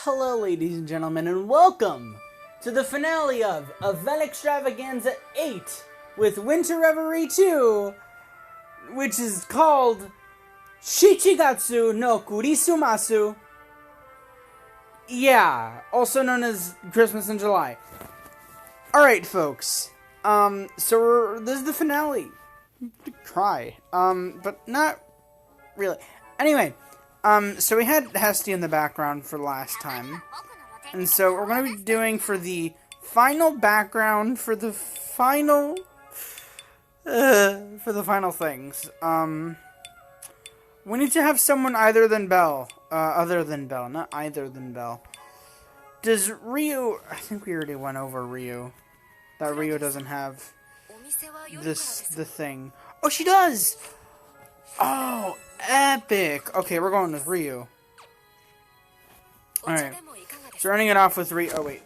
Hello, ladies and gentlemen, and welcome to the finale of EVNT Extravaganza 8 with Winter Reverie II, which is called Shichigatsu No Kurisumasu. Yeah, also known as Christmas in July. Alright, folks. This is the finale. Cry. But not really. Anyway, so we had Hesty in the background for last time. And so we're going to be doing for the final background for the final things. We need to have someone other than Belle, not either than Belle. Does Ryu, I think we already went over Ryu. That Ryu doesn't have the thing. Oh, she does! Oh, epic! Okay, we're going with Ryu. Alright. So running it off with Ryu. Oh, wait.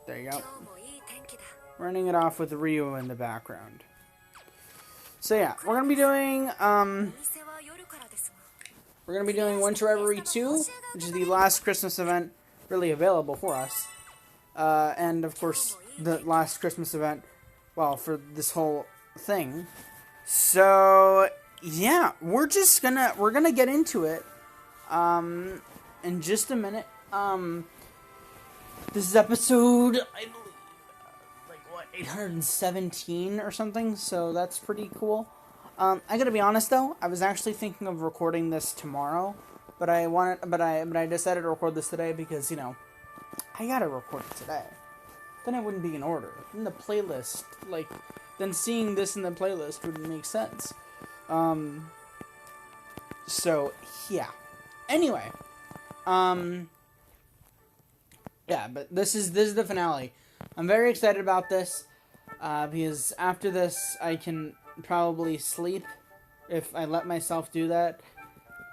There you go. Running it off with Ryu in the background. So yeah, we're gonna be doing Winter Reverie II, which is the last Christmas event really available for us. And of course, the last Christmas event, well, for this whole thing. So yeah, we're gonna get into it in just a minute. This is episode, I believe, 817 or something, so that's pretty cool. I gotta be honest though, I was actually thinking of recording this tomorrow, but I decided to record this today because, you know, I gotta record it today. Then it wouldn't be in order. In the playlist, then seeing this in the playlist wouldn't make sense. So, yeah. Anyway, yeah, but this is the finale. I'm very excited about this, because after this, I can probably sleep if I let myself do that,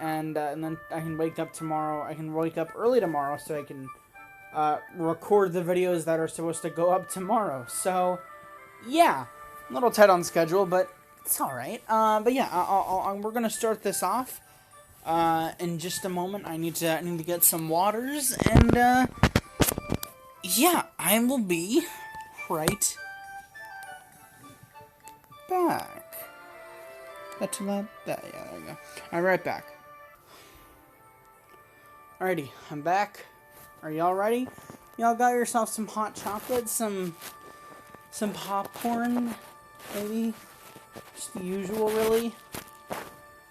and then I can wake up tomorrow. I can wake up early tomorrow so I can record the videos that are supposed to go up tomorrow. So, yeah, a little tight on schedule, but it's all right. But yeah, we're gonna start this off in just a moment. I need to get some waters, and yeah, I will be right back. That's about that. Yeah, there we go. I'm right back. Alrighty, I'm back. Are y'all ready? Y'all got yourself some hot chocolate, some popcorn, maybe? Just the usual, really.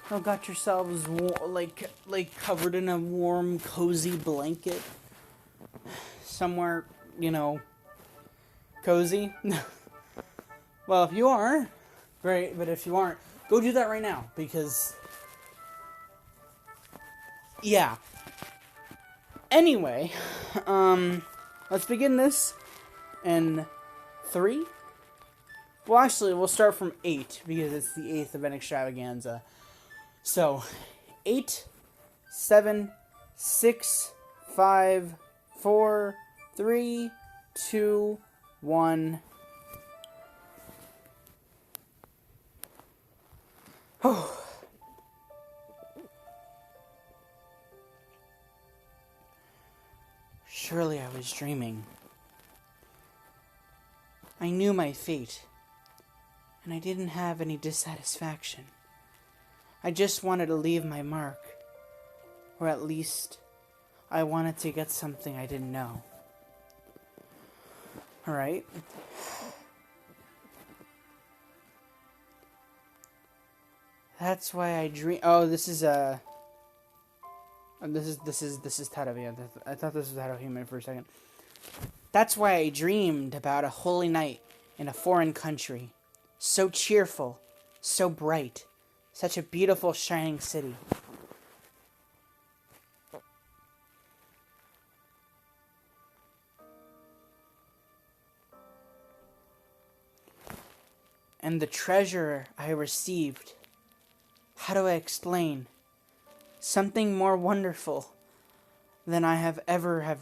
Y'all got yourselves covered in a warm, cozy blanket. Somewhere, you know, cozy. Well, if you are, great, but if you aren't, go do that right now, because, yeah. Anyway, let's begin this in 3. Well, actually, we'll start from 8, because it's the 8th event extravaganza. So, 8, 7, 6, 5, 4, 3, 2, 1. Oh. Surely I was dreaming. I knew my fate, and I didn't have any dissatisfaction. I just wanted to leave my mark, or at least I wanted to get something I didn't know. Alright. That's why I dream. Oh, this is This is Tadao. I thought this was Tadao for a second. That's why I dreamed about a holy night in a foreign country. So cheerful, so bright, such a beautiful shining city. And the treasure I received, how do I explain? Something more wonderful than I have ever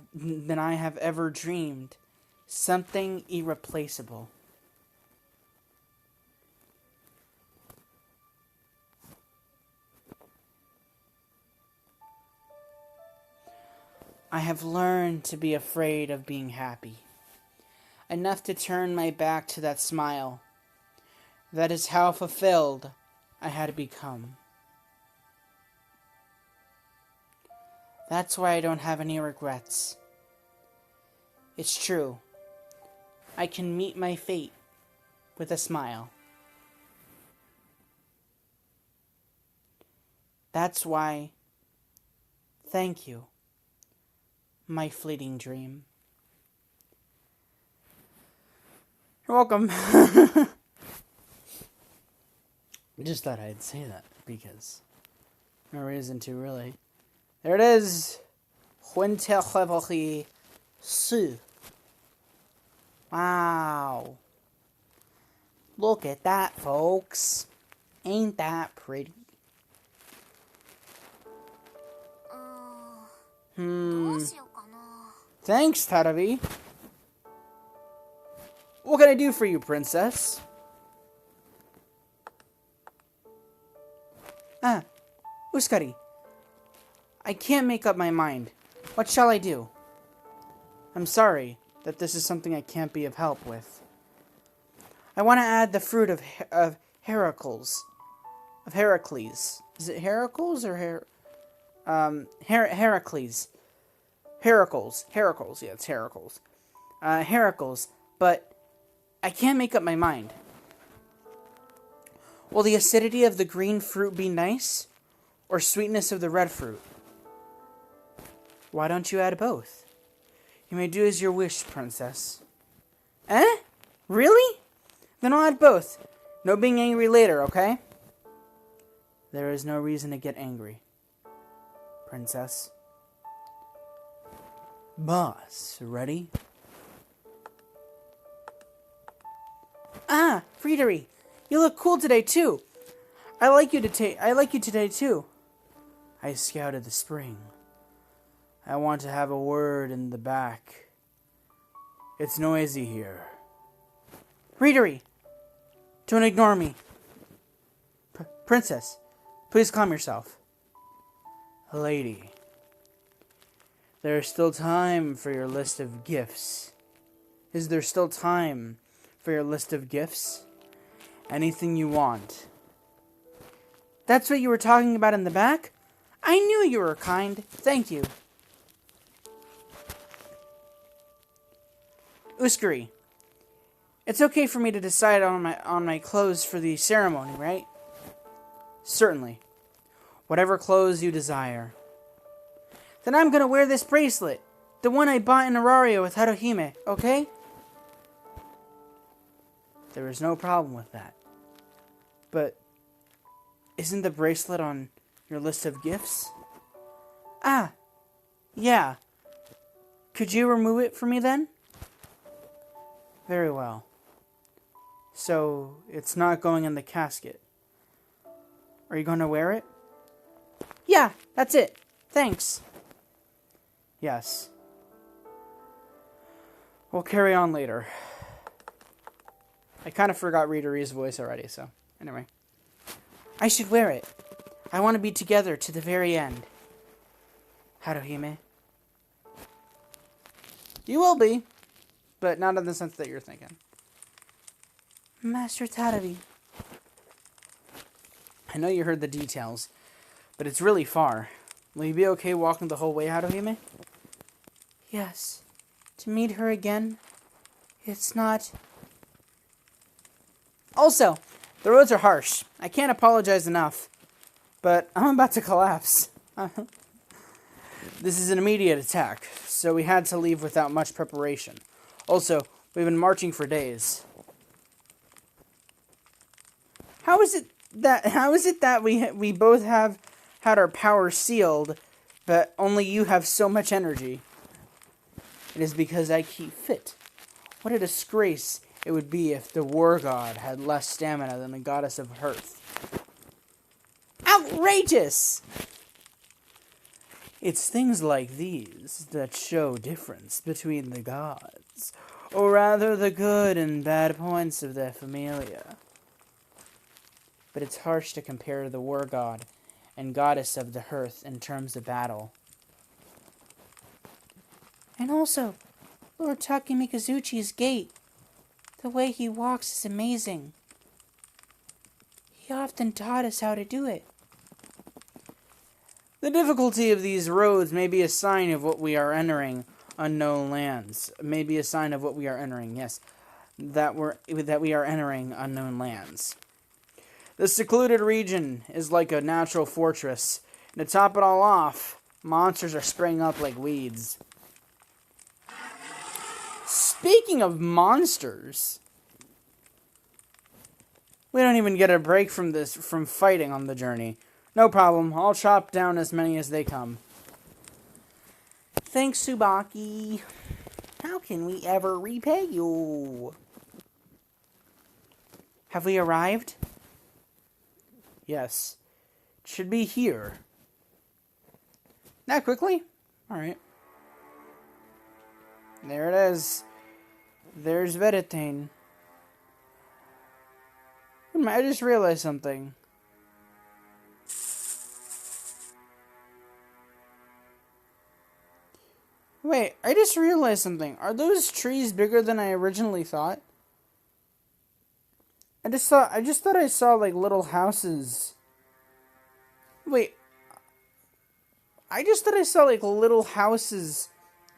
dreamed. Something irreplaceable. I have learned to be afraid of being happy. Enough to turn my back to that smile. That is how fulfilled I had become. That's why I don't have any regrets. It's true. I can meet my fate with a smile. That's why, thank you, my fleeting dream. You're welcome. I just thought I'd say that because no reason to, really. There it is. Reverie II. Wow. Look at that, folks. Ain't that pretty? Thanks, Tarabi. What can I do for you, princess? Uskari. I can't make up my mind. What shall I do? I'm sorry that this is something I can't be of help with. I want to add the fruit of Heracles. Of Heracles. Is it Heracles or Heracles? Heracles. Yeah, it's Heracles. Heracles. But I can't make up my mind. Will the acidity of the green fruit be nice? Or sweetness of the red fruit? Why don't you add both? You may do as you wish, princess. Eh? Really? Then I'll add both. No being angry later, okay? There is no reason to get angry, princess. Boss, ready? Reverie, you look cool today too. I like you today too. I scouted the spring. I want to have a word in the back. It's noisy here. Reverie, don't ignore me. Princess, please calm yourself. Lady, there is still time for your list of gifts. Is there still time for your list of gifts? Anything you want. That's what you were talking about in the back? I knew you were kind. Thank you. Uskari, it's okay for me to decide on my clothes for the ceremony, right? Certainly. Whatever clothes you desire. Then I'm gonna wear this bracelet. The one I bought in Arario with Haruhime, okay? There is no problem with that. But isn't the bracelet on your list of gifts? Yeah. Could you remove it for me then? Very well. So, it's not going in the casket. Are you going to wear it? Yeah, that's it. Thanks. Yes. We'll carry on later. I kind of forgot Reverie's voice already, so anyway. I should wear it. I want to be together to the very end. Haruhime. You will be, but not in the sense that you're thinking. Master Tarabi. I know you heard the details, but it's really far. Will you be okay walking the whole way, Haruhime? Yes. To meet her again, it's not... Also, the roads are harsh. I can't apologize enough, but I'm about to collapse. This is an immediate attack, so we had to leave without much preparation. Also, we've been marching for days. How is it that we both have had our powers sealed, but only you have so much energy? It is because I keep fit. What a disgrace it would be if the war god had less stamina than the goddess of hearth. Outrageous! It's things like these that show difference between the gods, or rather the good and bad points of their familia. But it's harsh to compare the war god and goddess of the hearth in terms of battle. And also, Lord Takemikazuchi's gait. The way he walks is amazing. He often taught us how to do it. The difficulty of these roads may be a sign of what we are entering unknown lands. May be a sign of what we are entering, yes. That we are entering unknown lands. The secluded region is like a natural fortress. And to top it all off, monsters are spraying up like weeds. Speaking of monsters, we don't even get a break from fighting on the journey. No problem, I'll chop down as many as they come. Thanks, Tsubaki. How can we ever repay you? Have we arrived? Yes. It should be here. That quickly? Alright. There it is. There's Veritane. I just realized something. Wait, I just realized something. Are those trees bigger than I originally thought? I just thought I saw like little houses. Wait. I just thought I saw like little houses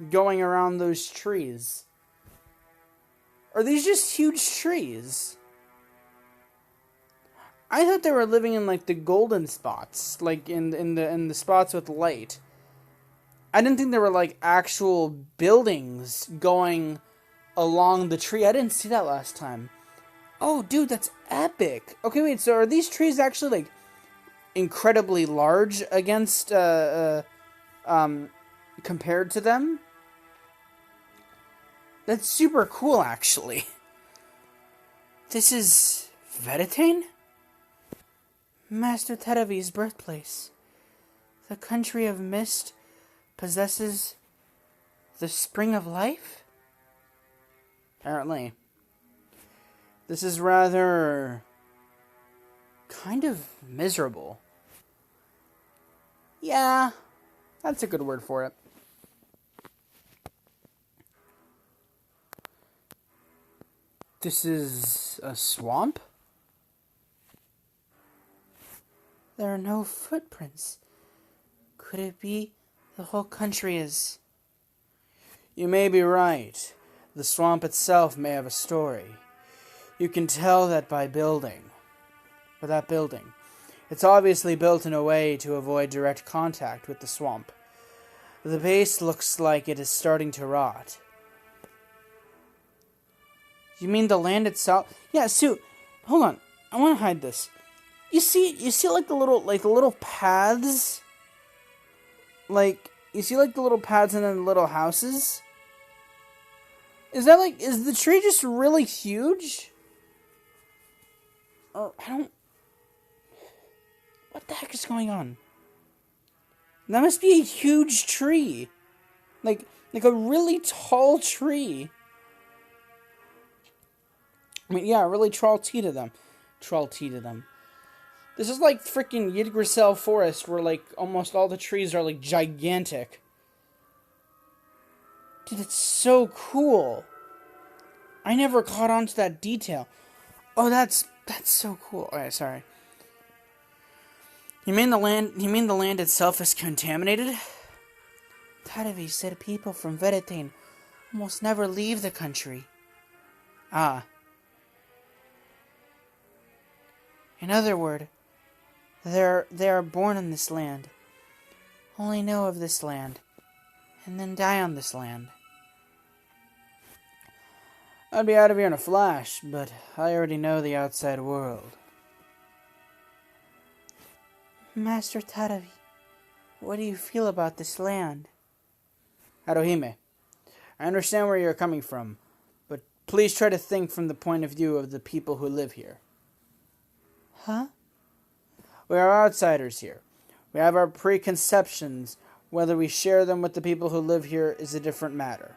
going around those trees. Are these just huge trees? I thought they were living in like the golden spots, like in the spots with light. I didn't think there were like actual buildings going along the tree. I didn't see that last time. Oh, dude, that's epic. Okay, wait, so are these trees actually like incredibly large against compared to them? That's super cool, actually. This is Veritane? Master Teravi's birthplace. The country of mist possesses the spring of life? Apparently. This is rather kind of miserable. Yeah, that's a good word for it. This is a swamp? There are no footprints. Could it be the whole country is... You may be right. The swamp itself may have a story. You can tell that by that building. It's obviously built in a way to avoid direct contact with the swamp. The base looks like it is starting to rot. You mean the land itself? Yeah, Sue, hold on. I want to hide this. You see like the little paths? Like, you see like the little paths and then the little houses? Is the tree just really huge? Or, what the heck is going on? That must be a huge tree. Like a really tall tree. I mean, yeah, really tall T to them. This is like freaking Yggdrasil Forest, where like almost all the trees are like gigantic. Dude, it's so cool. I never caught on to that detail. Oh, that's so cool. Alright, sorry. You mean the land itself is contaminated? Tadavi said people from Veritane almost never leave the country. Ah. In other words, they are born in this land, only know of this land, and then die on this land. I'd be out of here in a flash, but I already know the outside world. Master Tadavi, what do you feel about this land? Haruhime, I understand where you're coming from, but please try to think from the point of view of the people who live here. Huh? We are outsiders here. We have our preconceptions. Whether we share them with the people who live here is a different matter.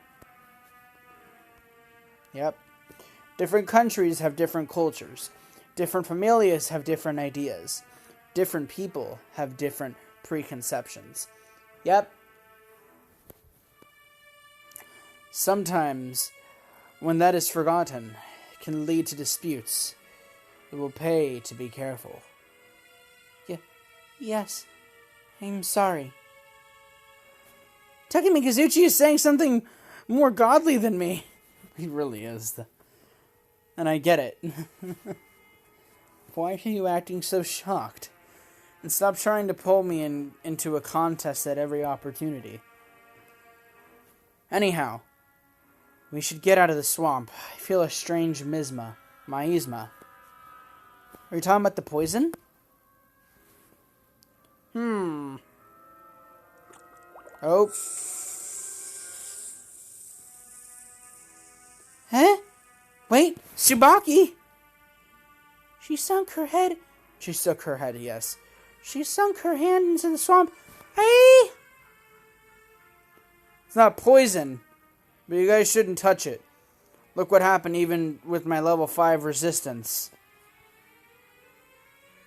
Yep. Different countries have different cultures. Different familias have different ideas. Different people have different preconceptions. Yep. Sometimes, when that is forgotten, it can lead to disputes. It will pay to be careful. Yes, I'm sorry. Takemi Kazuchi is saying something more godly than me. He really is. And I get it. Why are you acting so shocked? And stop trying to pull me into a contest at every opportunity. Anyhow, we should get out of the swamp. I feel a strange miasma. Are you talking about the poison? Oh. Huh? Wait, Tsubaki! She sunk her head, yes. She sunk her hand into the swamp. Hey! It's not poison, but you guys shouldn't touch it. Look what happened even with my level 5 resistance.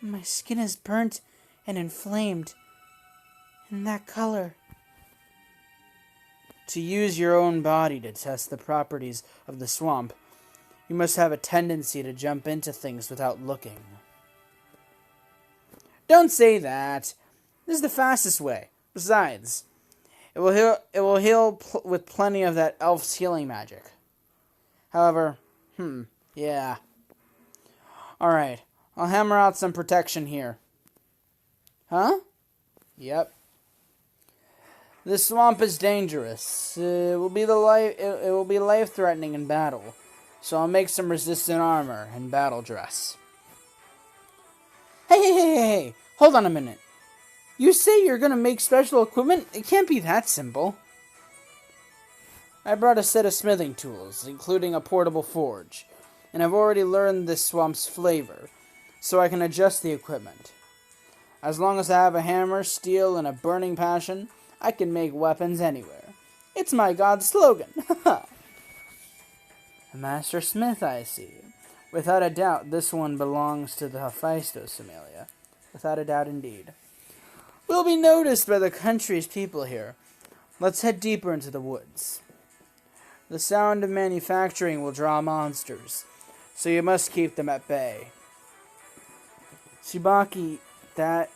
My skin is burnt and inflamed. And that color. To use your own body to test the properties of the swamp, you must have a tendency to jump into things without looking. Don't say that. This is the fastest way. Besides, it will heal with plenty of that elf's healing magic. However, yeah. Alright, I'll hammer out some protection here. Huh? Yep. This swamp is dangerous. It will be life-threatening in battle. So I'll make some resistant armor and battle dress. Hey! Hold on a minute. You say you're gonna make special equipment? It can't be that simple. I brought a set of smithing tools, including a portable forge, and I've already learned this swamp's flavor, so I can adjust the equipment. As long as I have a hammer, steel, and a burning passion, I can make weapons anywhere. It's my god's slogan. A master smith, I see. Without a doubt, this one belongs to the Hephaestus Amelia. Without a doubt, indeed. We'll be noticed by the country's people here. Let's head deeper into the woods. The sound of manufacturing will draw monsters, so you must keep them at bay. Tsubaki, that...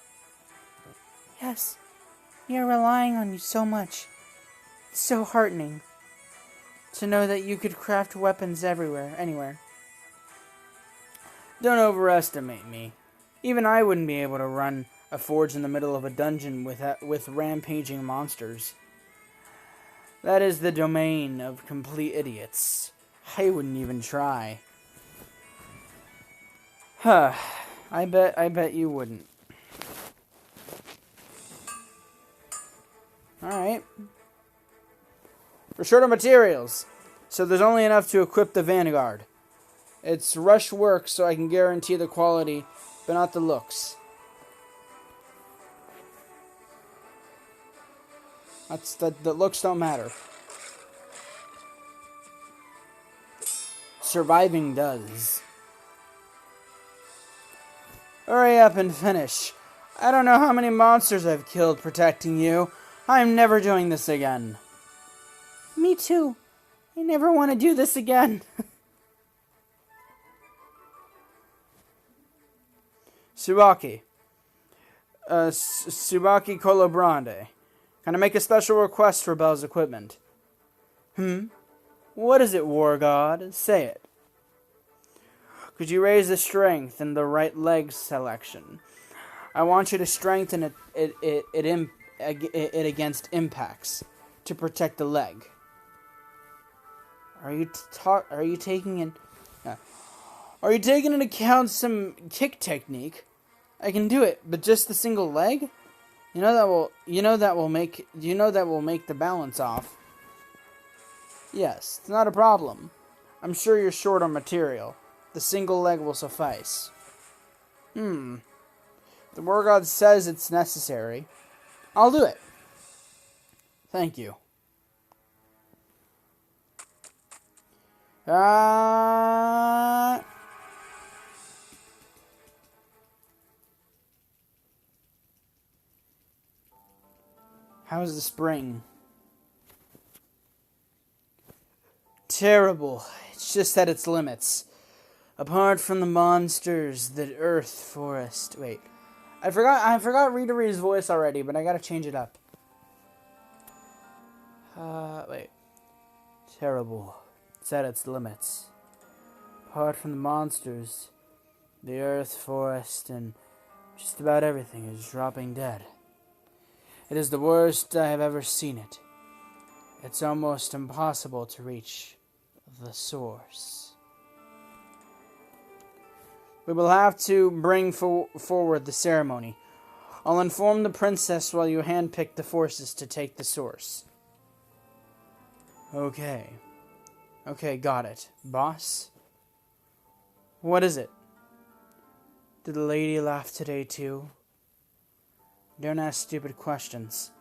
Yes, we are relying on you so much. It's so heartening to know that you could craft weapons anywhere. Don't overestimate me. Even I wouldn't be able to run a forge in the middle of a dungeon with rampaging monsters. That is the domain of complete idiots. I wouldn't even try. Huh. I bet you wouldn't. Alright. We're short of materials, so there's only enough to equip the Vanguard. It's rush work, so I can guarantee the quality, but not the looks. The looks don't matter. Surviving does. Hurry up and finish. I don't know how many monsters I've killed protecting you. I'm never doing this again. Me too. I never want to do this again. Subaki. Subaki Colobrande. Can I make a special request for Belle's equipment? What is it, War God? Say it. Could you raise the strength in the right leg selection? I want you to strengthen it against impacts to protect the leg. Are you taking into account some kick technique? I can do it, but just the single leg? You know that will make the balance off. Yes, it's not a problem. I'm sure you're short on material. The single leg will suffice. The War God says it's necessary. I'll do it. Thank you. How's the spring? terrible. It's just at its limits. Apart from the monsters, the earth, forest... Wait. I forgot Reverie voice already, but I gotta change it up. Wait. Terrible. It's at its limits. Apart from the monsters, the earth, forest, and just about everything is dropping dead. It is the worst I have ever seen it. It's almost impossible to reach the source. We will have to bring forward the ceremony. I'll inform the princess while you handpick the forces to take the source. Okay. Okay, got it. Boss? What is it? Did the lady laugh today too? Don't ask stupid questions.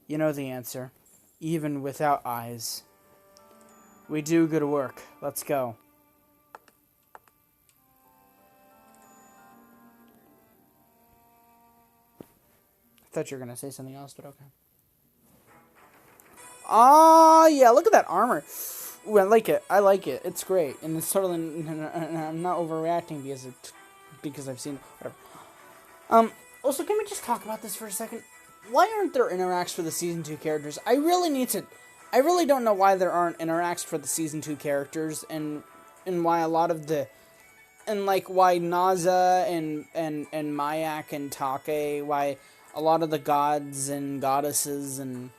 You know the answer, even without eyes. We do good work. Let's go. I thought you were going to say something else, but okay. Ah, yeah, look at that armor. Ooh, I like it. I like it. It's great. And it's totally... I'm not overreacting because I've seen it. Whatever. Also, can we just talk about this for a second? Why aren't there interacts for the Season 2 characters? I really don't know why there aren't interacts for the Season 2 characters, and why a lot of the... And, like, why Naza and Mayak and Take, why a lot of the gods and goddesses and,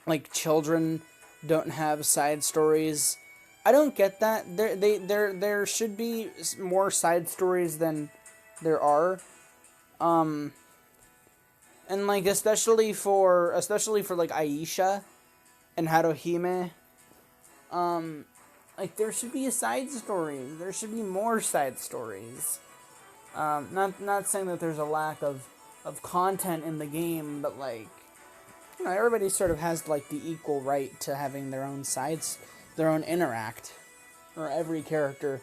like, children don't have side stories. I don't get that. There should be more side stories than there are. And, like, especially for like Aisha and Haruhime, like, there should be a side story. There should be more side stories. Not saying that there's a lack of content in the game, but, like, you know, everybody sort of has, like, the equal right to having their own sides, their own interact. Or every character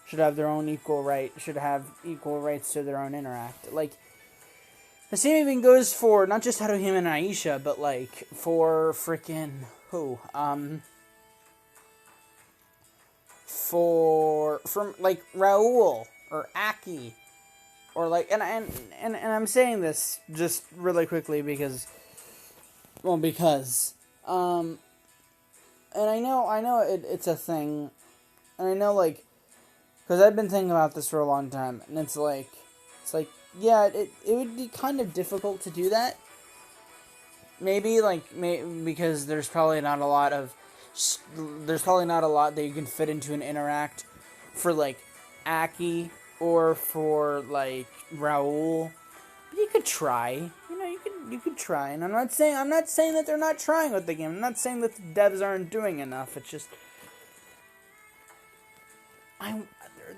should have their own equal right, should have equal rights to their own interact. Like, the same even goes for not just Haruhime and Aisha, but, like, for freaking who? From like Raoul or Aki, or like, and I'm saying this just really quickly because, and I know it's a thing, and I know, like, because I've been thinking about this for a long time, and it's like, yeah, it would be kind of difficult to do that. Maybe, because there's probably not a lot that you can fit into an interact for, like, Aki or for, like, Raoul. But you could try. You know, you could try. And I'm not saying that they're not trying with the game. I'm not saying that the devs aren't doing enough. It's just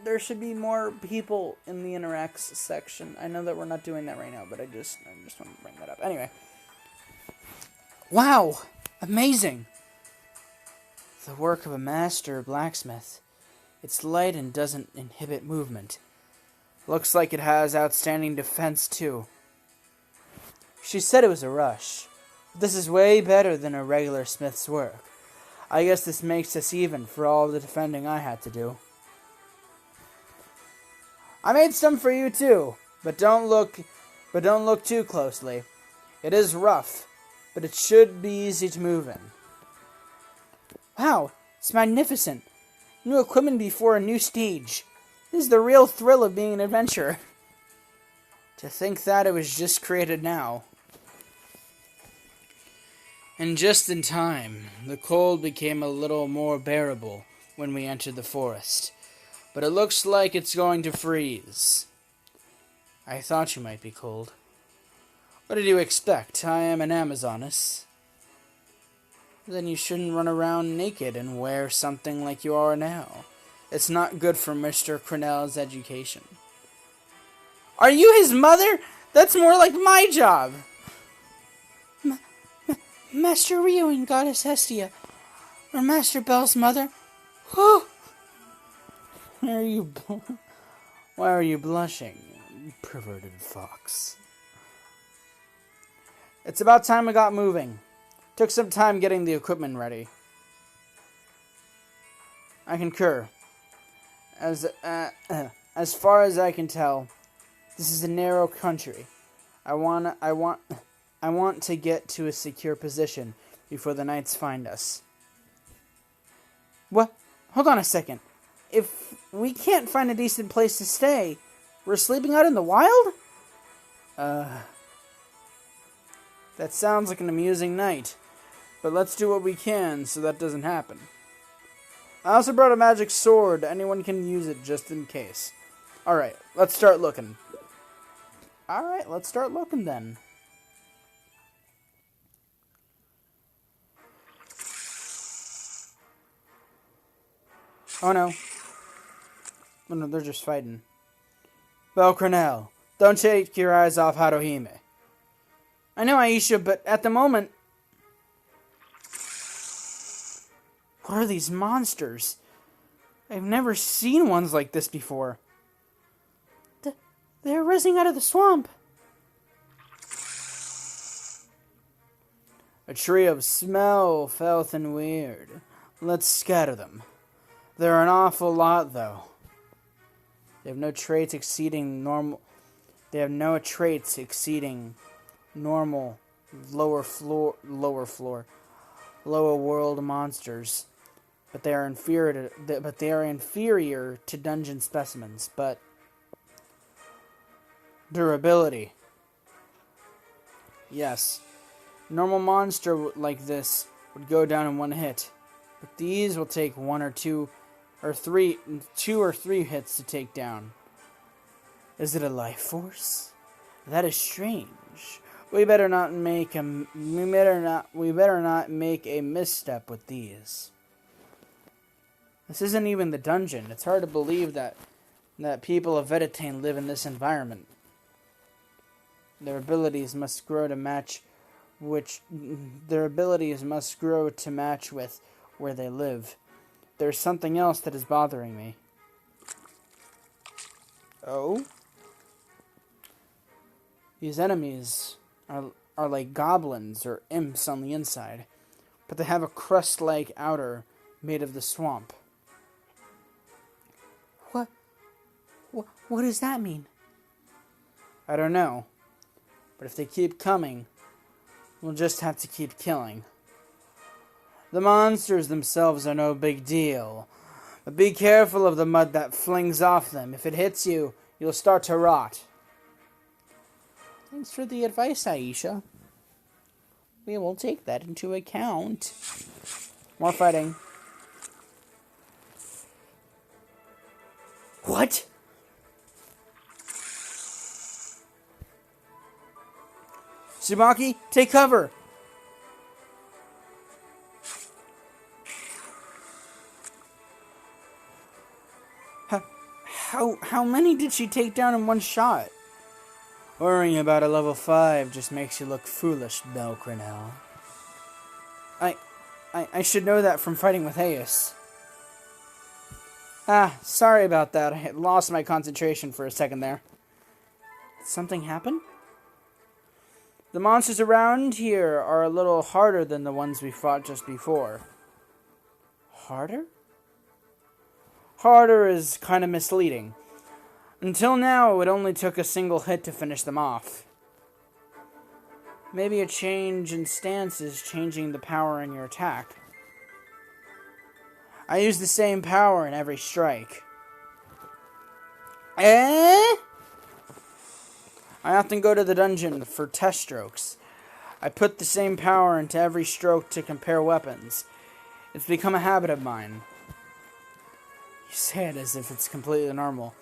there should be more people in the interacts section. I know that we're not doing that right now, but I just want to bring that up. Anyway. Wow! Amazing! The work of a master blacksmith. It's light and doesn't inhibit movement. Looks like it has outstanding defense, too. She said it was a rush. This is way better than a regular smith's work. I guess this makes us even for all the defending I had to do. I made some for you, too, but don't look too closely. It is rough, but it should be easy to move in. Wow, it's magnificent. New equipment before a new stage. This is the real thrill of being an adventurer. To think that it was just created now. And just in time, the cold became a little more bearable when we entered the forest. But it looks like it's going to freeze. I thought you might be cold. What did you expect? I am an Amazoness. Then you shouldn't run around naked and wear something like you are now. It's not good for Mr. Cornell's education. Are you his mother? That's more like my job. Master Rio and Goddess Hestia. Or Master Bell's mother. Whew. Why are you blushing, you perverted fox? It's about time we got moving. Took some time getting the equipment ready. I concur. As far as I can tell, this is a narrow country. I want to get to a secure position before the knights find us. What? Hold on a second. If we can't find a decent place to stay, we're sleeping out in the wild? That sounds like an amusing night. But let's do what we can so that doesn't happen. I also brought a magic sword. Anyone can use it just in case. Alright, let's start looking. Alright, let's start looking then. Oh no. Oh no, they're just fighting. Belcronel, don't take your eyes off Haruhime. I know, Aisha, but at the moment... What are these monsters? I've never seen ones like this before. They're rising out of the swamp. A tree of smell, filth, and weird. Let's scatter them. There are an awful lot, though. They have no traits exceeding normal... They have no traits exceeding normal lower world monsters. But they are inferior to dungeon specimens. But durability. Yes. Normal monster like this would go down in one hit. But these will take two or three hits to take down. Is it a life force? That is strange. We better not make a misstep with these. This isn't even the dungeon. It's hard to believe that people of Vedetane live in this environment. Their abilities must grow to match with where they live. There's something else that is bothering me. Oh? These enemies are like goblins or imps on the inside, but they have a crust-like outer made of the swamp. What does that mean? I don't know, but if they keep coming, we'll just have to keep killing. The monsters themselves are no big deal, but be careful of the mud that flings off them. If it hits you, you'll start to rot. Thanks for the advice, Aisha. We will take that into account. More fighting. What? Tsubaki, take cover! How many did she take down in one shot? Worrying about a level 5 just makes you look foolish, Belcronel. I should know that from fighting with Aeus. Sorry about that. I had lost my concentration for a second there. Did something happen? The monsters around here are a little harder than the ones we fought just before. Harder? Harder is kind of misleading. Until now, it only took a single hit to finish them off. Maybe a change in stance is changing the power in your attack. I use the same power in every strike. I often go to the dungeon for test strokes. I put the same power into every stroke to compare weapons. It's become a habit of mine. You say it as if it's completely normal.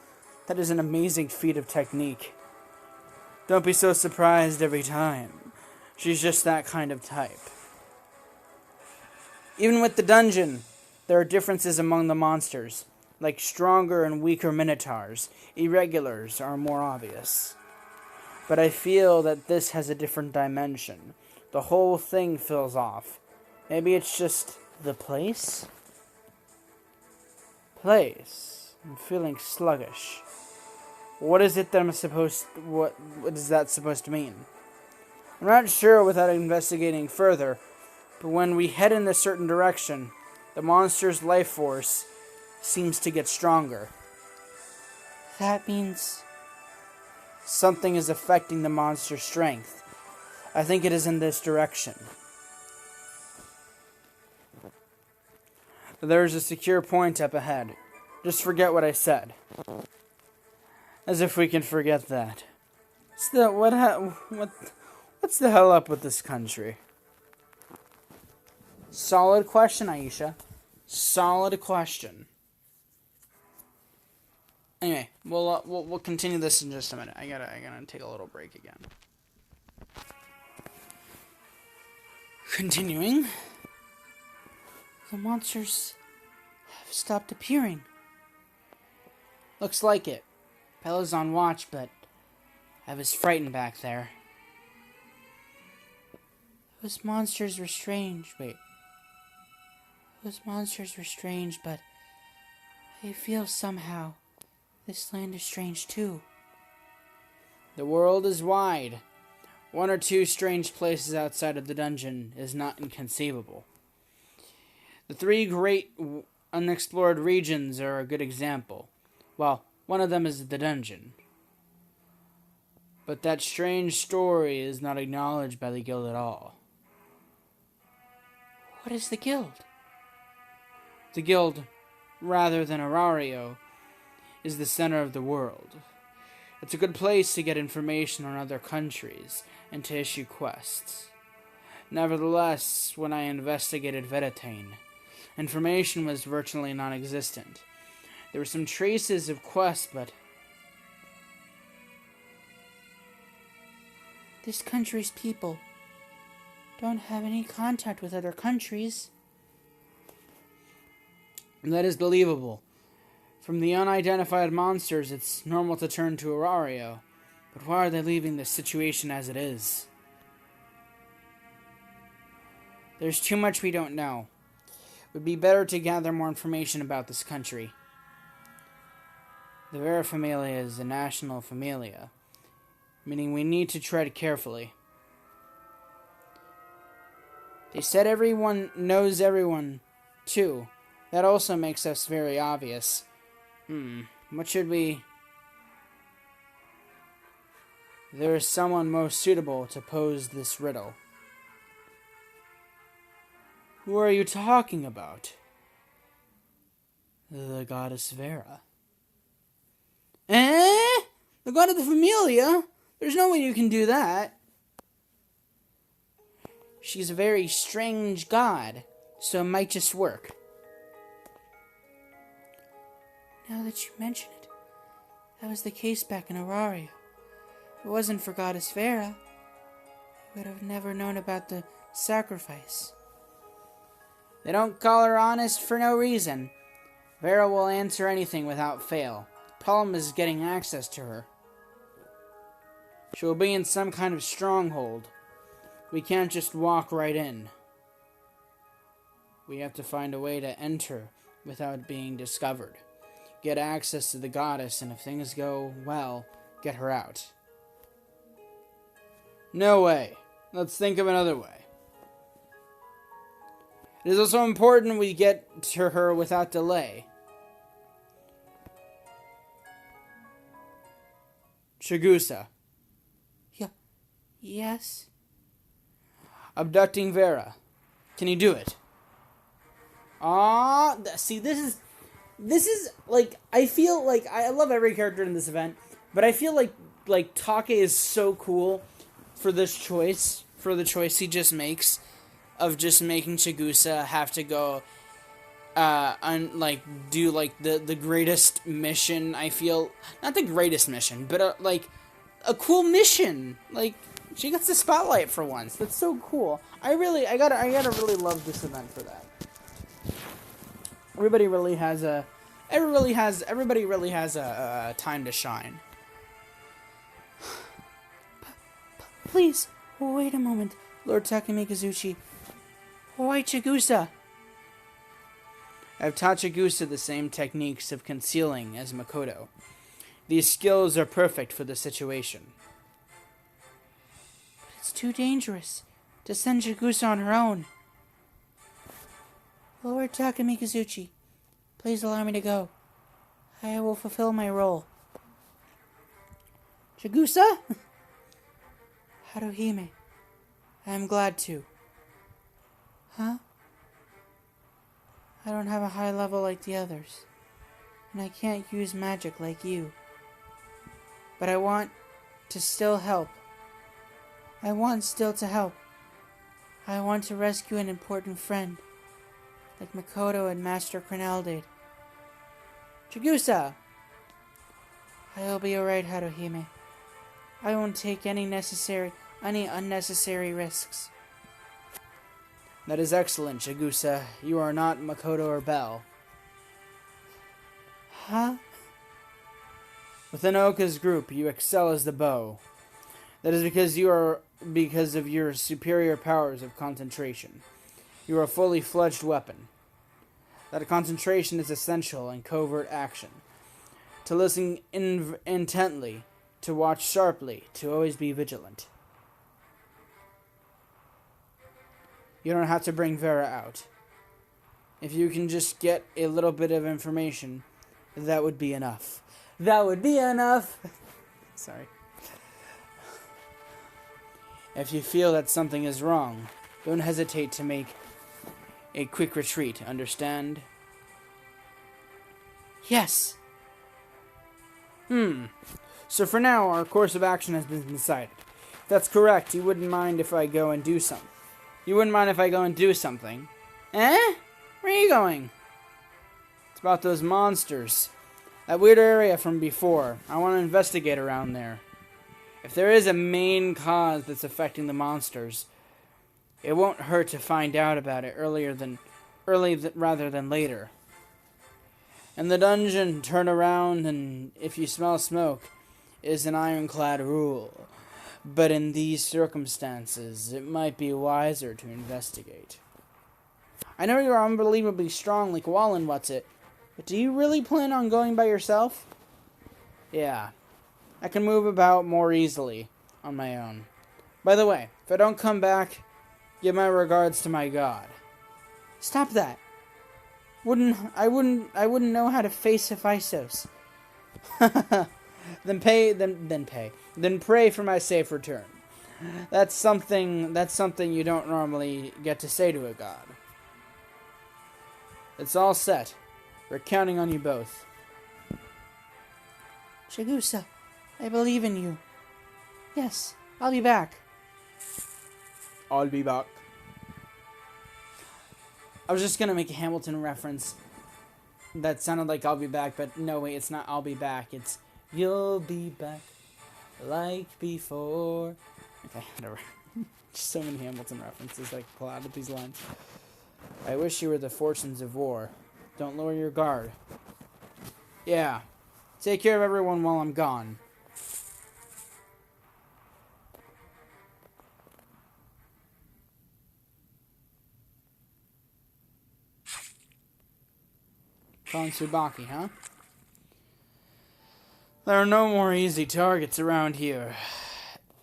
That is an amazing feat of technique. Don't be so surprised every time. She's just that kind of type. Even with the dungeon, there are differences among the monsters. Like stronger and weaker minotaurs, irregulars are more obvious. But I feel that this has a different dimension. The whole thing feels off. Maybe it's just the place? I'm feeling sluggish. What is it that what is that supposed to mean? I'm not sure without investigating further, but when we head in a certain direction, the monster's life force seems to get stronger. That means something is affecting the monster's strength. I think it is in this direction. There's a secure point up ahead. Just forget what I said. As if we can forget that. Still, what's the hell up with this country? Solid question, Aisha. Solid question. Anyway, we'll continue this in just a minute. I gotta take a little break again. Continuing. The monsters have stopped appearing. Looks like it. Bella's on watch, but I was frightened back there. Those monsters were strange. Those monsters were strange, but I feel somehow this land is strange too. The world is wide. One or two strange places outside of the dungeon is not inconceivable. The three great unexplored regions are a good example. Well, one of them is the dungeon. But that strange story is not acknowledged by the guild at all. What is the guild? The guild, rather than Aurario, is the center of the world. It's a good place to get information on other countries and to issue quests. Nevertheless, when I investigated Veritane, information was virtually non-existent. There were some traces of quests, but this country's people don't have any contact with other countries. That is believable. From the unidentified monsters, it's normal to turn to Aurario. But why are they leaving the situation as it is? There's too much we don't know. It would be better to gather more information about this country. The Vera Familia is a national familia, meaning we need to tread carefully. They said everyone knows everyone, too. That also makes us very obvious. What should we... There is someone most suitable to pose this riddle. Who are you talking about? The goddess Vera. Eh? The god of the Familia? There's no way you can do that. She's a very strange god, so it might just work. Now that you mention it, that was the case back in Aurario. If it wasn't for Goddess Vera, I would have never known about the sacrifice. They don't call her honest for no reason. Vera will answer anything without fail. The problem is getting access to her. She will be in some kind of stronghold. We can't just walk right in. We have to find a way to enter without being discovered. Get access to the goddess, and if things go well, get her out. No way. Let's think of another way. It is also important we get to her without delay. Chigusa. Yes? Abducting Vera. Can you do it? See, this is, like, I feel like, I love every character in this event, but I feel like Take is so cool for this choice, for the choice he just makes, of just making Chigusa have to go, do, the greatest mission, I feel, not the greatest mission, but, a cool mission, she gets the spotlight for once. That's so cool. I gotta really love this event for that. Everybody really has a time to shine. Please, wait a moment, Lord Takamikazuchi. Why Chigusa? I've taught Chigusa the same techniques of concealing as Makoto. These skills are perfect for the situation. But it's too dangerous to send Chigusa on her own. Lord Takamikazuchi, Please allow me to go. I will fulfill my role. Chigusa? Haruhime. I am glad to. Huh? I don't have a high level like the others, and I can't use magic like you. But I want to still help. I want still to help. I want to rescue an important friend, like Makoto and Master Cornell did. Chigusa! I will be alright, Haruhime. I won't take any unnecessary risks. That is excellent, Chigusa. You are not Makoto or Bell. Huh? Within Oka's group, you excel as the bow. That is because of your superior powers of concentration. You are a fully fledged weapon. That concentration is essential in covert action. To listen intently, to watch sharply, to always be vigilant. You don't have to bring Vera out. If you can just get a little bit of information, that would be enough. That would be enough! Sorry. If you feel that something is wrong, don't hesitate to make a quick retreat, understand? Yes! So for now, our course of action has been decided. If that's correct, you wouldn't mind if I go and do something. You wouldn't mind if I go and do something. Eh? Where are you going? It's about those monsters. That weird area from before. I want to investigate around there. If there is a main cause that's affecting the monsters, it won't hurt to find out about it rather than later. In the dungeon, turn around, and if you smell smoke, is an ironclad rule. But in these circumstances, it might be wiser to investigate. I know you're unbelievably strong like Wallen What's-It, but do you really plan on going by yourself? Yeah. I can move about more easily on my own. By the way, if I don't come back, give my regards to my god. Stop that. I wouldn't know how to face Hephaestus. Then pray for my safe return. That's something you don't normally get to say to a god. It's all set. We're counting on you both. Chigusa, I believe in you. Yes, I'll be back. I'll be back. I was just gonna make a Hamilton reference that sounded like I'll be back, but no, wait, it's not I'll be back. It's you'll be back like before. Okay, whatever. Just so many Hamilton references I can pull out of these lines. I wish you were the fortunes of war. Don't lower your guard. Yeah. Take care of everyone while I'm gone. Calling Tsubaki, huh? There are no more easy targets around here.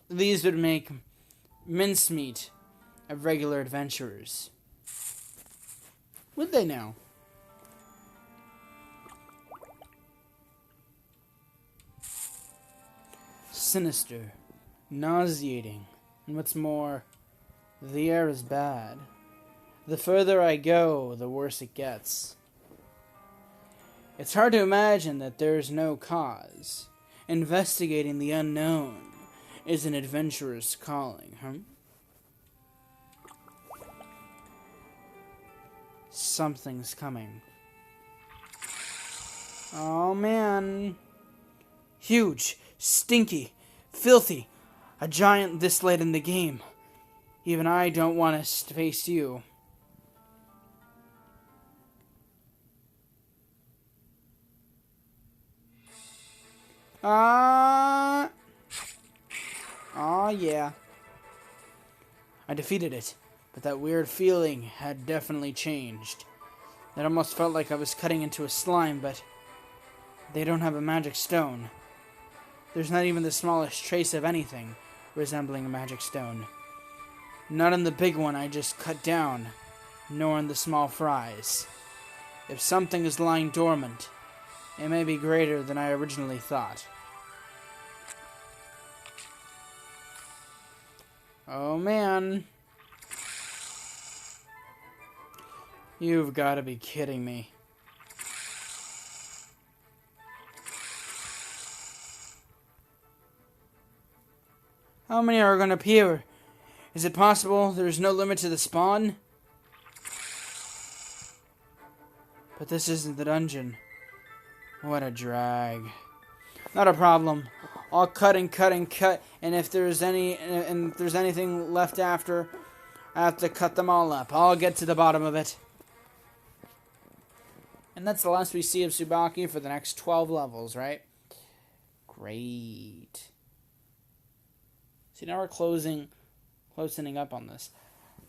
These would make mincemeat of regular adventurers. Would they now? Sinister, nauseating, and what's more, the air is bad. The further I go, the worse it gets. It's hard to imagine that there's no cause. Investigating the unknown is an adventurer's calling, huh? Something's coming. Oh man. Huge, stinky, filthy. A giant this late in the game. Even I don't want to face you. Yeah. I defeated it, but that weird feeling had definitely changed. It almost felt like I was cutting into a slime, but they don't have a magic stone. There's not even the smallest trace of anything resembling a magic stone. Not in the big one I just cut down, nor in the small fries. If something is lying dormant, it may be greater than I originally thought. Oh man. You've got to be kidding me. How many are going to appear? Is it possible there's no limit to the spawn? But this isn't the dungeon. What a drag. Not a problem. I'll cut and cut and cut, and if there's anything left after, I have to cut them all up. I'll get to the bottom of it. And that's the last we see of Tsubaki for the next 12 levels, right? Great. See, now we're closing up on this.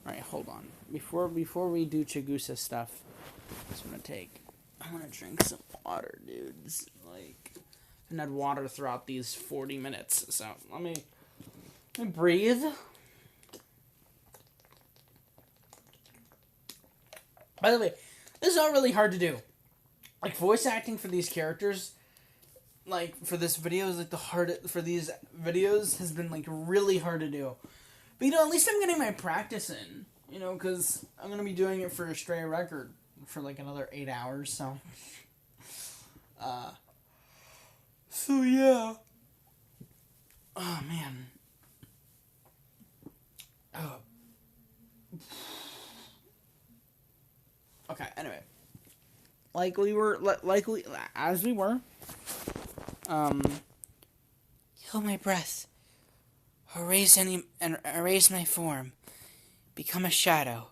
Alright, hold on. Before we do Chigusa stuff, I want to drink some water, dudes. Like, I haven't had water throughout these 40 minutes, so let me breathe. By the way, this is not really hard to do. Like, voice acting for these characters, like, for this video is, like, for these videos has been, like, really hard to do. But, you know, at least I'm getting my practice in, you know, because I'm going to be doing it for a stray record for, like, another 8 hours, so. So, yeah. Oh, man. Oh. Okay, anyway. As we were. Kill my breath. Erase my form. Become a shadow.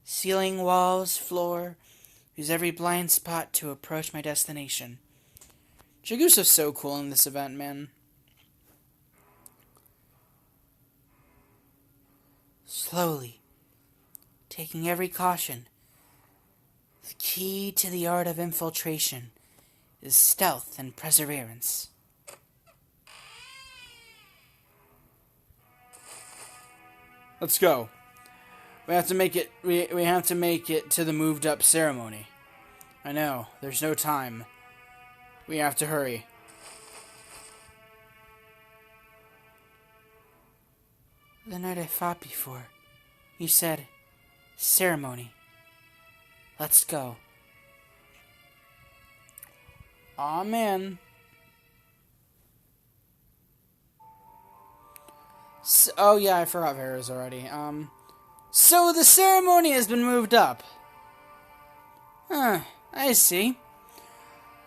Ceiling, walls, floor. Use every blind spot to approach my destination. Chigusa's so cool in this event, man. Slowly. Taking every caution. The key to the art of infiltration is stealth and perseverance. Let's go. We have to make it. We have to make it to the moved up ceremony. I know. There's no time. We have to hurry. The night I fought before, you said ceremony. Let's go. Aw, man. So, oh, yeah, I forgot Vera's already. So the ceremony has been moved up. Huh, I see.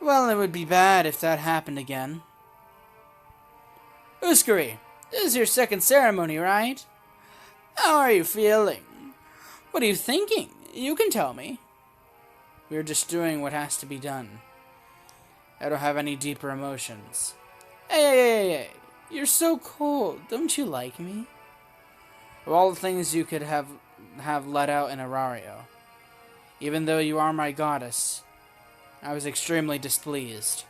Well, it would be bad if that happened again. Uskari, this is your second ceremony, right? How are you feeling? What are you thinking? You can tell me. We're just doing what has to be done. I don't have any deeper emotions. Hey. You're so cold. Don't you like me? Of all the things you could have let out in Arario, even though you are my goddess, I was extremely displeased.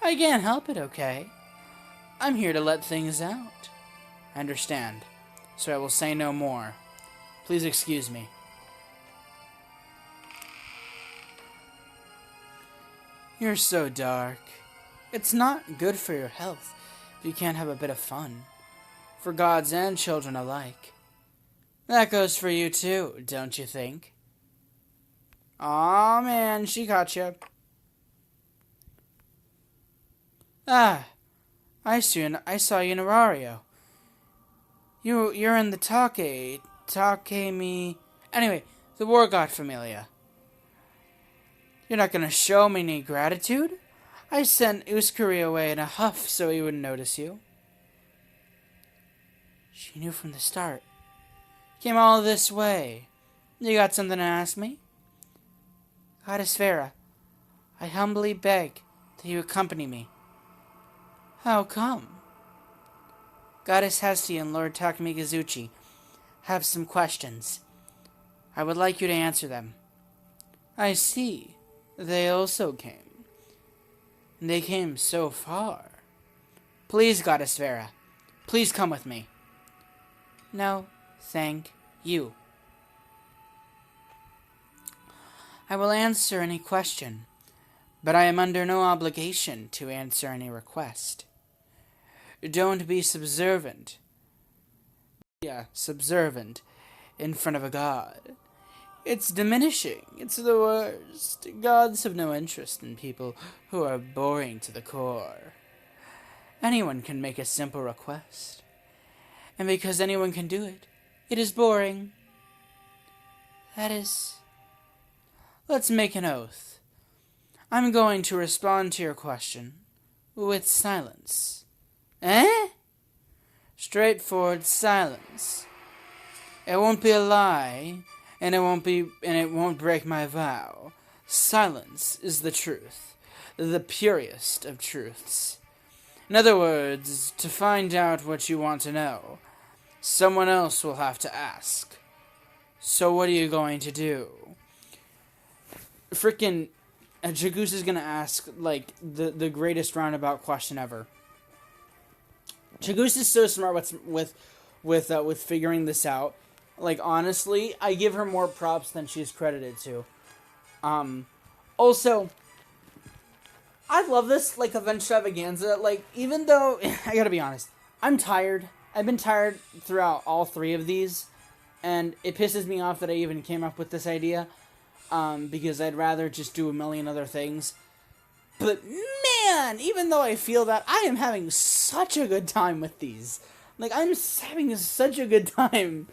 I can't help it, okay? I'm here to let things out. I understand, so I will say no more. Please excuse me. You're so dark. It's not good for your health if you can't have a bit of fun. For gods and children alike. That goes for you too, don't you think? Aw, man, she got you. Ah, I saw you in Arario. You're in the Takemi. Anyway, the War God Familia. You're not gonna show me any gratitude? I sent Uskari away in a huff so he wouldn't notice you. She knew from the start. Came all this way. You got something to ask me? Goddess Vera, I humbly beg that you accompany me. How come? Goddess Hesti and Lord Takemigazuchi have some questions. I would like you to answer them. I see. They also came. And they came so far. Please, Goddess Vera, please come with me. No, thank you. I will answer any question, but I am under no obligation to answer any request. Don't be subservient. Yeah, subservient in front of a god. It's diminishing. It's the worst. Gods have no interest in people who are boring to the core. Anyone can make a simple request. And because anyone can do it, it is boring. That is... Let's make an oath. I'm going to respond to your question with silence. Eh? Straightforward silence. It won't be a lie, and it won't break my vow. Silence is the truth, the purest of truths. In other words, to find out what you want to know, someone else will have to ask. So what are you going to do? Frickin' Chigusa's gonna ask, like, the greatest roundabout question ever. Chigusa's so smart with figuring this out. Like, honestly, I give her more props than she's credited to. Also, I love this, like, Extravaganza. Like, even though, I gotta be honest, I'm tired. I've been tired throughout all three of these, and it pisses me off that I even came up with this idea, because I'd rather just do a million other things. But, man, even though I feel that, I am having such a good time with these. Like, I'm having such a good time.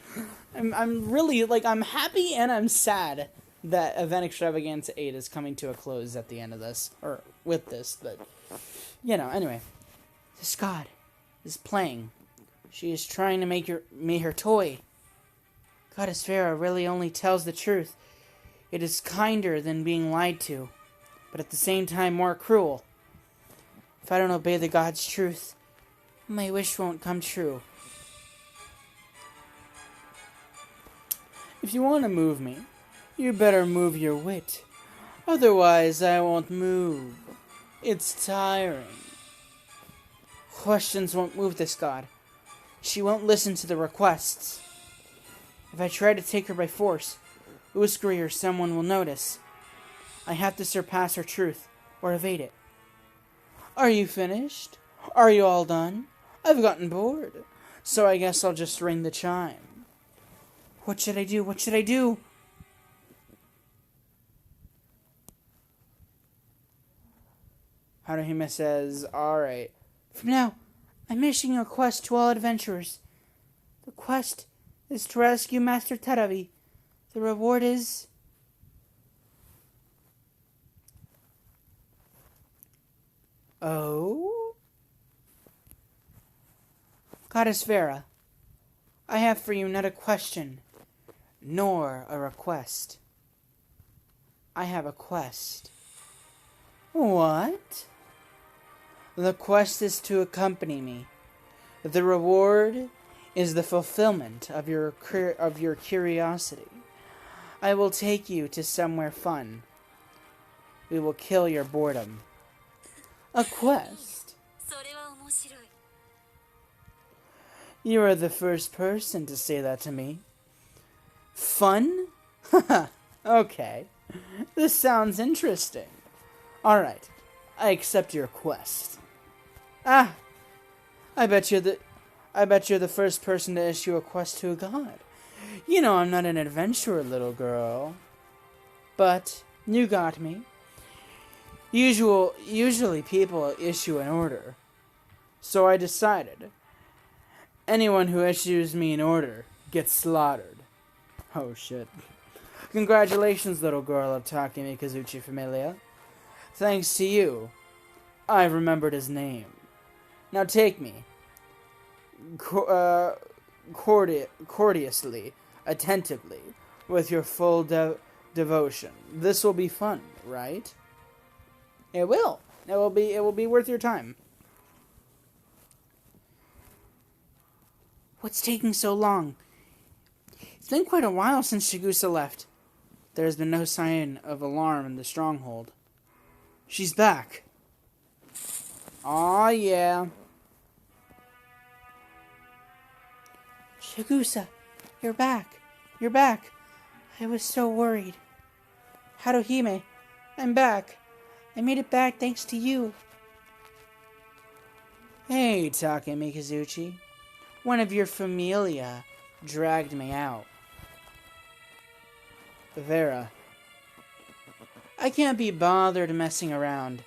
I'm really, like, I'm happy and I'm sad that Event Extravaganza 8 is coming to a close at the end of this, or with this, but, you know, anyway. This god is playing. She is trying to make her toy. Goddess Vera really only tells the truth. It is kinder than being lied to, but at the same time more cruel. If I don't obey the god's truth, my wish won't come true. If you want to move me, you better move your wit. Otherwise, I won't move. It's tiring. Questions won't move this god. She won't listen to the requests. If I try to take her by force, Uskuri or someone will notice. I have to surpass her truth, or evade it. Are you finished? Are you all done? I've gotten bored, so I guess I'll just ring the chime. What should I do? What should I do? Haruhime says, alright. From now, I'm issuing a quest to all adventurers. The quest is to rescue Master Terabi. The reward is... Oh? Goddess Vera, I have for you not a question, nor a request. I have a quest. What? The quest is to accompany me. The reward is the fulfillment of your curiosity. I will take you to somewhere fun. We will kill your boredom. A quest? You are the first person to say that to me. Fun? Haha, okay. This sounds interesting. Alright, I accept your quest. Ah, I bet you're the first person to issue a quest to a god. You know I'm not an adventurer, little girl. But you got me. Usually people issue an order. So I decided. Anyone who issues me an order gets slaughtered. Oh shit. Congratulations, little girl of Takemi Kazuchi Familia. Thanks to you, I remembered his name. Now take me. Courteously, attentively, with your full devotion. This will be fun, right? It will. It will be worth your time. What's taking so long? It's been quite a while since Chigusa left. There has been no sign of alarm in the stronghold. She's back. Aw, yeah. Chigusa, you're back. You're back. I was so worried. Haruhime, I'm back. I made it back thanks to you. Hey, Take Mikazuchi. One of your familia dragged me out. Vera. I can't be bothered messing around.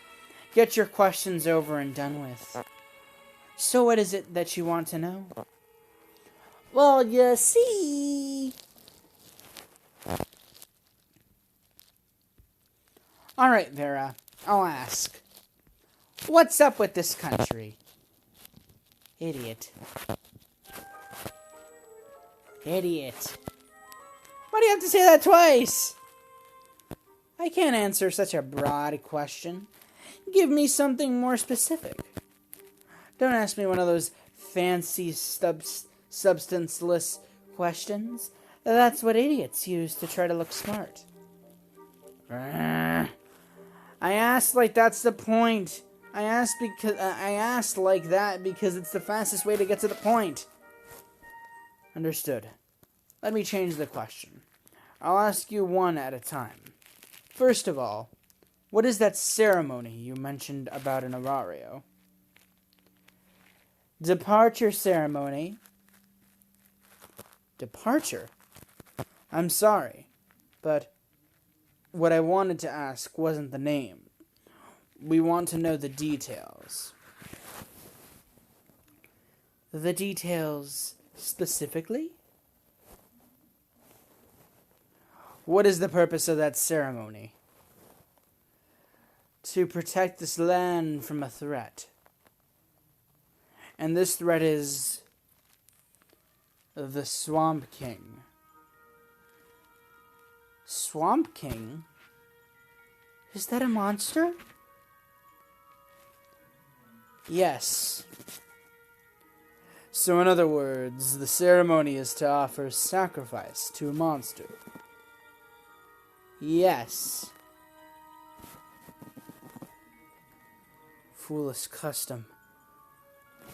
Get your questions over and done with. So what is it that you want to know? Well, you see... Alright, Vera. I'll ask. What's up with this country? Idiot. Idiot. Why do you have to say that twice? I can't answer such a broad question. Give me something more specific. Don't ask me one of those fancy substanceless questions. That's what idiots use to try to look smart. I asked like that's the point. I asked like that because it's the fastest way to get to the point. Understood. Let me change the question. I'll ask you one at a time. First of all, what is that ceremony you mentioned about an orario? Departure ceremony. Departure? I'm sorry, but what I wanted to ask wasn't the name. We want to know the details. The details specifically? What is the purpose of that ceremony? To protect this land from a threat. And this threat is the Swamp King. Swamp King? Is that a monster? Yes. So in other words, the ceremony is to offer sacrifice to a monster. Yes. Foolish custom.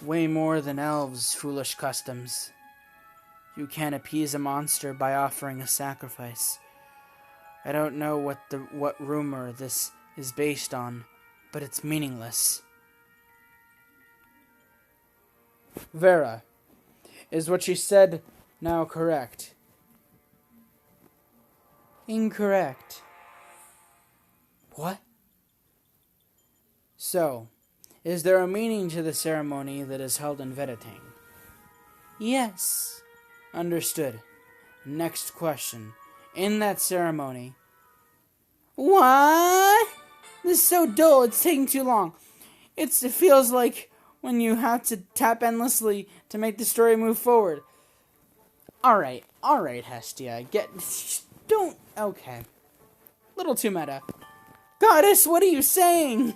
Way more than elves' foolish customs. You can't appease a monster by offering a sacrifice. I don't know what rumor this is based on, but it's meaningless. Vera, is what she said now correct? Incorrect. What? So, is there a meaning to the ceremony that is held in Veritang? Yes. Understood. Next question. In that ceremony... What? This is so dull, it's taking too long. It feels like when you have to tap endlessly to make the story move forward. Alright, Hestia. Don't... Okay. Little too meta. Goddess, what are you saying?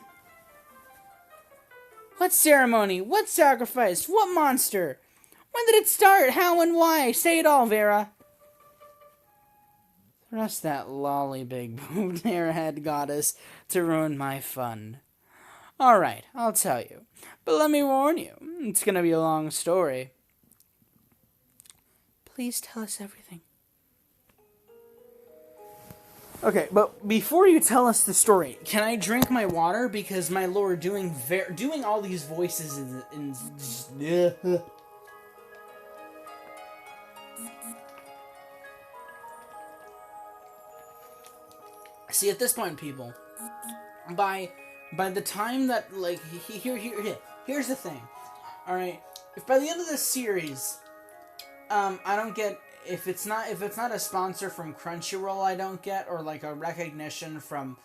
What ceremony? What sacrifice? What monster? When did it start? How and why? Say it all, Vera. Thrust that lolly big boobed airhead goddess to ruin my fun. Alright, I'll tell you. But let me warn you, it's gonna be a long story. Please tell us everything. Okay, but before you tell us the story, can I drink my water? Because my lord, doing all these voices in See, at this point, people, by the time that, like, here's the thing, alright, if by the end of this series, I don't get, if it's not a sponsor from Crunchyroll I don't get, or, like, a recognition from,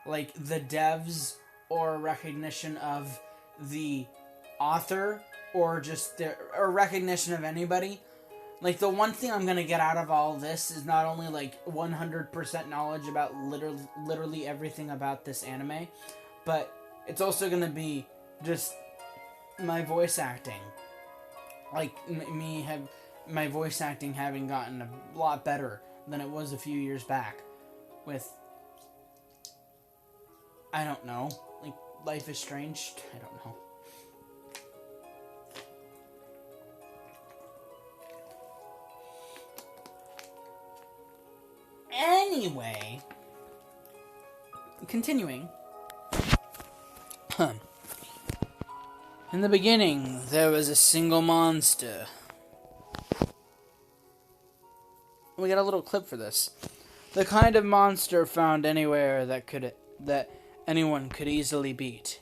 like, the devs, or recognition of the author, or just, or recognition of anybody, like, the one thing I'm gonna get out of all this is not only, like, 100% knowledge about literally everything about this anime, but it's also gonna be just my voice acting. Like, my voice acting having gotten a lot better than it was a few years back. With, I don't know, like, Life is Strange? I don't know. Anyway, continuing. In the beginning, there was a single monster. We got a little clip for this. The kind of monster found anywhere that anyone could easily beat.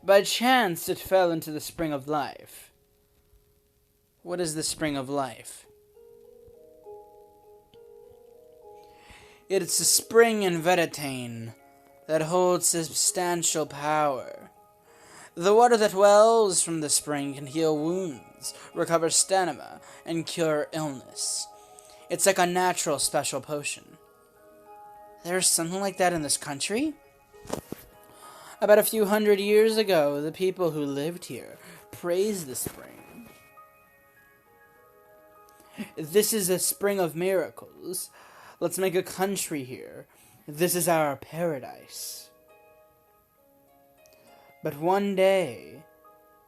By chance, it fell into the spring of life. What is the spring of life? It's a spring in Veritane that holds substantial power. The water that wells from the spring can heal wounds, recover stamina, and cure illness. It's like a natural special potion. There's something like that in this country? About a few hundred years ago, the people who lived here praised the spring. This is a spring of miracles. Let's make a country here. This is our paradise. But one day,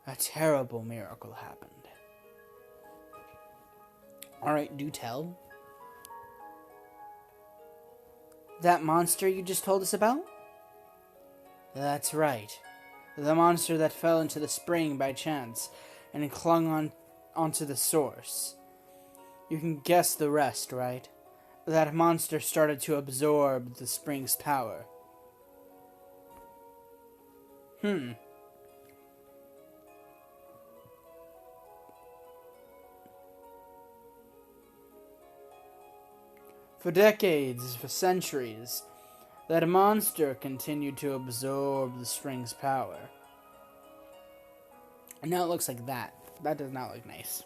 a terrible miracle happened. Alright, do tell. That monster you just told us about? That's right. The monster that fell into the spring by chance and clung onto the source. You can guess the rest, right? That monster started to absorb the spring's power. For decades, for centuries, that monster continued to absorb the spring's power. And now it looks like that. That does not look nice.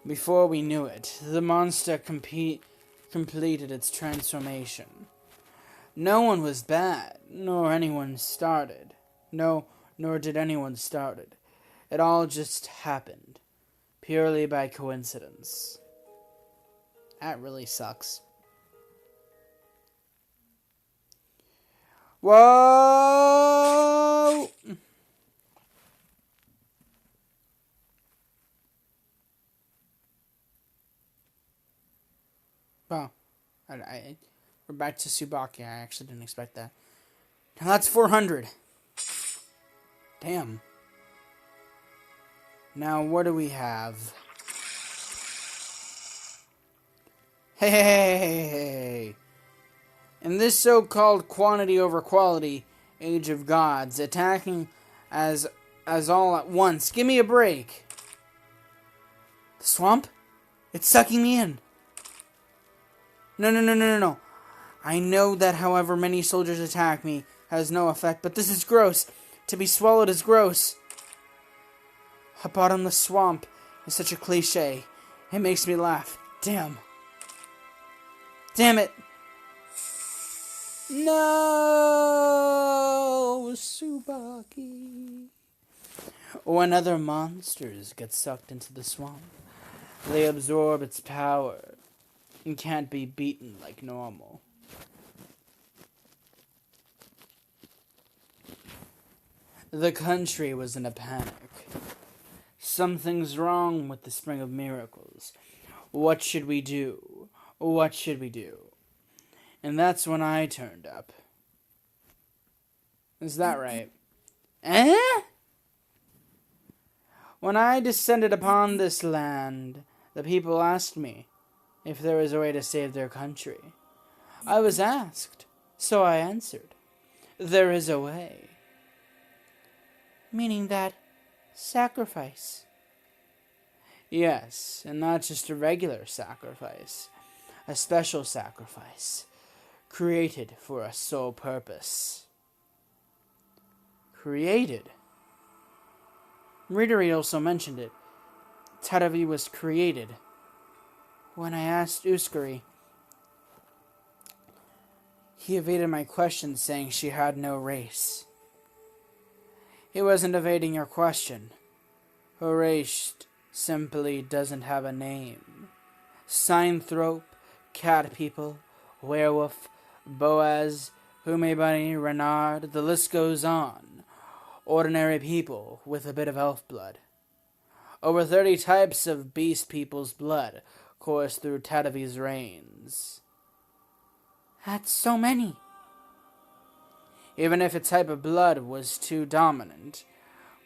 Before we knew it, the monster completed its transformation. No one was bad, nor did anyone started. It all just happened, purely by coincidence. That really sucks. Whoa! Wow. We're back to Tsubaki. I actually didn't expect that. Now that's 400. Damn. Now what do we have? Hey. In this so-called quantity over quality age of gods, attacking as all at once. Give me a break. The swamp? It's sucking me in. No. I know that however many soldiers attack me has no effect, but this is gross. To be swallowed is gross. A bottomless swamp is such a cliche. It makes me laugh. Damn it. No, Tsubaki. When other monsters get sucked into the swamp, they absorb its power and can't be beaten like normal. The country was in a panic. Something's wrong with the Spring of Miracles. What should we do? And that's when I turned up. Is that right? When I descended upon this land, the people asked me if there was a way to save their country. I was asked, so I answered, there is a way. Meaning that sacrifice. Yes, and not just a regular sacrifice. A special sacrifice. Created for a sole purpose. Created? Readery also mentioned it. Tadavi was created. When I asked Uskari, he evaded my question, saying she had no race. He wasn't evading your question. Her race simply doesn't have a name. Synthrope, cat people, werewolf, Boaz, Humebunny, Renard, the list goes on. Ordinary people with a bit of elf blood. Over 30 types of beast people's blood course through Tadavi's reins. That's so many. Even if a type of blood was too dominant,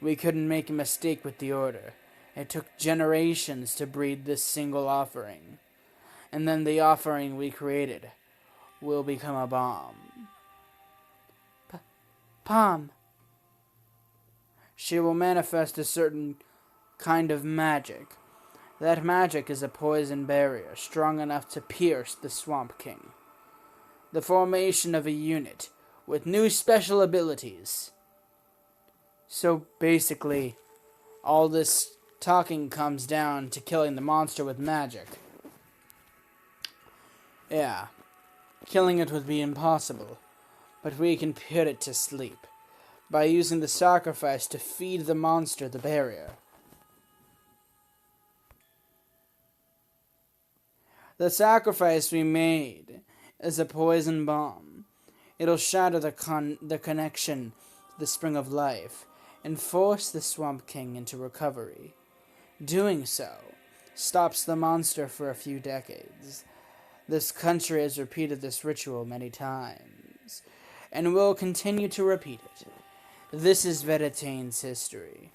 we couldn't make a mistake with the order. It took generations to breed this single offering. And then the offering we created will become a bomb. Bomb. She will manifest a certain kind of magic. That magic is a poison barrier strong enough to pierce the Swamp King. The formation of a unit with new special abilities. So basically, all this talking comes down to killing the monster with magic. Yeah, killing it would be impossible, but we can put it to sleep by using the sacrifice to feed the monster the barrier. The sacrifice we made is a poison bomb. It'll shatter the connection to the spring of life and force the Swamp King into recovery. Doing so stops the monster for a few decades. This country has repeated this ritual many times, and will continue to repeat it. This is Veritaine's history.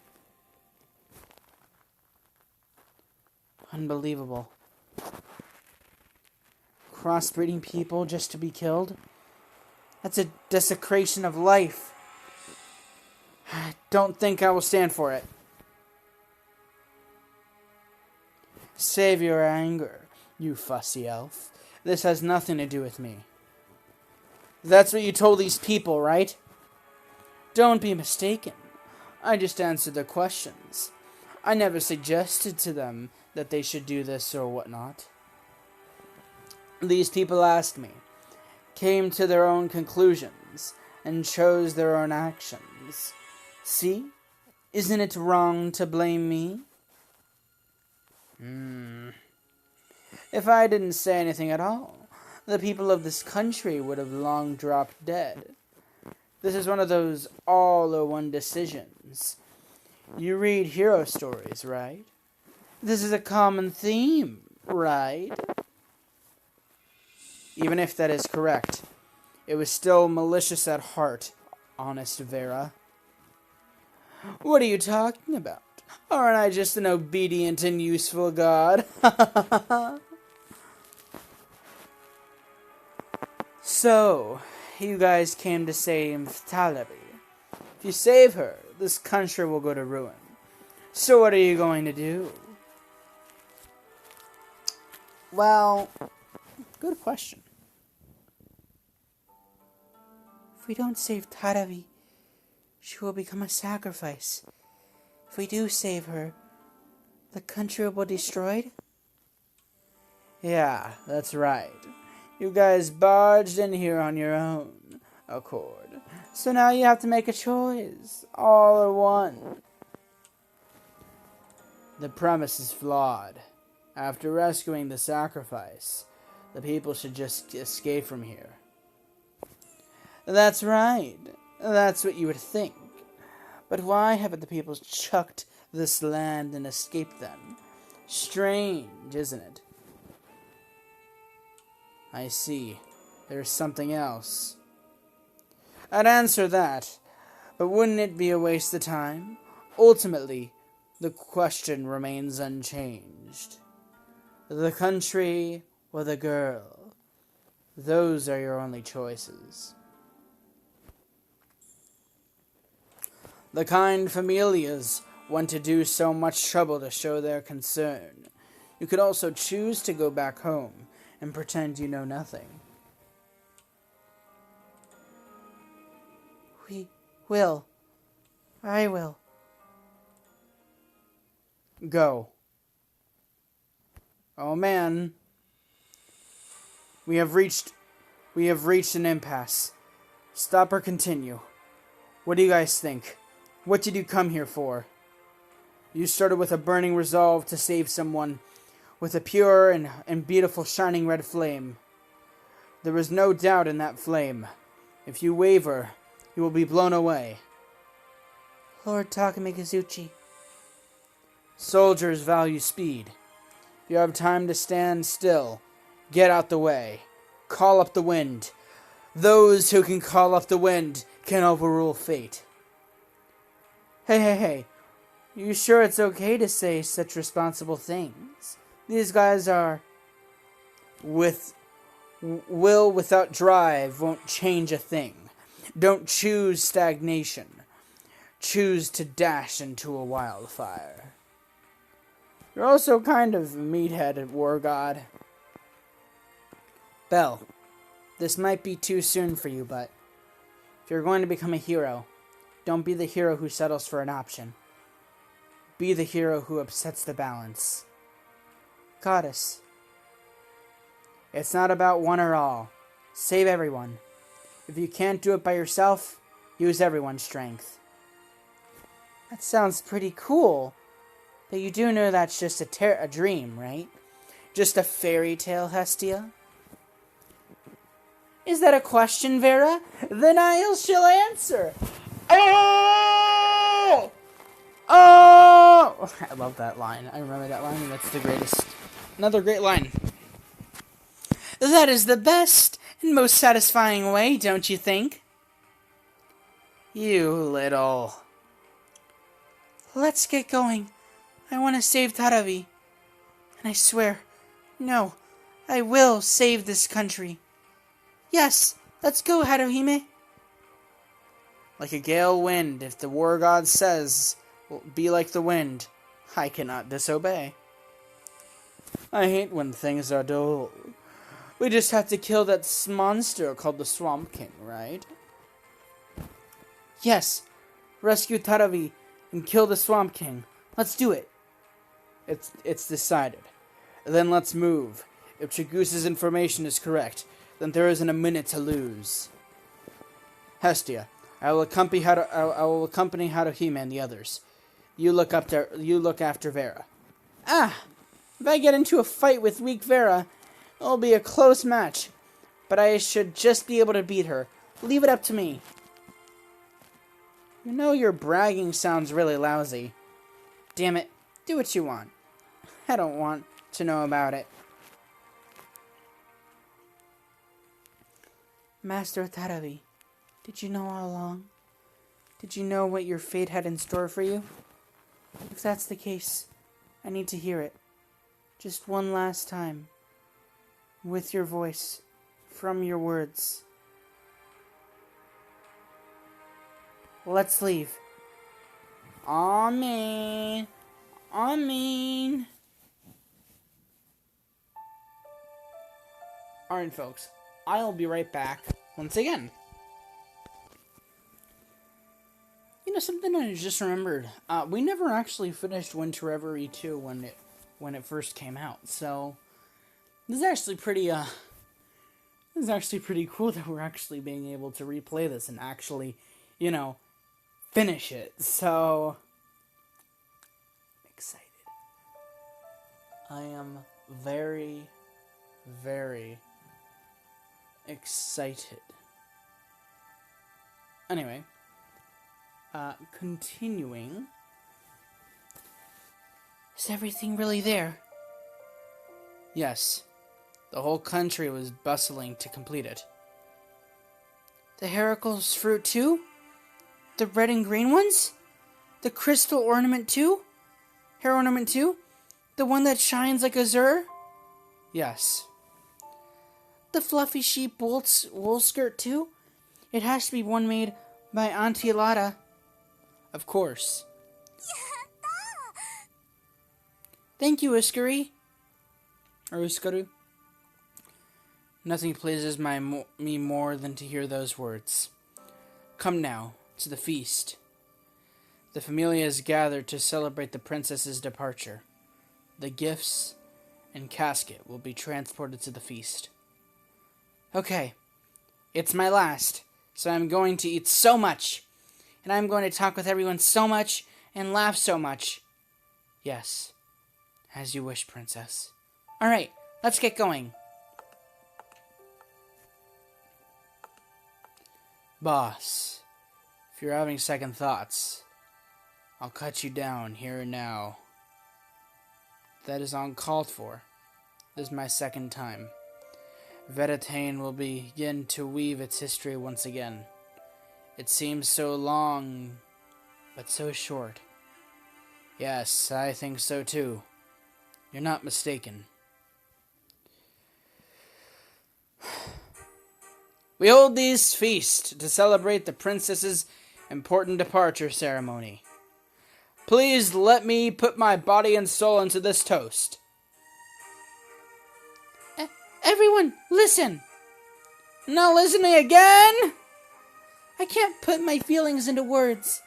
Unbelievable. Crossbreeding people just to be killed? That's a desecration of life. I don't think I will stand for it. Save your anger, you fussy elf. This has nothing to do with me. That's what you told these people, right? Don't be mistaken. I just answered their questions. I never suggested to them that they should do this or whatnot. These people asked me, came to their own conclusions, and chose their own actions. See? Isn't it wrong to blame me? If I didn't say anything at all, the people of this country would have long dropped dead. This is one of those all-or-one decisions. You read hero stories, right? This is a common theme, right? Even if that is correct, it was still malicious at heart, honest Vera. What are you talking about? Aren't I just an obedient and useful god? So, you guys came to save Talabi. If you save her, this country will go to ruin. So what are you going to do? Well, good question. If we don't save Taravi, she will become a sacrifice. If we do save her, the country will be destroyed? Yeah, that's right. You guys barged in here on your own accord. So now you have to make a choice. All or one. The premise is flawed. After rescuing the sacrifice, the people should just escape from here. That's right. That's what you would think. But why haven't the people chucked this land and escaped then? Strange, isn't it? I see. There's something else. I'd answer that, but wouldn't it be a waste of time? Ultimately, the question remains unchanged. The country or the girl? Those are your only choices. The kind familias want to do so much trouble to show their concern. You could also choose to go back home and pretend you know nothing. We will. I will. Go. Oh man. We have reached an impasse. Stop or continue. What do you guys think? What did you come here for? You started with a burning resolve to save someone, with a pure and beautiful shining red flame. There is no doubt in that flame. If you waver, you will be blown away. Lord Takamikazuchi. Soldiers value speed. If you have time to stand still, get out the way. call up the wind. Those who can call up the wind can overrule fate. Hey. You sure it's okay to say such responsible things? These guys are... Will without drive won't change a thing. Don't choose stagnation. Choose to dash into a wildfire. You're also kind of a meathead, war god. Belle, this might be too soon for you, but if you're going to become a hero, don't be the hero who settles for an option. Be the hero who upsets the balance. Goddess. It's not about one or all. Save everyone. If you can't do it by yourself, use everyone's strength. That sounds pretty cool. But you do know that's just a dream, right? Just a fairy tale, Hestia? Is that a question, Vera? Then I shall answer. Oh! Oh! I love that line. I remember that line, and that's the greatest. Another great line. That is the best and most satisfying way, don't you think? You little... Let's get going. I want to save Taravi. And I swear, no, I will save this country. Yes, let's go, Haruhime. Like a gale wind, if the war god says, be like the wind, I cannot disobey. I hate when things are dull. We just have to kill that monster called the Swamp King, right? Yes, rescue Taravi and kill the Swamp King. Let's do it. It's decided. Then let's move. If Chigusa's information is correct, then there isn't a minute to lose. Hestia, I will accompany Haruhime and the others. You look after Vera. If I get into a fight with weak Vera, it'll be a close match. But I should just be able to beat her. Leave it up to me. You know your bragging sounds really lousy. Damn it, do what you want. I don't want to know about it. Master Taravi, did you know all along? Did you know what your fate had in store for you? If that's the case, I need to hear it. Just one last time. With your voice. From your words. Let's leave. Amen. Amen. Alright, folks. I'll be right back once again. You know, something I just remembered. We never actually finished To Reverie II when it first came out. So this is actually pretty cool that we're actually being able to replay this and actually, finish it. So I'm excited. I am very, very excited. Anyway, continuing. Is everything really there? Yes. The whole country was bustling to complete it. The Heracle's fruit too? The red and green ones? The crystal ornament too? Hair ornament too? The one that shines like azure? Yes. The fluffy sheep wool skirt too? It has to be one made by Auntie Lotta. Of course. Thank you, Uskari. Or Uskaru. Nothing pleases me more than to hear those words. Come now, to the feast. The familia is gathered to celebrate the princess's departure. The gifts and casket will be transported to the feast. Okay, it's my last, so I'm going to eat so much, and I'm going to talk with everyone so much, and laugh so much. Yes, as you wish, princess. Alright, let's get going. Boss, if you're having second thoughts, I'll cut you down here and now. That is uncalled for. This is my second time. Veritane will begin to weave its history once again. It seems so long, but so short. Yes, I think so too. You're not mistaken. We hold these feasts to celebrate the princess's important departure ceremony. Please let me put my body and soul into this toast. Everyone, listen! Not listening again? I can't put my feelings into words,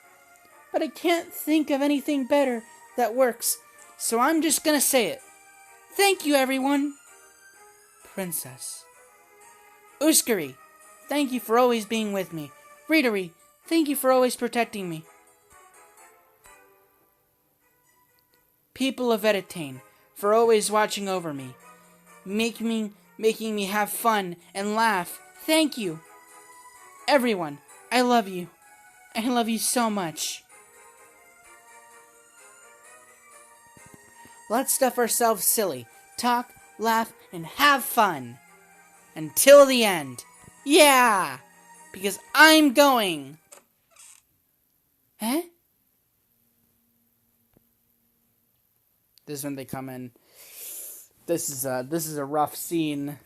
but I can't think of anything better that works, so I'm just gonna say it. Thank you, everyone. Princess. Uskari, thank you for always being with me. Reverie, thank you for always protecting me. People of Veritane, for always watching over me. Making me have fun and laugh. Thank you. Everyone, I love you. I love you so much. Let's stuff ourselves silly. Talk, laugh, and have fun. Until the end. Yeah! Because I'm going. Huh? This is when they come in. This is a rough scene.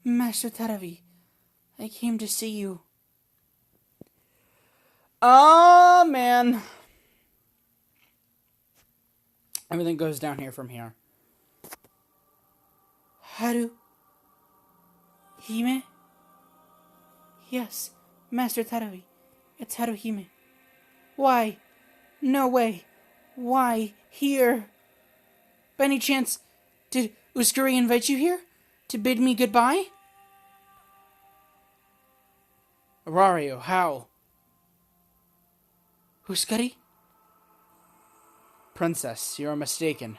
Master Taravi, I came to see you. Oh, man. Everything goes down here from here. Haru. Hime? Yes, Master Taravi. It's Haruhime. Why? No way. Why? Here? By any chance, did Uskari invite you here? To bid me goodbye? Arario, how? Uskari? Princess, you are mistaken.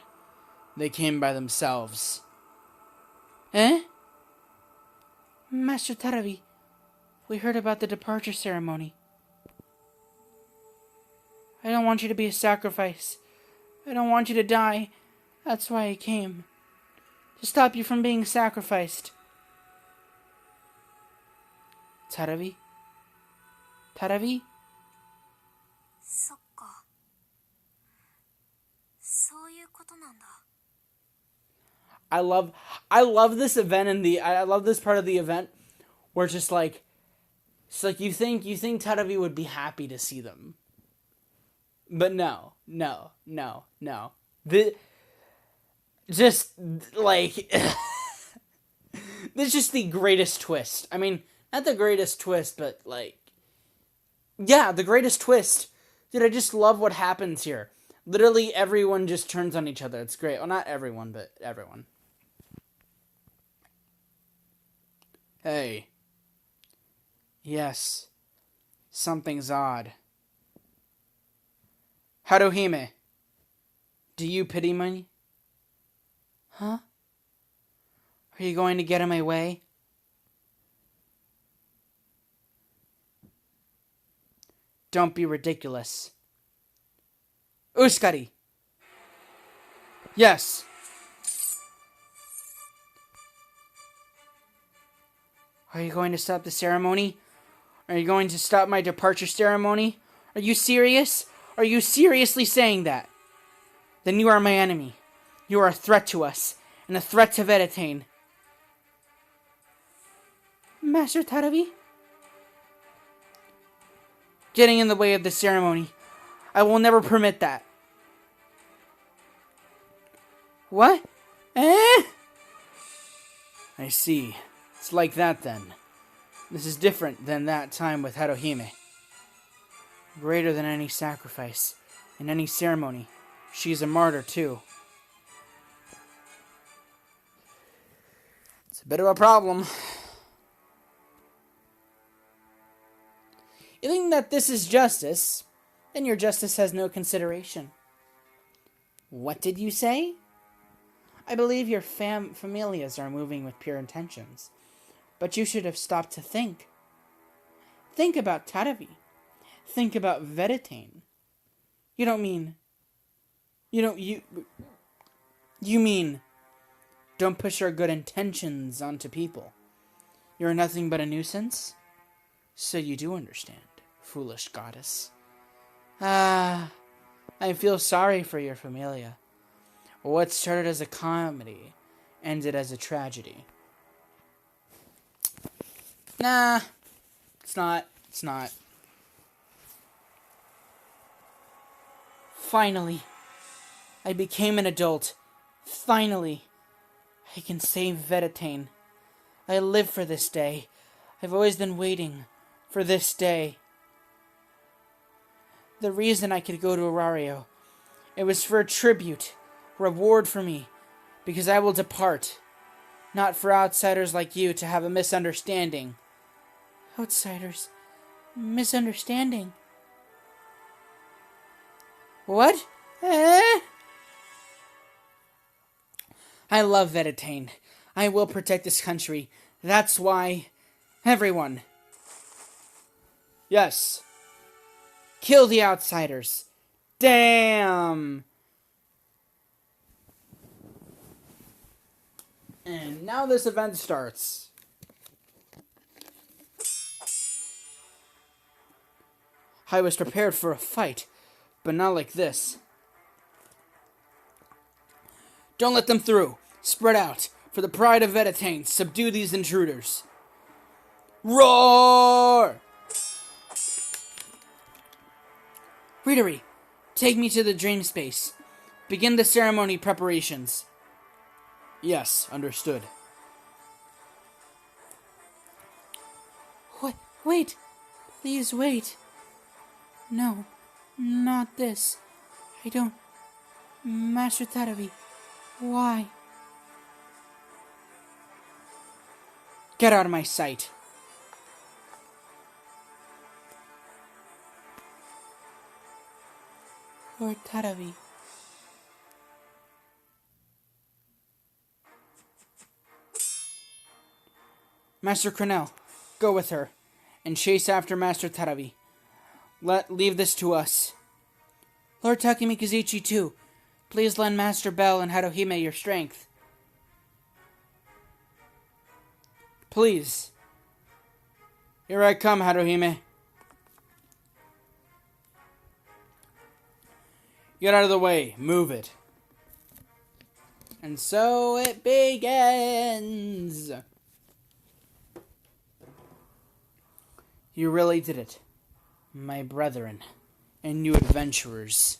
They came by themselves. Eh? Master Taravi, we heard about the departure ceremony. I don't want you to be a sacrifice. I don't want you to die. That's why I came. To stop you from being sacrificed. Taravi? Taravi? I love this event and I love this part of the event where it's just like it's like you think Taravi would be happy to see them. But no. Just like this is just the greatest twist. I mean, not the greatest twist, but like yeah, the greatest twist. Dude, I just love what happens here. Literally everyone just turns on each other. It's great. Well, not everyone, but everyone. Hey. Yes. Something's odd. Haruhime. Do you pity me? Huh? Are you going to get in my way? Don't be ridiculous. Uskari! Yes! Are you going to stop the ceremony? Are you going to stop my departure ceremony? Are you serious? Are you seriously saying that? Then you are my enemy. You are a threat to us, and a threat to Veritane. Master Taravi? Getting in the way of the ceremony. I will never permit that. What? Eh? I see. It's like that then. This is different than that time with Haruhime. Greater than any sacrifice, in any ceremony. She is a martyr too. It's a bit of a problem. You think that this is justice, then your justice has no consideration. What did you say? I believe your familias are moving with pure intentions, but you should have stopped to think. Think about Taravi. Think about Veritane. You don't mean... You mean... Don't push our good intentions onto people. You're nothing but a nuisance? So you do understand, foolish goddess. I feel sorry for your familia. What started as a comedy ended as a tragedy. Nah, it's not. It's not. Finally, I became an adult. Finally, I can save Veritane. I live for this day. I've always been waiting for this day. The reason I could go to Arario, it was for a tribute, reward for me, because I will depart. Not for outsiders like you to have a misunderstanding. Outsiders? Misunderstanding? What? I love Veritane. I will protect this country. That's why... Everyone. Yes. Kill the outsiders. Damn. And now this event starts. I was prepared for a fight, but not like this. Don't let them through. Spread out. For the pride of Veritane, subdue these intruders. Roar! Reverie, take me to the dream space. Begin the ceremony preparations. Yes, understood. Wait. Please wait. No, not this. I don't... Master Tadavi, why? Get out of my sight. Lord Tadavi. Master Cornell, go with her, and chase after Master Tadavi. Leave this to us. Lord Takemikazuchi too. Please lend Master Bell and Haruhime your strength. Please. Here I come, Haruhime. Get out of the way. Move it. And so it begins. You really did it, my brethren and you adventurers.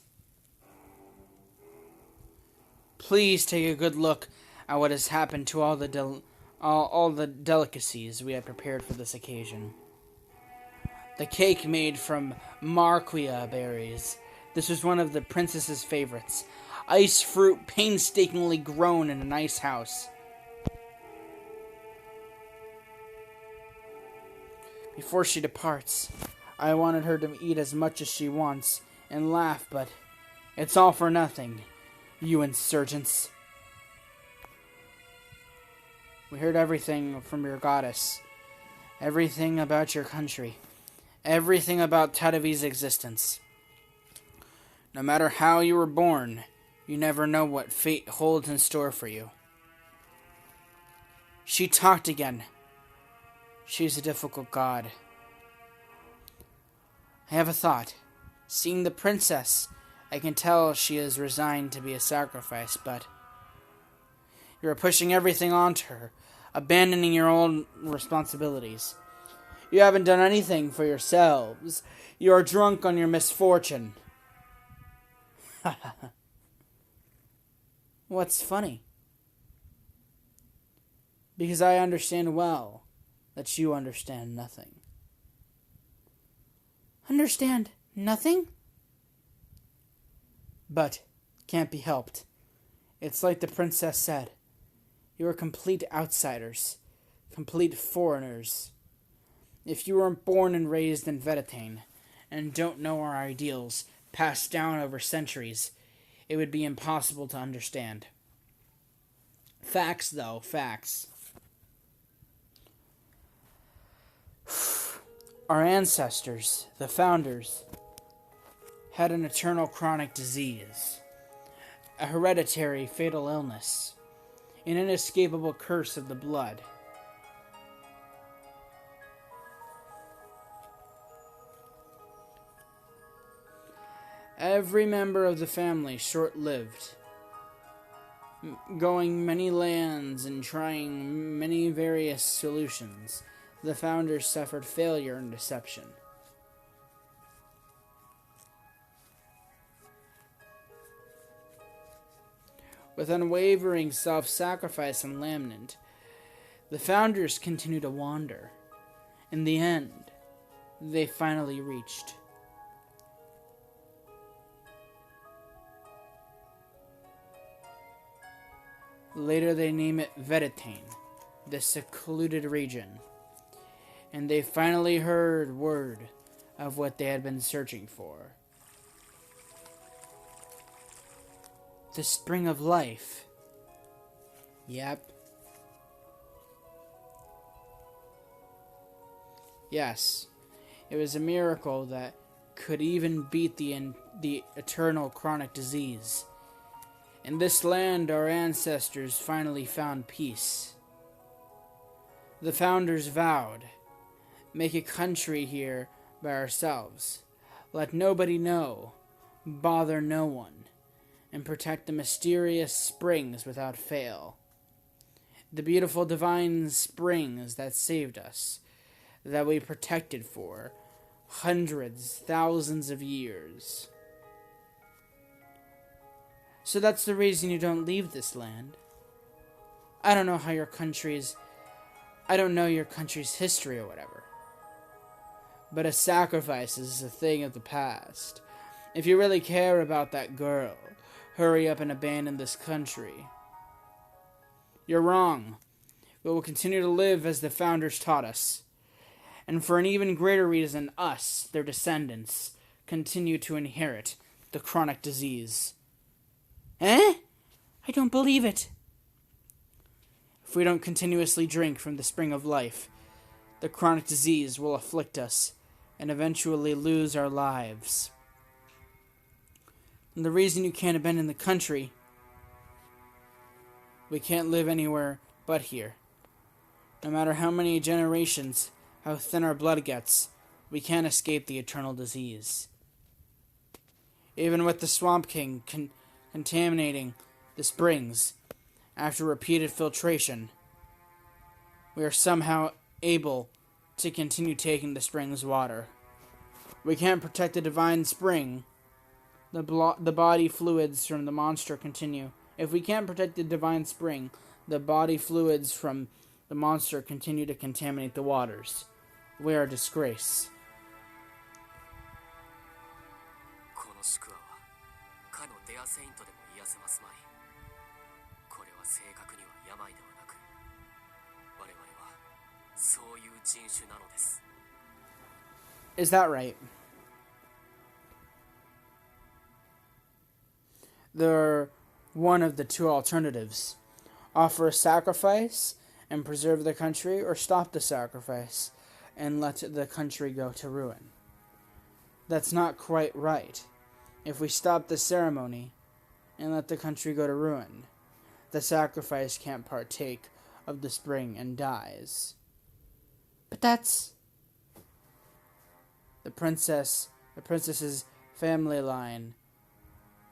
Please take a good look at what has happened to all the delicacies we had prepared for this occasion. The cake made from marquia berries. This was one of the princess's favorites. Ice fruit painstakingly grown in an ice house. Before she departs, I wanted her to eat as much as she wants and laugh, but it's all for nothing, you insurgents. We heard everything from your goddess. Everything about your country. Everything about Tadavi's existence. No matter how you were born, you never know what fate holds in store for you. She talked again. She's a difficult god. I have a thought. Seeing the princess, I can tell she is resigned to be a sacrifice, but you are pushing everything onto her, abandoning your own responsibilities. You haven't done anything for yourselves. You are drunk on your misfortune. What's funny? Because I understand well that you understand nothing. Understand nothing? But can't be helped. It's like the princess said. You are complete outsiders. Complete foreigners. If you weren't born and raised in Veritane and don't know our ideals passed down over centuries, it would be impossible to understand. Facts, though, facts. Our ancestors, the founders, had an eternal chronic disease, a hereditary fatal illness, an inescapable curse of the blood. Every member of the family short-lived, going many lands and trying many various solutions. The founders suffered failure and deception. With unwavering self-sacrifice and lament, the founders continue to wander. In the end, they finally reached later they name it Veritane, the secluded region. And they finally heard word of what they had been searching for. The spring of life. Yep. Yes, it was a miracle that could even beat the eternal chronic disease. In this land, our ancestors finally found peace. The founders vowed, make a country here by ourselves. Let nobody know, bother no one, and protect the mysterious springs without fail. The beautiful divine springs that saved us, that we protected for hundreds, thousands of years. So that's the reason you don't leave this land. I don't know your country's history or whatever. But a sacrifice is a thing of the past. If you really care about that girl, hurry up and abandon this country. You're wrong. We will continue to live as the founders taught us. And for an even greater reason, us, their descendants, continue to inherit the chronic disease. Eh? I don't believe it. If we don't continuously drink from the spring of life, the chronic disease will afflict us and eventually lose our lives. And the reason you can't abandon the country, we can't live anywhere but here. No matter how many generations, how thin our blood gets, we can't escape the eternal disease. Even with the Swamp King contaminating the springs after repeated filtration, we are somehow able to continue taking the spring's water. We can't protect the divine spring. The body fluids from the monster continue. If we can't protect the divine spring, the body fluids from the monster continue to contaminate the waters. We are a disgrace. Is that right? There are one of the two alternatives. Offer a sacrifice and preserve the country, or stop the sacrifice and let the country go to ruin. That's not quite right. If we stop the ceremony and let the country go to ruin, the sacrifice can't partake of the spring and dies. But that's... The princess's family line,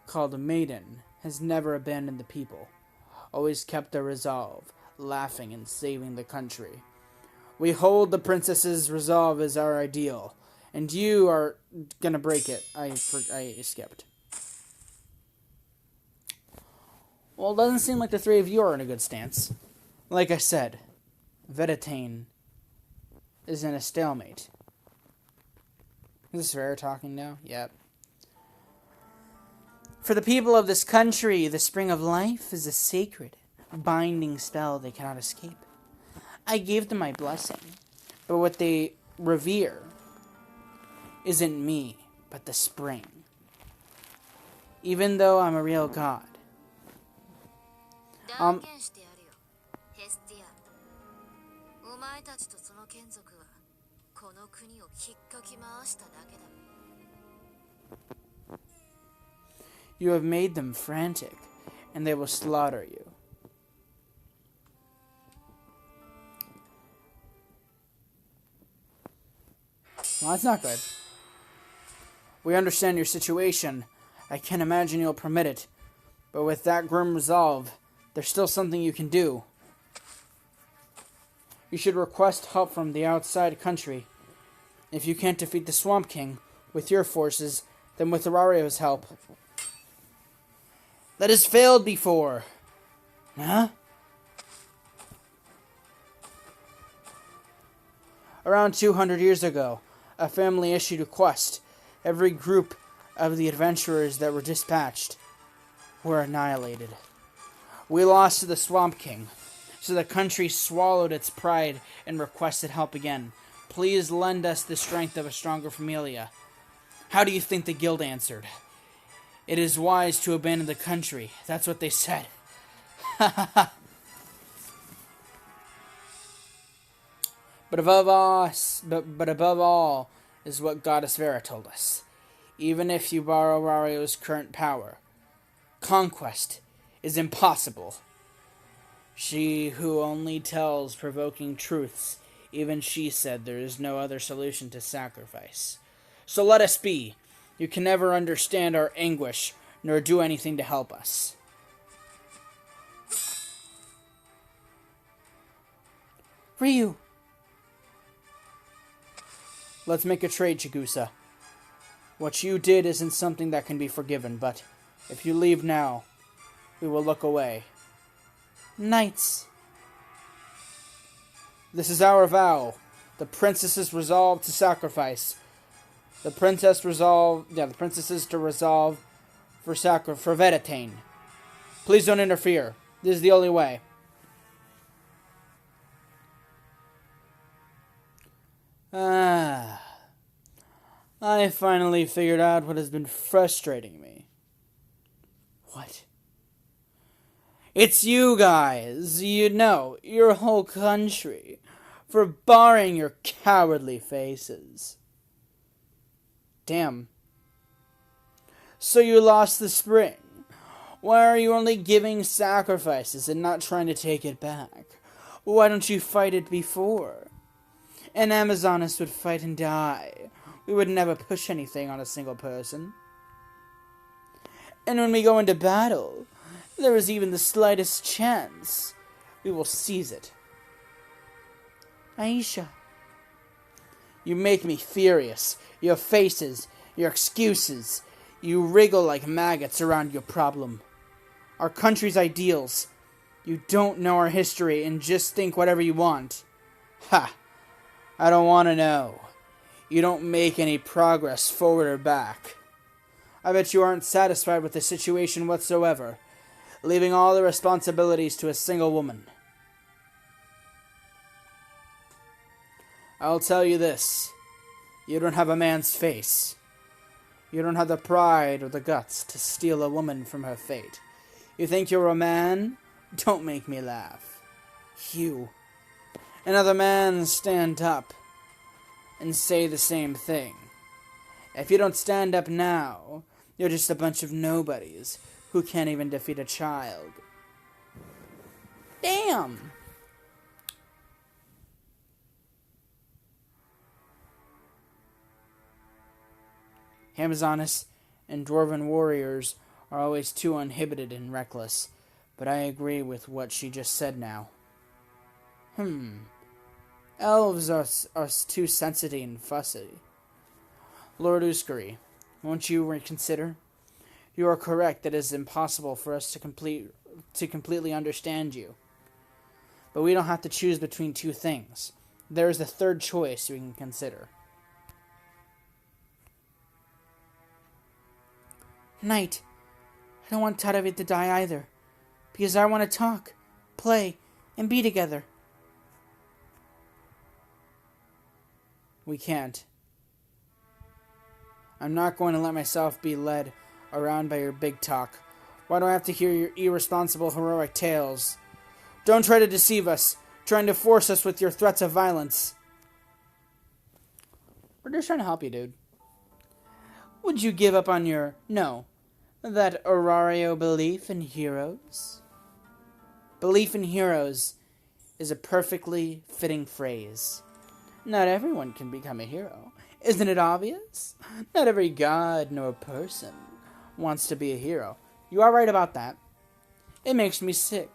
called a maiden, has never abandoned the people, always kept their resolve, laughing and saving the country. We hold the princess's resolve as our ideal, and you are gonna break it. I skipped. Well, it doesn't seem like the three of you are in a good stance. Like I said, Veritane is in a stalemate. Is this Rare talking now? Yep. For the people of this country, the spring of life is a sacred, binding spell they cannot escape. I gave them my blessing, but what they revere isn't me, but the spring. Even though I'm a real god. You have made them frantic, and they will slaughter you. Well, that's not good. We understand your situation. I can't imagine you'll permit it. But with that grim resolve, there's still something you can do. You should request help from the outside country. If you can't defeat the Swamp King with your forces, then with Arario's help. That has failed before. Huh? Around 200 years ago, a family issued a quest. Every group of the adventurers that were dispatched were annihilated. We lost to the Swamp King, so the country swallowed its pride and requested help again. Please lend us the strength of a stronger familia. How do you think the guild answered? It is wise to abandon the country. That's what they said. But above all is what Goddess Vera told us. Even if you borrow Rario's current power, conquest is impossible. She who only tells provoking truths, even she said there is no other solution to sacrifice. So let us be. You can never understand our anguish, nor do anything to help us. Ryu! Let's make a trade, Chigusa. What you did isn't something that can be forgiven, but if you leave now, we will look away. Knights. This is our vow. The princesses resolved to sacrifice. The princesses to resolve for Veritane. Please don't interfere. This is the only way. I finally figured out what has been frustrating me. What? It's you guys, your whole country, for barring your cowardly faces. Damn. So you lost the spring. Why are you only giving sacrifices and not trying to take it back? Why don't you fight it before? An Amazoness would fight and die. We would never push anything on a single person. And when we go into battle, there is even the slightest chance, we will seize it. Aisha. You make me furious. Your faces, your excuses. You wriggle like maggots around your problem. Our country's ideals. You don't know our history and just think whatever you want. Ha! I don't want to know. You don't make any progress forward or back. I bet you aren't satisfied with the situation whatsoever, leaving all the responsibilities to a single woman. I'll tell you this. You don't have a man's face. You don't have the pride or the guts to steal a woman from her fate. You think you're a man? Don't make me laugh. You. Another man stand up and say the same thing. If you don't stand up now, you're just a bunch of nobodies who can't even defeat a child. Damn! Amazoness and Dwarven warriors are always too uninhibited and reckless, but I agree with what she just said now. Elves are too sensitive and fussy. Lord Uskari, won't you reconsider? You are correct that it is impossible for us to completely understand you. But we don't have to choose between two things. There is a third choice we can consider. Knight, I don't want Tadavit to die either, because I want to talk, play, and be together. We can't. I'm not going to let myself be led around by your big talk. Why do I have to hear your irresponsible heroic tales? Don't try to deceive us, trying to force us with your threats of violence. We're just trying to help you, dude. Would you give up on your... No. that Aurario belief in heroes? Belief in heroes is a perfectly fitting phrase. Not everyone can become a hero. Isn't it obvious? Not every god nor person wants to be a hero. You are right about that. It makes me sick.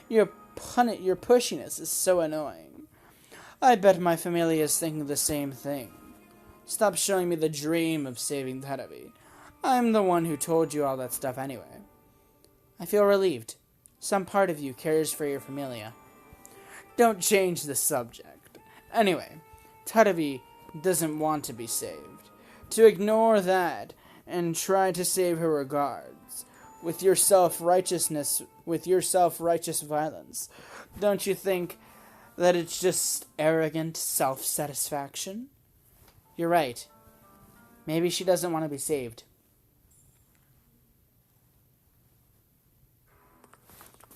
Your pushiness is so annoying. I bet my familia is thinking the same thing. Stop showing me the dream of saving Teravi. I'm the one who told you all that stuff anyway. I feel relieved. Some part of you cares for your familia. Don't change the subject. Anyway, Teravi doesn't want to be saved. To ignore that and try to save her regards with your self-righteous violence. Don't you think that it's just arrogant self-satisfaction? You're right. Maybe she doesn't want to be saved.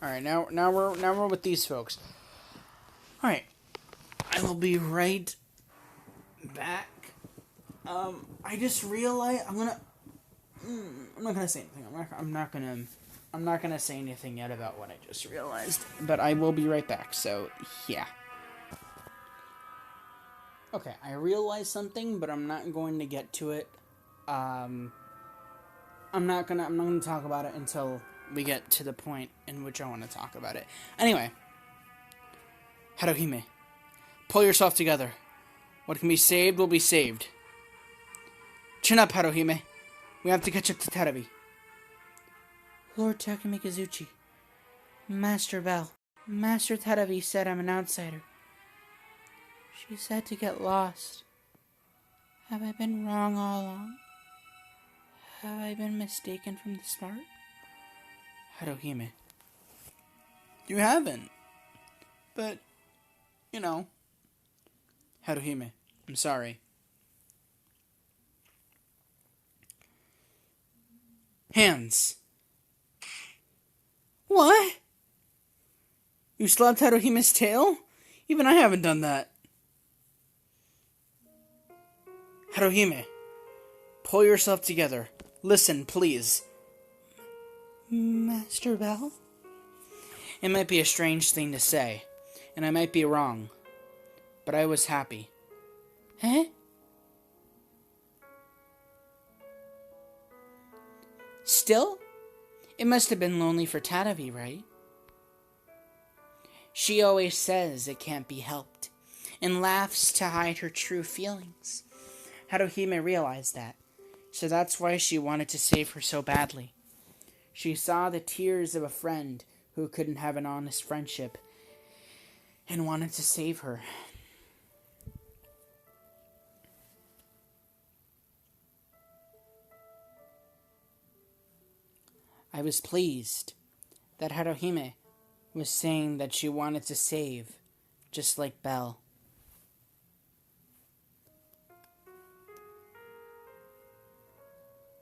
Alright, now we're with these folks. Alright. I will be right back. I just realized I'm not gonna say anything. I'm not gonna say anything yet about what I just realized. But I will be right back, so yeah. Okay, I realized something, but I'm not going to get to it. I'm not gonna talk about it until we get to the point in which I want to talk about it. Anyway, Haruhime, pull yourself together. What can be saved will be saved. Chin up, Haruhime. We have to catch up to Teravi. Lord Takamikazuchi, Master Bell, Master Teravi said I'm an outsider. She said to get lost. Have I been wrong all along? Have I been mistaken from the start? Haruhime. You haven't. But, you know. Haruhime, I'm sorry. Hands. What? You slapped Haruhime's tail? Even I haven't done that. Haruhime, pull yourself together. Listen, please. Master Bell? It might be a strange thing to say, and I might be wrong, but I was happy. Eh? Still? It must have been lonely for Teravi, right? She always says it can't be helped, and laughs to hide her true feelings. Haruhime realized that, so that's why she wanted to save her so badly. She saw the tears of a friend who couldn't have an honest friendship, and wanted to save her. I was pleased that Haruhime was saying that she wanted to save, just like Belle.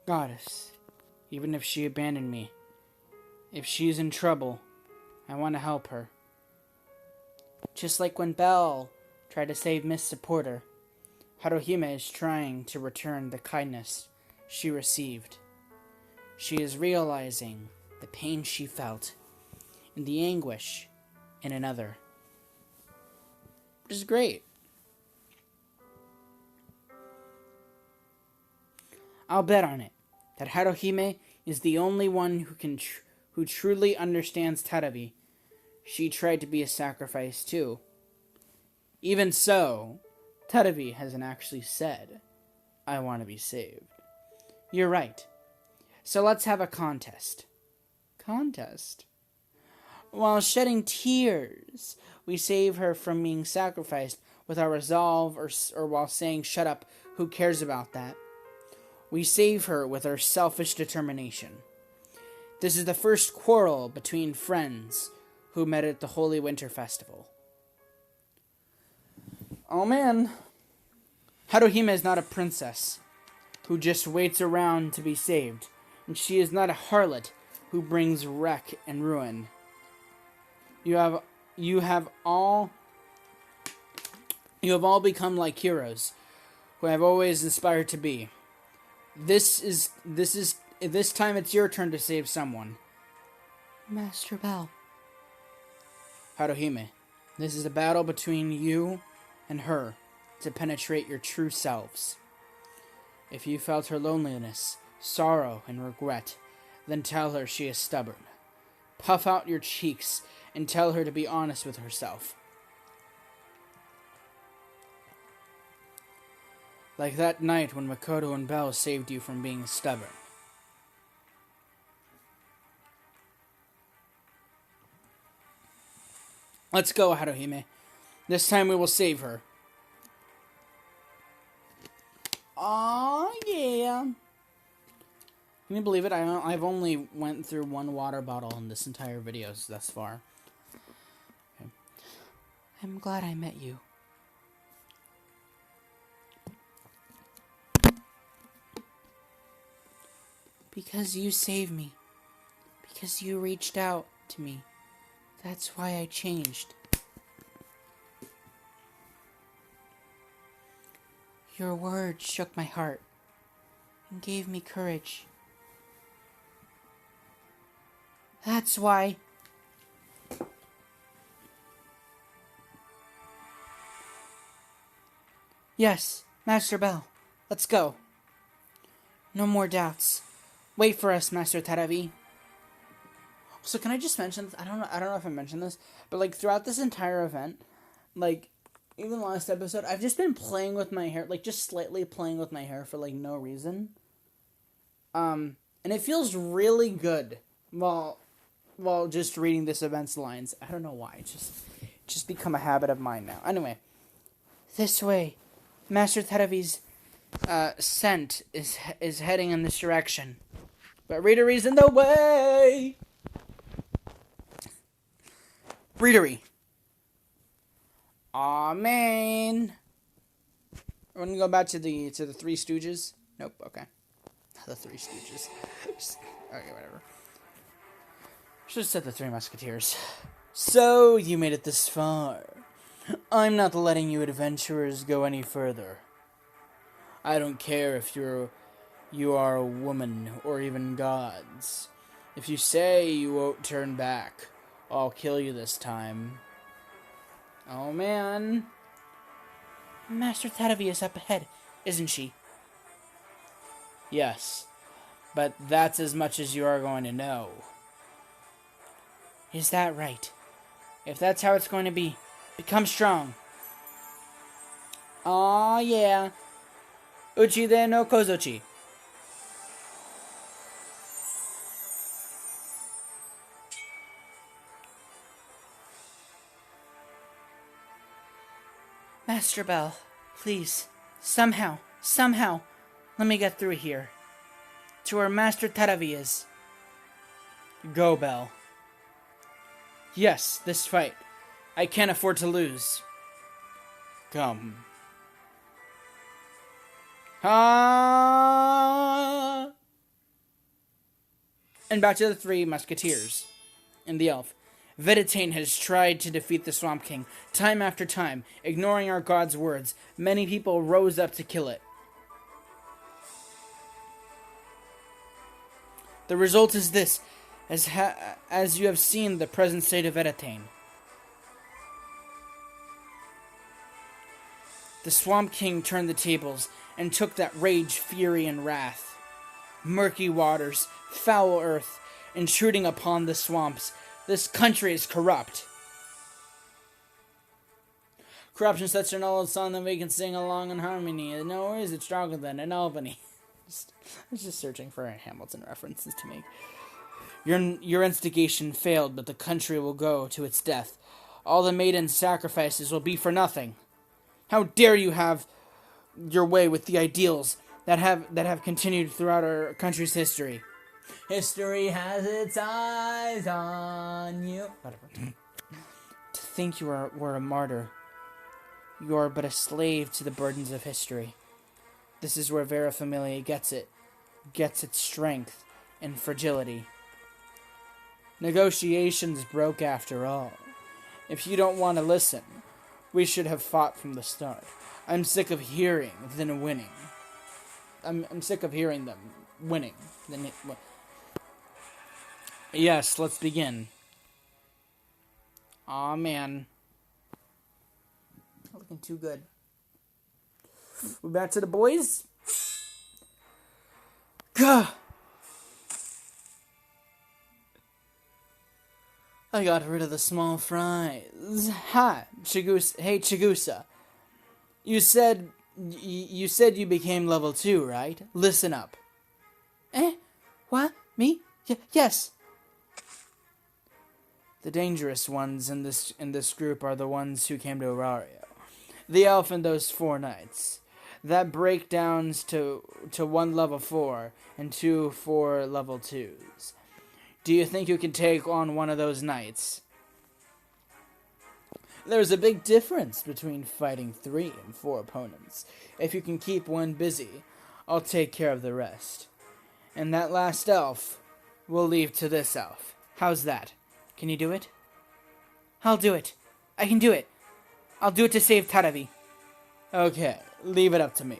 Goddess, even if she abandoned me, if she's in trouble, I want to help her. Just like when Belle tried to save Miss Supporter, Haruhime is trying to return the kindness she received. She is realizing the pain she felt and the anguish in another. Which is great. I'll bet on it that Haruhime is the only one who truly understands Teravi. She tried to be a sacrifice too. Even so, Teravi hasn't actually said, I want to be saved. You're right. So let's have a contest. Contest? While shedding tears, we save her from being sacrificed with our resolve, or while saying, shut up, who cares about that? We save her with our selfish determination. This is the first quarrel between friends who met at the Holy Winter Festival. Oh man. Haruhime is not a princess who just waits around to be saved, and she is not a harlot who brings wreck and ruin. You have all become like heroes who I have always aspired to be. This is This time it's your turn to save someone. Master Bell. Haruhime, this is a battle between you and her to penetrate your true selves. If you felt her loneliness, sorrow, and regret, then tell her she is stubborn. Puff out your cheeks and tell her to be honest with herself. Like that night when Makoto and Bell saved you from being stubborn. Let's go, Haruhime. This time we will save her. Aw, yeah. Can you believe it? I've only went through one water bottle in this entire video thus far. Okay. I'm glad I met you. Because you saved me. Because you reached out to me. That's why I changed. Your words shook my heart and gave me courage. That's why. Yes, Master Bell. Let's go. No more doubts. Wait for us, Master Teravi. So can I just mention, I don't know if I mentioned this, but like throughout this entire event, like even last episode, I've just been playing with my hair, like just slightly playing with my hair for like no reason. And it feels really good while just reading this event's lines. I don't know why. It's just become a habit of mine now. Anyway, this way. Master Teravi's scent is heading in this direction. But Readery's in the way. Readery. Aw, man. We're gonna go back to the Three Stooges. Nope. Okay. The Three Stooges. Okay, whatever. Should have said the Three Musketeers. So you made it this far. I'm not letting you adventurers go any further. I don't care if you are a woman or even gods. If you say you won't turn back, I'll kill you this time. Oh man. Master Teravi is up ahead, isn't she? Yes, but that's as much as you are going to know. Is that right? If that's how it's going to be, become strong. Aw, yeah. Uchi de no kozochi. Master Bell, please, somehow, let me get through here. To where Master Teravi is. Go, Bell. Yes, this fight. I can't afford to lose. Come. Ah! And back to the Three Musketeers. And the elf. Veritane has tried to defeat the Swamp King time after time, ignoring our god's words. Many people rose up to kill it. The result is this, as you have seen the present state of Veritane. The Swamp King turned the tables and took that rage, fury, and wrath. Murky waters, foul earth, intruding upon the swamps. This country is corrupt. Corruption such an old song that we can sing along in harmony. No, is it stronger than an Albany? I was just searching for Hamilton references to make. Your instigation failed, but the country will go to its death. All the maidens' sacrifices will be for nothing. How dare you have your way with the ideals that have continued throughout our country's history? History has its eyes on you. Whatever. To think you were a martyr. You are but a slave to the burdens of history. This is where Vera Familia gets its strength and fragility. Negotiations broke after all. If you don't want to listen, we should have fought from the start. I'm sick of hearing, then winning. I'm sick of hearing them, winning. Yes, let's begin. Aw, man. Not looking too good. We're back to the boys. Gah! I got rid of the small fries. Ha! Chigusa. Hey, Chigusa. You said you became level 2, right? Listen up. Eh? What? Me? Yes. The dangerous ones in this group are the ones who came to Aurario. The elf and those 4 knights. That breakdowns to 1 level 4 and 2 4 level 2s. Do you think you can take on one of those knights? There's a big difference between fighting 3 and 4 opponents. If you can keep one busy, I'll take care of the rest. And that last elf, we'll leave to this elf. How's that? Can you do it? I'll do it. I can do it. I'll do it to save Taravi. Okay, leave it up to me.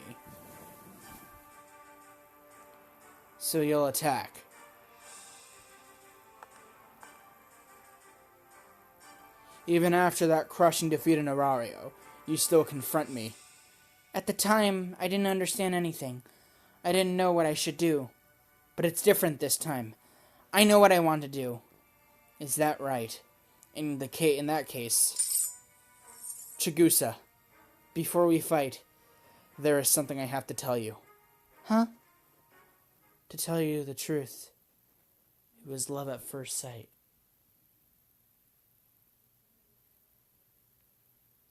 So you'll attack. Even after that crushing defeat in Aurario, you still confront me. At the time, I didn't understand anything. I didn't know what I should do. But it's different this time. I know what I want to do. Is that right? In that case, Chigusa, before we fight, there is something I have to tell you. Huh? To tell you the truth, it was love at first sight.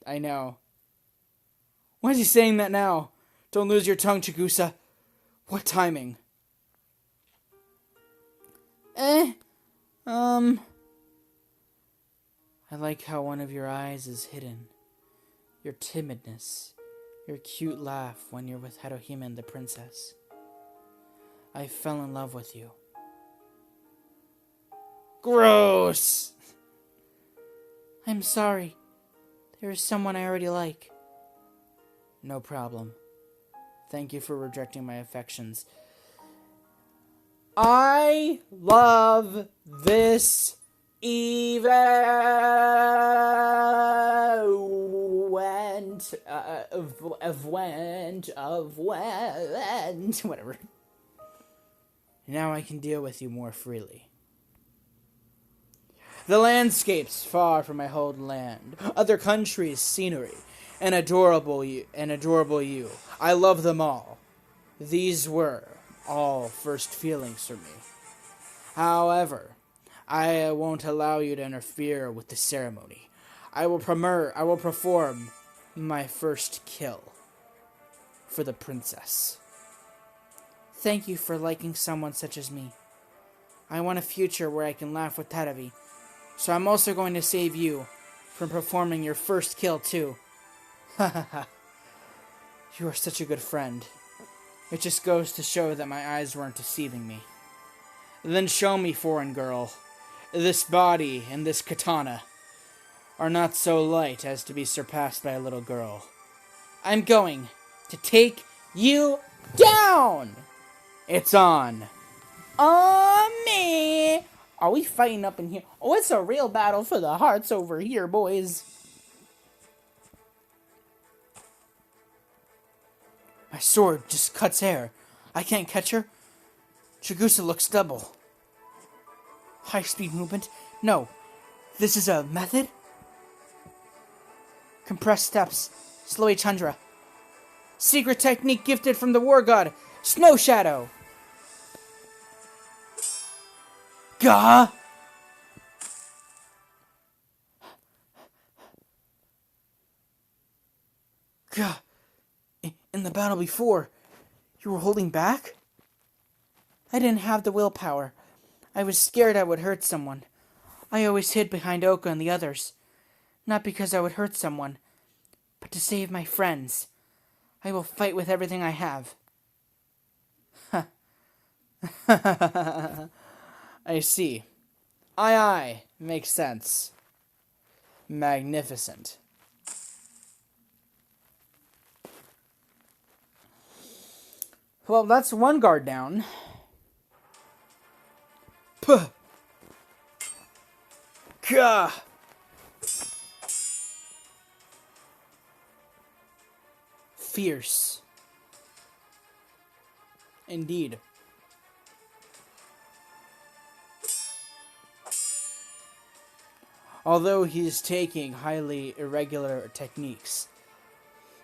I know. Why is he saying that now? Don't lose your tongue, Chigusa. What timing? I like how one of your eyes is hidden. Your timidness. Your cute laugh when you're with Haruhime and the princess. I fell in love with you. Gross! I'm sorry. There is someone I already like. No problem. Thank you for rejecting my affections. I love this event, whatever. Now I can deal with you more freely. The landscapes far from my home land, other countries' scenery, and adorable you. I love them all. These were all first feelings for me. However, I won't allow you to interfere with the ceremony. I will perform my first kill for the princess. Thank you for liking someone such as me. I want a future where I can laugh with Taravi, so I'm also going to save you from performing your first kill too. Ha ha ha. You are such a good friend. It just goes to show that my eyes weren't deceiving me. Then show me, foreign girl. This body and this katana are not so light as to be surpassed by a little girl. I'm going to take you down! It's on. Oh, me! Are we fighting up in here? Oh, it's a real battle for the hearts over here, boys. My sword just cuts air. I can't catch her. Chigusa looks double. High-speed movement? No. This is a method? Compressed steps. Slowy Chandra. Secret technique gifted from the war god. Snow Shadow. Gah! Gah! In the battle before, you were holding back? I didn't have the willpower. I was scared I would hurt someone. I always hid behind Oka and the others. Not because I would hurt someone, but to save my friends. I will fight with everything I have. I see. Aye, makes sense. Magnificent. Well, that's one guard down. Puh. Gah. Fierce. Indeed. Although he's taking highly irregular techniques,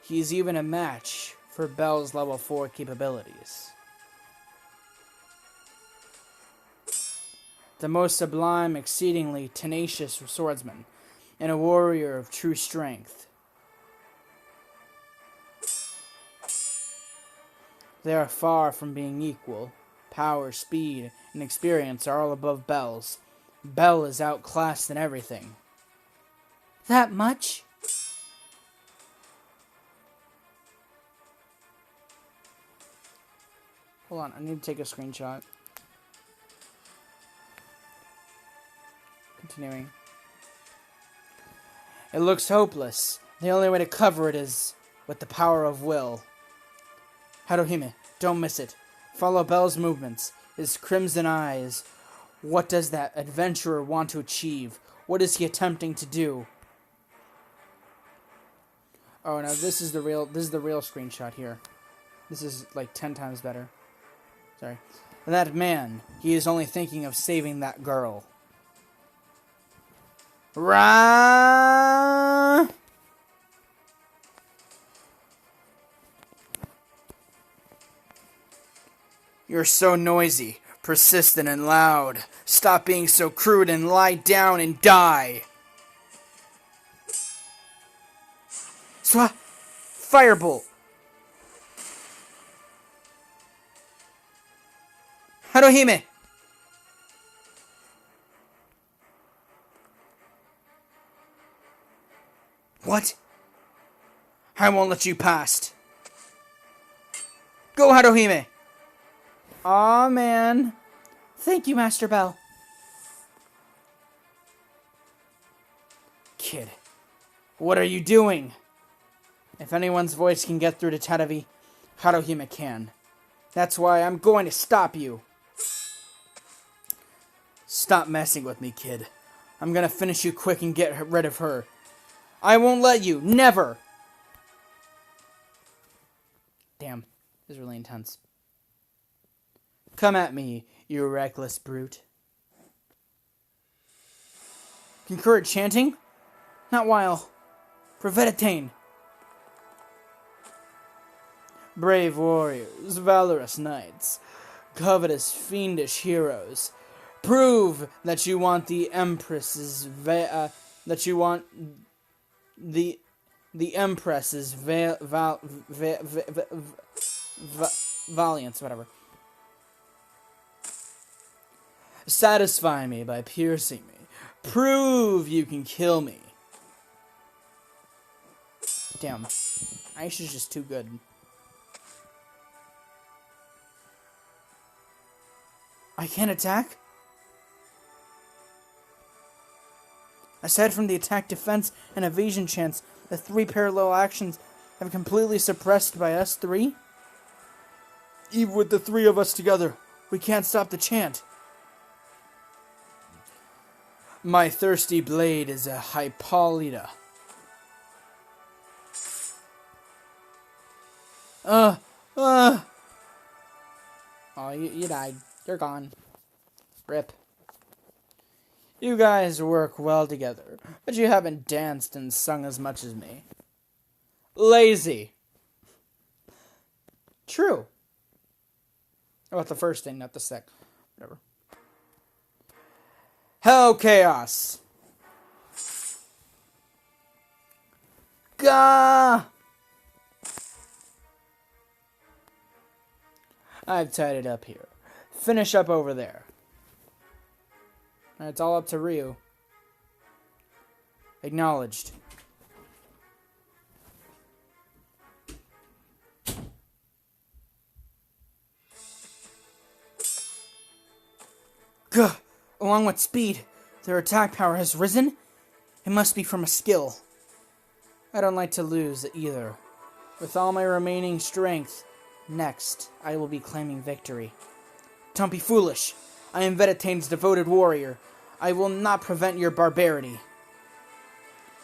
he's even a match for Bell's level 4 capabilities. The most sublime, exceedingly tenacious swordsman, and a warrior of true strength. They are far from being equal. Power, speed, and experience are all above Bell's. Bell is outclassed in everything. That much? Hold on, I need to take a screenshot. Continuing. It looks hopeless. The only way to cover it is with the power of will. Haruhime, don't miss it. Follow Bell's movements, his crimson eyes. What does that adventurer want to achieve? What is he attempting to do? Oh no, this is the real screenshot here. This is like 10 times better. Sorry. That man, he is only thinking of saving that girl. Ra. You're so noisy, persistent and loud. Stop being so crude and lie down and die. Swa! Firebolt! Haruhime! What? I won't let you past. Go, Haruhime! Aw, man. Thank you, Master Bell. Kid, what are you doing? If anyone's voice can get through to Tadavi, Haruhime can. That's why I'm going to stop you. Stop messing with me, kid. I'm gonna finish you quick and get rid of her. I won't let you. Never. Damn. This is really intense. Come at me, you reckless brute. Concurrent chanting? Not while. Preveditane. Brave warriors, valorous knights, covetous fiendish heroes, prove that you want the Empress's that you want the Empress's valiance, whatever. Satisfy me by piercing me. Prove you can kill me. Damn, Aisha's just too good. I can't attack? Aside from the attack, defense, and evasion chance, the 3 parallel actions have completely suppressed by us 3? Even with the 3 of us together, we can't stop the chant. My thirsty blade is a Hippolyta. Oh, you died. You're gone. Rip. You guys work well together, but you haven't danced and sung as much as me. Lazy. True. About the first thing, not the second. Whatever. Hell chaos. Gah! I've tied it up here. Finish up over there. It's all up to Ryu. Acknowledged. Gah! Along with speed, their attack power has risen? It must be from a skill. I don't like to lose either. With all my remaining strength, next, I will be claiming victory. Don't be foolish. I am Vedetane's devoted warrior. I will not prevent your barbarity.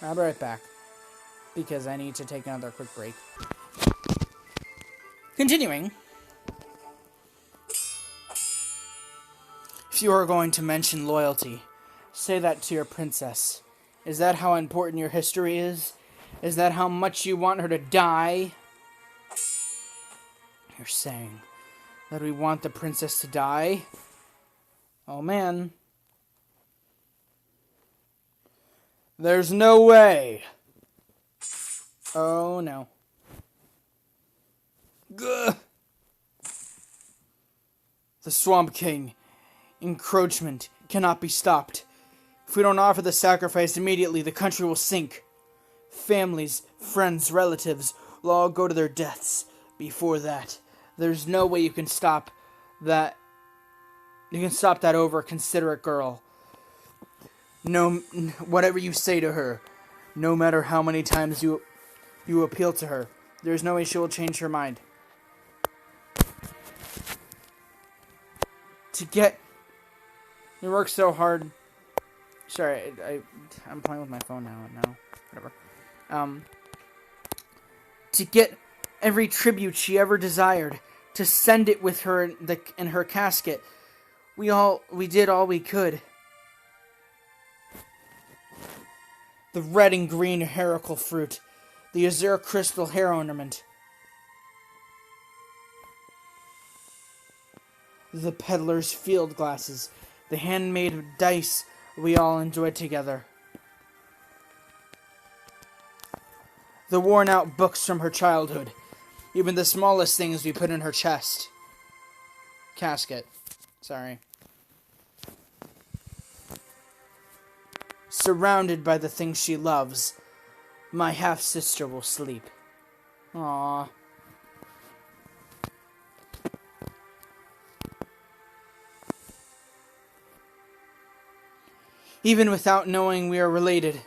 I'll be right back, because I need to take another quick break. Continuing. If you are going to mention loyalty, say that to your princess. Is that how important your history is? Is that how much you want her to die? You're saying that we want the princess to die? Oh man. There's no way. Oh no. Gah. The Swamp King encroachment cannot be stopped. If we don't offer the sacrifice immediately, the country will sink. Families, friends, relatives will all go to their deaths. Before that, there's no way you can stop that. You can stop that over-considerate girl. No, whatever you say to her, no matter how many times you appeal to her, there's no way she will change her mind. To get... You work so hard. Sorry, I'm playing with my phone now. Whatever. To get every tribute she ever desired, to send it with her in her casket. We did all we could. The red and green heracle fruit, the azure crystal hair ornament, the peddler's field glasses, the handmade dice we all enjoyed together, the worn-out books from her childhood, even the smallest things we put in her casket. Sorry. Surrounded by the things she loves, my half-sister will sleep. Aww. Even without knowing we are related.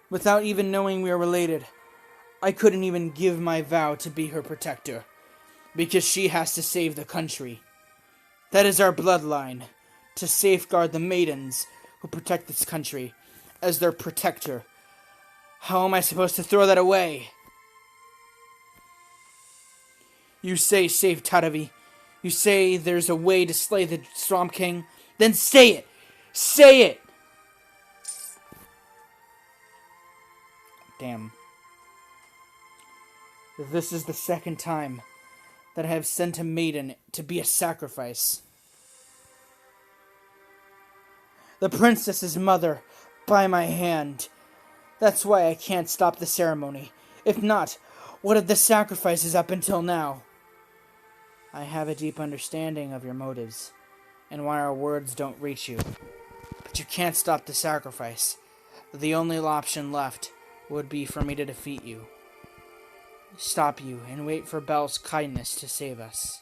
Without even knowing we are related, I couldn't even give my vow to be her protector. Because she has to save the country. That is our bloodline. To safeguard the maidens who protect this country as their protector. How am I supposed to throw that away? You say save Taravi. You say there's a way to slay the Swamp King. Then say it! Say it! Damn. This is the second time that I have sent a maiden to be a sacrifice. The princess's mother, by my hand. That's why I can't stop the ceremony. If not, what of the sacrifices up until now? I have a deep understanding of your motives, and why our words don't reach you. But you can't stop the sacrifice. The only option left would be for me to defeat you. Stop you, and wait for Belle's kindness to save us.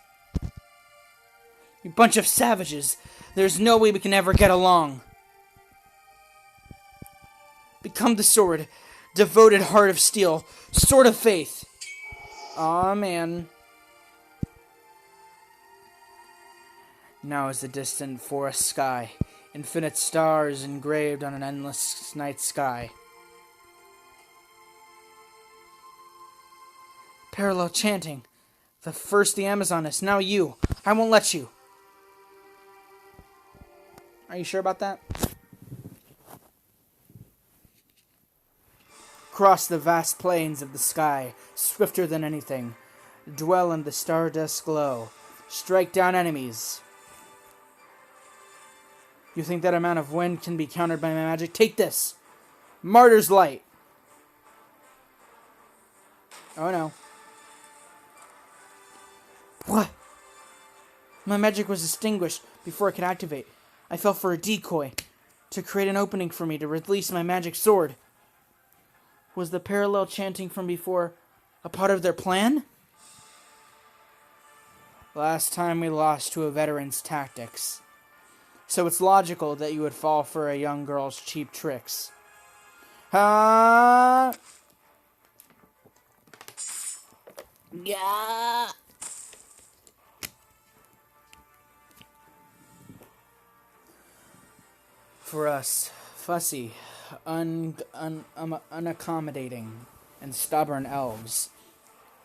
You bunch of savages! There's no way we can ever get along! Become the sword, devoted heart of steel, sword of faith. Aw, man. Now is the distant forest sky, infinite stars engraved on an endless night sky. Parallel chanting. First the Amazoness, now you. I won't let you. Are you sure about that? Cross the vast plains of the sky, swifter than anything. Dwell in the stardust glow. Strike down enemies. You think that amount of wind can be countered by my magic? Take this! Martyr's Light! Oh no. What? My magic was extinguished before it could activate. I fell for a decoy to create an opening for me to release my magic sword. Was the parallel chanting from before a part of their plan? Last time we lost to a veteran's tactics. So it's logical that you would fall for a young girl's cheap tricks. Yeah. For us, fussy, unaccommodating, and stubborn elves,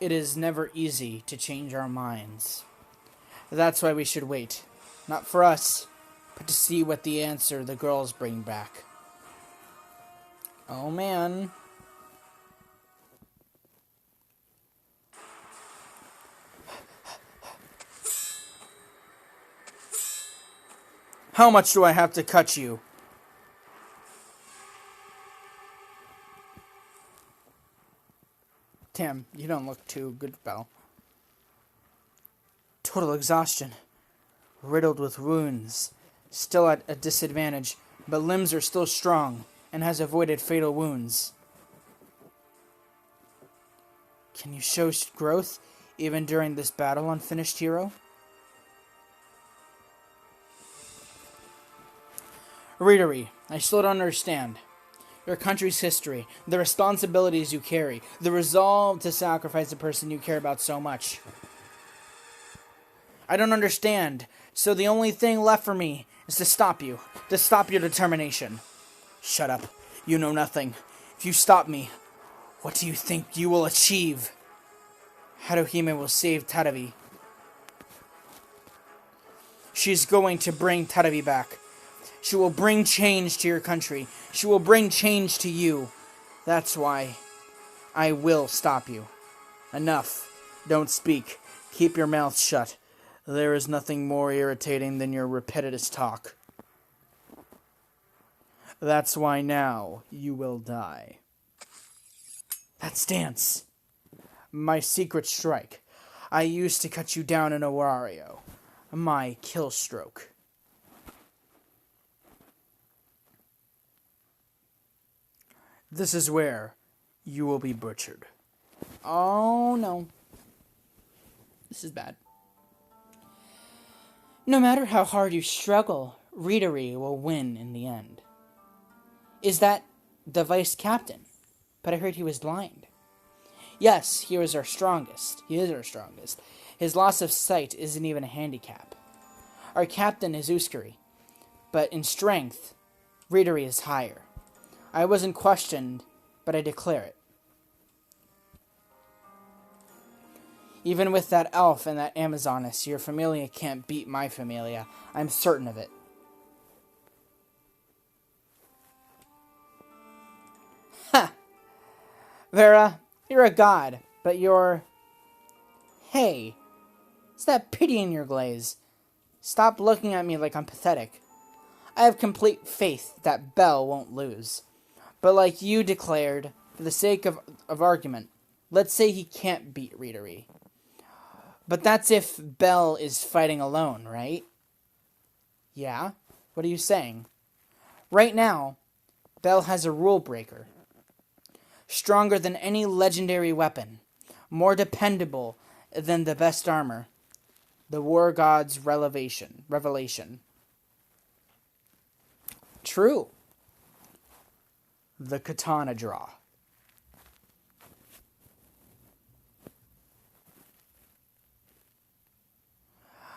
it is never easy to change our minds. That's why we should wait. Not for us, but to see what the answer the girls bring back. Oh man. How much do I have to cut you? Damn, you don't look too good, Belle. Total exhaustion. Riddled with wounds. Still at a disadvantage, but limbs are still strong and has avoided fatal wounds. Can you show growth even during this battle, unfinished hero? Readery, I still don't understand. Your country's history, the responsibilities you carry, the resolve to sacrifice the person you care about so much. I don't understand, so the only thing left for me is to stop you, to stop your determination. Shut up, you know nothing. If you stop me, what do you think you will achieve? Haruhime will save Tadabi. She's going to bring Tadabi back. She will bring change to your country. She will bring change to you. That's why I will stop you. Enough. Don't speak. Keep your mouth shut. There is nothing more irritating than your repetitious talk. That's why now you will die. That's dance. My secret strike. I used to cut you down in a Wario. My kill stroke. This is where you will be butchered. Oh no. This is bad. No matter how hard you struggle, Readery will win in the end. Is that the vice captain? But I heard he was blind. Yes, he was our strongest. He is our strongest. His loss of sight isn't even a handicap. Our captain is Uskari, but in strength, Readery is higher. I wasn't questioned, but I declare it. Even with that elf and that Amazoness, your familia can't beat my familia. I'm certain of it. Ha! Vera, you're a god, but you're... Hey, it's that pity in your glaze. Stop looking at me like I'm pathetic. I have complete faith that Belle won't lose. But like you declared, for the sake of argument, let's say he can't beat Readery. But that's if Belle is fighting alone, right? Yeah? What are you saying? Right now, Belle has a rule breaker. Stronger than any legendary weapon. More dependable than the best armor. The war god's revelation. True. The katana draw.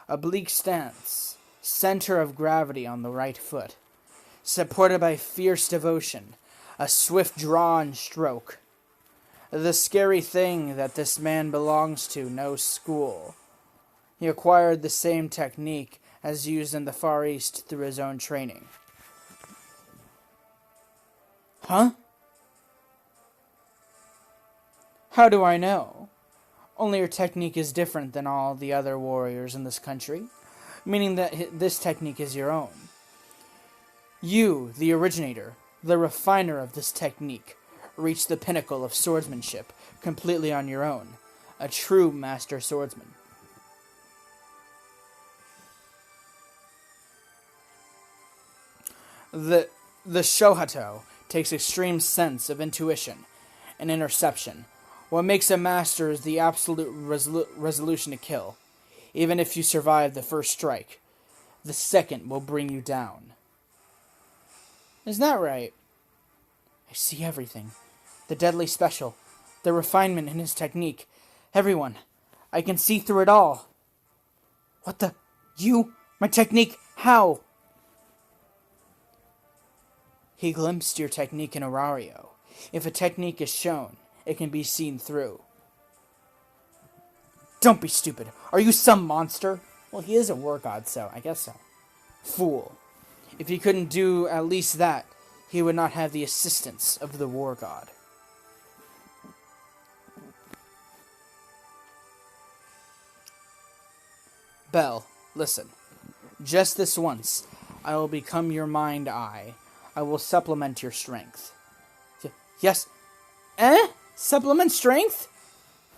Oblique stance, center of gravity on the right foot, supported by fierce devotion, a swift draw and stroke. The scary thing that this man belongs to no school. He acquired the same technique as used in the Far East through his own training. Huh? How do I know? Only your technique is different than all the other warriors in this country, meaning that this technique is your own. You, the originator, the refiner of this technique, reached the pinnacle of swordsmanship completely on your own, a true master swordsman. The Shohato takes extreme sense of intuition and interception. What makes a master is the absolute resolution to kill. Even if you survive the first strike, the second will bring you down. Isn't that right? I see everything. The deadly special, the refinement in his technique. Everyone, I can see through it all. What the? You? My technique? How? He glimpsed your technique in Aurario. If a technique is shown, it can be seen through. Don't be stupid. Are you some monster? Well, he is a war god, so I guess so. Fool. If he couldn't do at least that, he would not have the assistance of the war god. Bell, listen. Just this once, I will become your mind eye. I will supplement your strength. Yes? Supplement strength?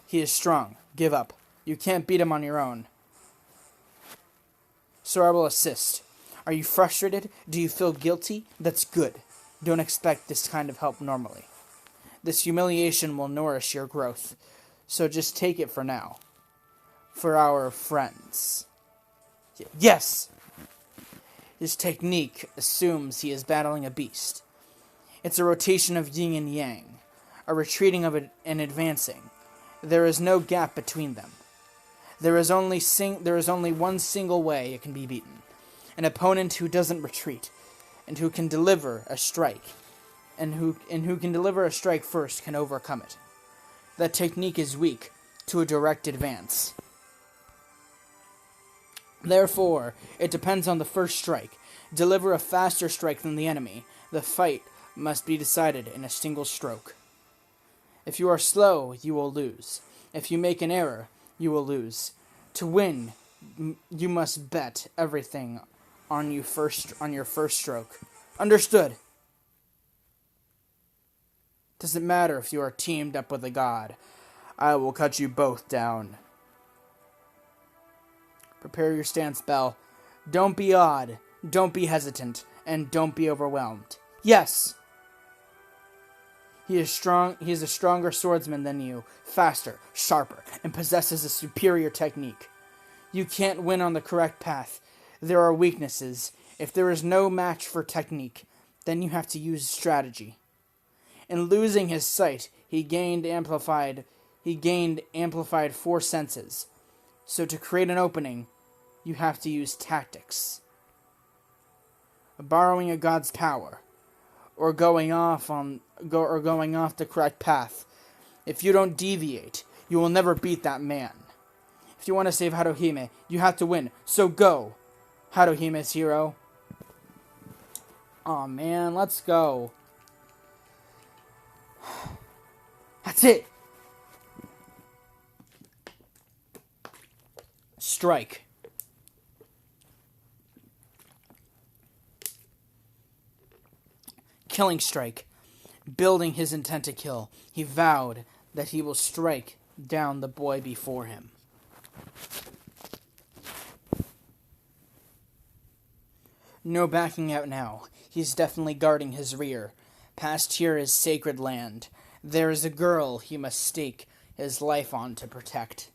He is strong. Give up. You can't beat him on your own. So I will assist. Are you frustrated? Do you feel guilty? That's good. Don't expect this kind of help normally. This humiliation will nourish your growth. So just take it for now. For our friends. Yes! His technique assumes he is battling a beast. It's a rotation of yin and yang, a retreating of it and advancing. There is no gap between them. There is only one single way it can be beaten. An opponent who doesn't retreat, and who can deliver a strike, and who can deliver a strike first can overcome it. That technique is weak to a direct advance. Therefore, it depends on the first strike. Deliver a faster strike than the enemy. The fight must be decided in a single stroke. If you are slow, you will lose. If you make an error, you will lose. To win, you must bet everything on your first stroke. Understood? Doesn't matter if you are teamed up with a god. I will cut you both down. Prepare your stance, Bell. Don't be odd, don't be hesitant, and don't be overwhelmed. Yes! He is strong. He is a stronger swordsman than you, faster, sharper, and possesses a superior technique. You can't win on the correct path. There are weaknesses. If there is no match for technique, then you have to use strategy. In losing his sight, he gained amplified four senses. So to create an opening, you have to use tactics. Borrowing a god's power, or going off the correct path. If you don't deviate, you will never beat that man. If you want to save Haruhime, you have to win. So go, Haruhime's hero. Aw, man, let's go. That's it. Strike. Killing strike. Building his intent to kill, he vowed that he will strike down the boy before him. No backing out now. He's definitely guarding his rear. Past here is sacred land. There is a girl he must stake his life on to protect.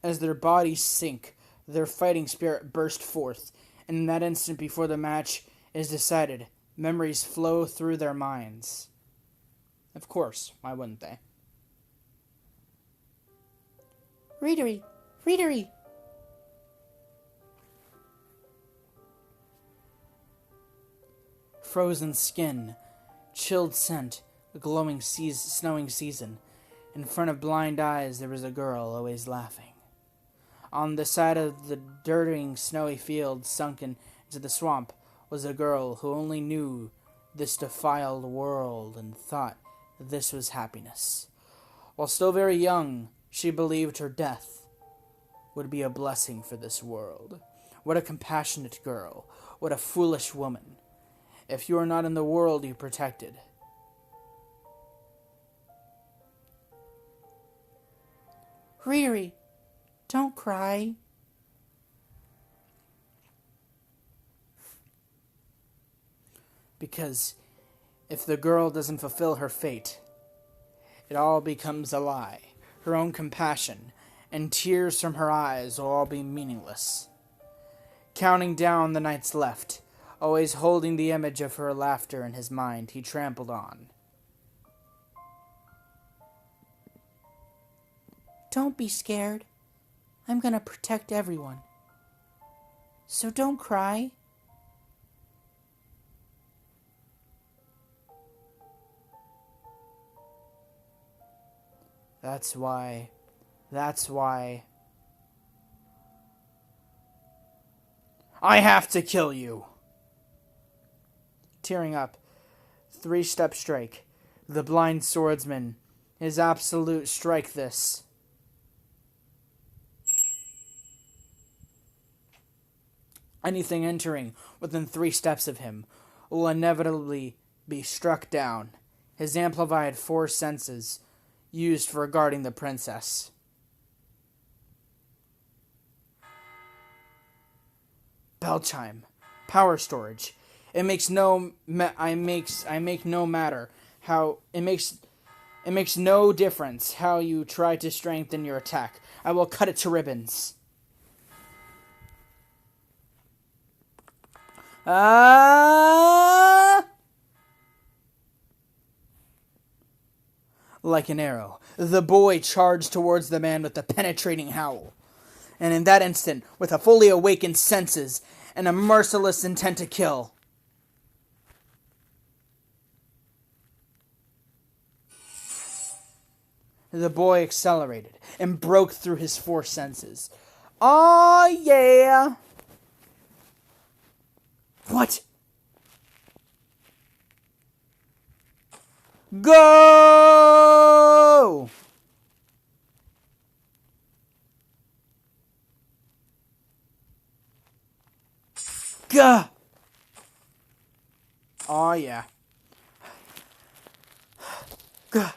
As their bodies sink, their fighting spirit burst forth, and in that instant before the match is decided, memories flow through their minds. Of course, why wouldn't they? Readery! Readery! Frozen skin, chilled scent, a glowing snowing season. In front of blind eyes there was a girl always laughing. On the side of the dirtying snowy field sunken into the swamp was a girl who only knew this defiled world and thought this was happiness. While still very young, she believed her death would be a blessing for this world. What a compassionate girl. What a foolish woman. If you are not in the world you protected. Riri, don't cry. Because if the girl doesn't fulfill her fate, it all becomes a lie. Her own compassion and tears from her eyes will all be meaningless. Counting down the nights left, always holding the image of her laughter in his mind, he trampled on. Don't be scared. I'm gonna protect everyone. So don't cry. That's why. I have to kill you. Tearing up. 3-step strike. The blind swordsman. His absolute strike this. Anything entering within 3 steps of him will inevitably be struck down. His amplified 4 senses used for guarding the princess. Bell chime. Power storage. It makes no matter how it makes no difference how you try to strengthen your attack. I will cut it to ribbons. Like an arrow, the boy charged towards the man with a penetrating howl. And in that instant, with a fully awakened senses and a merciless intent to kill, the boy accelerated and broke through his 4 senses. Oh yeah! What? Go! Gah! Oh yeah. Gah!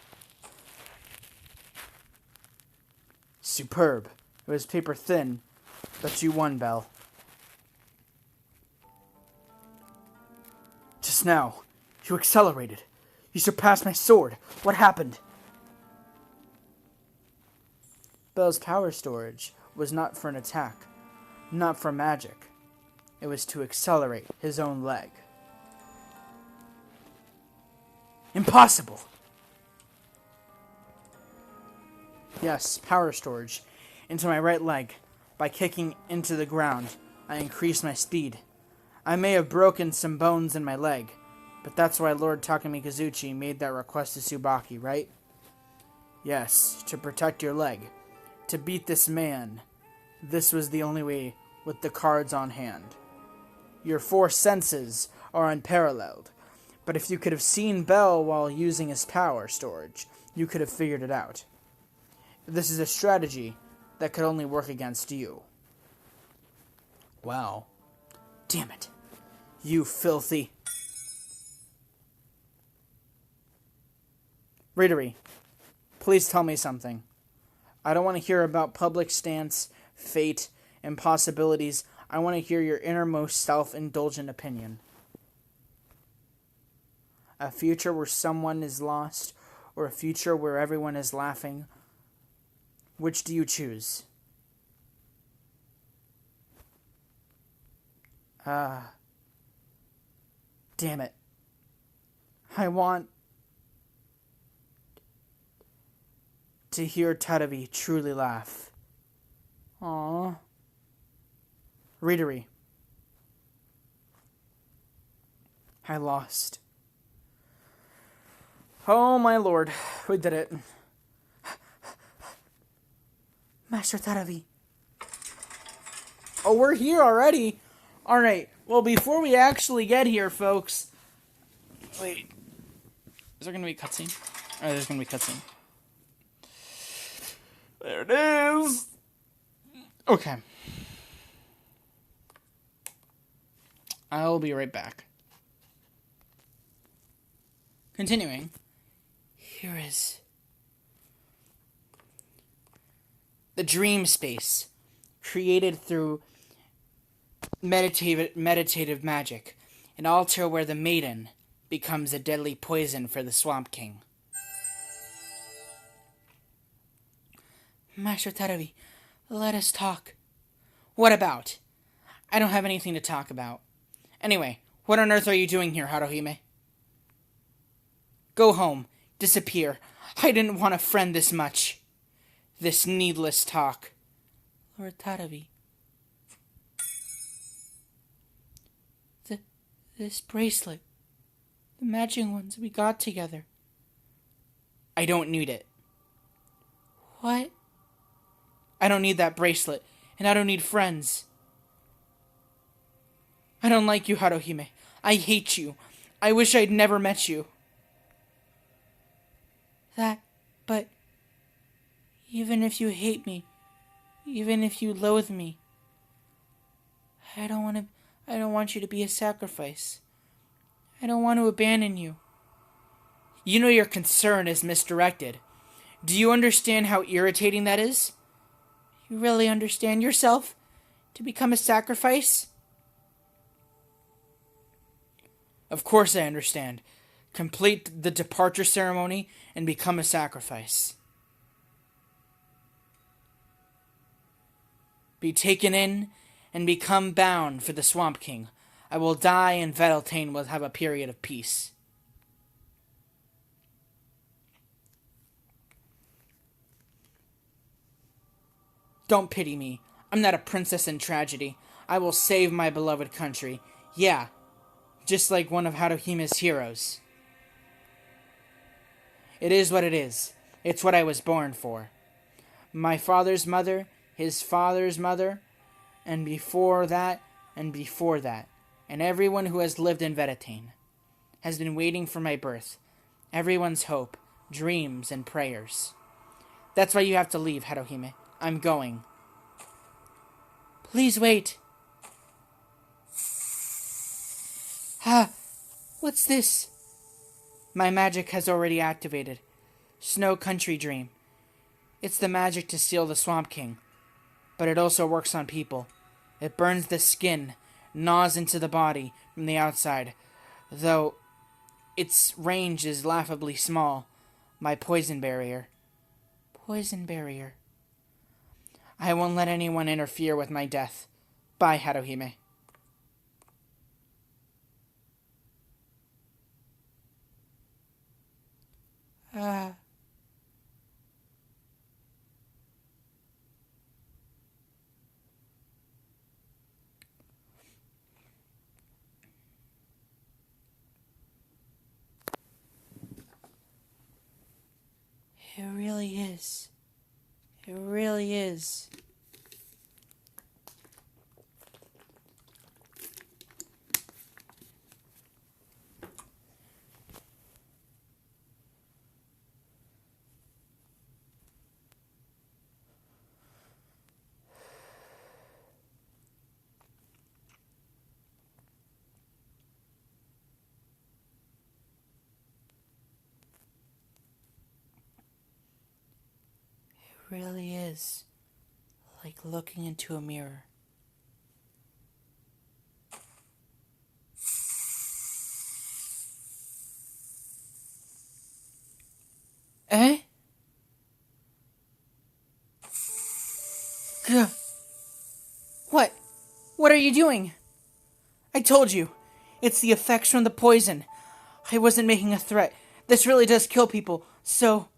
Superb. It was paper thin, but you won, Belle. Just now, you accelerated. You surpassed my sword. What happened? Belle's power storage was not for an attack, not for magic. It was to accelerate his own leg. Impossible! Yes, power storage. Into my right leg. By kicking into the ground, I increased my speed. I may have broken some bones in my leg, but that's why Lord Takamikazuchi made that request to Tsubaki, right? Yes, to protect your leg. To beat this man. This was the only way with the cards on hand. Your 4 senses are unparalleled, but if you could have seen Bell while using his power storage, you could have figured it out. This is a strategy that could only work against you. Wow. Damn it. You filthy. Readery, please tell me something. I don't want to hear about public stance, fate, impossibilities. I want to hear your innermost self-indulgent opinion. A future where someone is lost, or a future where everyone is laughing. Which do you choose? Damn it. I want to hear Tadabi truly laugh. Aww. Readery. I lost. Oh my lord, we did it. Master Tadabi. Oh, we're here already? Alright, well before we actually get here, folks... Wait. Is there gonna be a cutscene? Oh, there's gonna be a cutscene. There it is! Okay. I'll be right back. Continuing. Here is... the dream space, created through meditative magic, an altar where the maiden becomes a deadly poison for the Swamp King. Master Tadabi, let us talk. What about? I don't have anything to talk about. Anyway, what on earth are you doing here, Haruhime? Go home. Disappear. I didn't want a friend this much. This needless talk. Lord Tadabi. This bracelet. The matching ones we got together. I don't need it. What? I don't need that bracelet, and I don't need friends. I don't like you, Haruhime. I hate you. I wish I'd never met you. But even if you hate me, even if you loathe me, I don't want you to be a sacrifice. I don't want to abandon you. You know your concern is misdirected. Do you understand how irritating that is? You really understand yourself? To become a sacrifice? Of course I understand. Complete the departure ceremony and become a sacrifice. Be taken in and become bound for the Swamp King. I will die and Vedeltane will have a period of peace. Don't pity me. I'm not a princess in tragedy. I will save my beloved country. Yeah, just like one of Haruhime's heroes. It is what it is. It's what I was born for. My father's mother, his father's mother, and before that, and everyone who has lived in Vedeltane has been waiting for my birth. Everyone's hope, dreams, and prayers. That's why you have to leave, Haruhime. I'm going. Please wait. What's this? My magic has already activated. Snow Country Dream. It's the magic to steal the Swamp King. But it also works on people. It burns the skin, gnaws into the body from the outside. Though its range is laughably small. My poison barrier. Poison barrier. I won't let anyone interfere with my death. Bye, Haruhime. It really is. It really is. It really is like looking into a mirror. Eh? Gah. What? What are you doing? I told you. It's the effects from the poison. I wasn't making a threat. This really does kill people, so...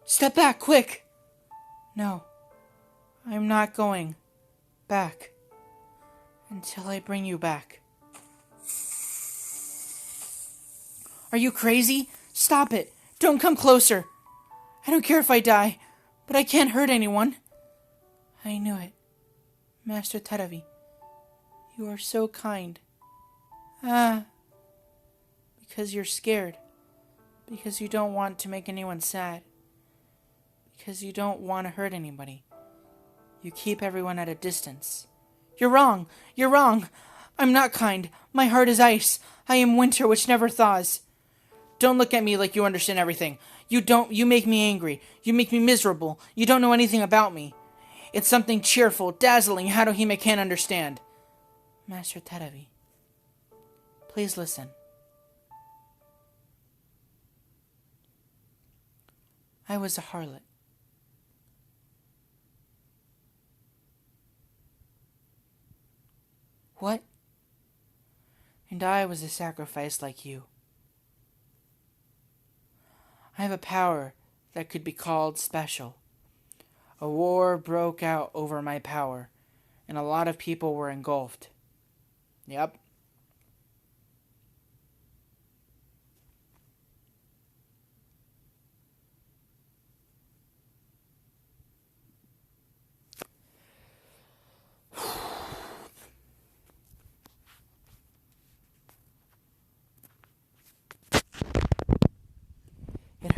Step back, quick! No. I'm not going back until I bring you back. Are you crazy? Stop it! Don't come closer! I don't care if I die, but I can't hurt anyone. I knew it. Master Teravi, you are so kind. Because you're scared. Because you don't want to make anyone sad. Because you don't want to hurt anybody. You keep everyone at a distance. You're wrong! You're wrong! I'm not kind. My heart is ice. I am winter which never thaws. Don't look at me like you understand everything. You make me angry. You make me miserable. You don't know anything about me. It's something cheerful, dazzling, Haruhime can't understand. Master Teravi, please listen. I was a harlot. What? And I was a sacrifice like you. I have a power that could be called special. A war broke out over my power, and a lot of people were engulfed. Yep.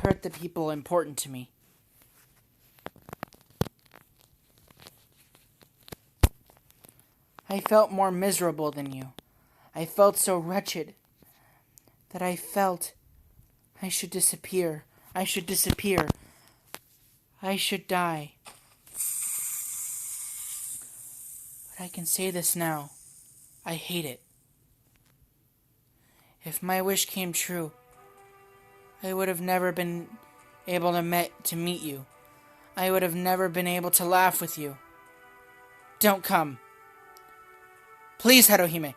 hurt the people important to me. I felt more miserable than you. I felt so wretched that I felt I should disappear. I should disappear. I should die. But I can say this now. I hate it. If my wish came true, I would have never been able to meet you. I would have never been able to laugh with you. Don't come. Please, Haruhime.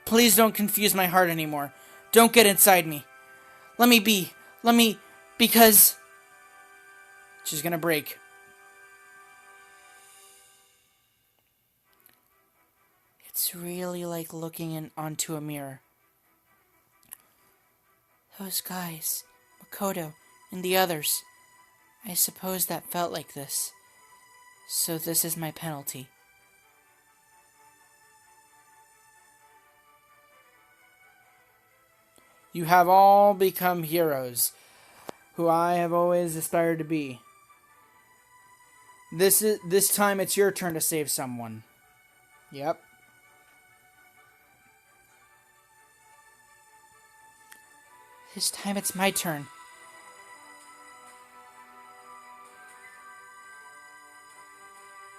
Please don't confuse my heart anymore. Don't get inside me. Let me be. Because... She's gonna break. It's really like looking onto a mirror. Those guys, Makoto, and the others. I suppose that felt like this. So this is my penalty. You have all become heroes, who I have always aspired to be. This time it's your turn to save someone. Yep. This time it's my turn.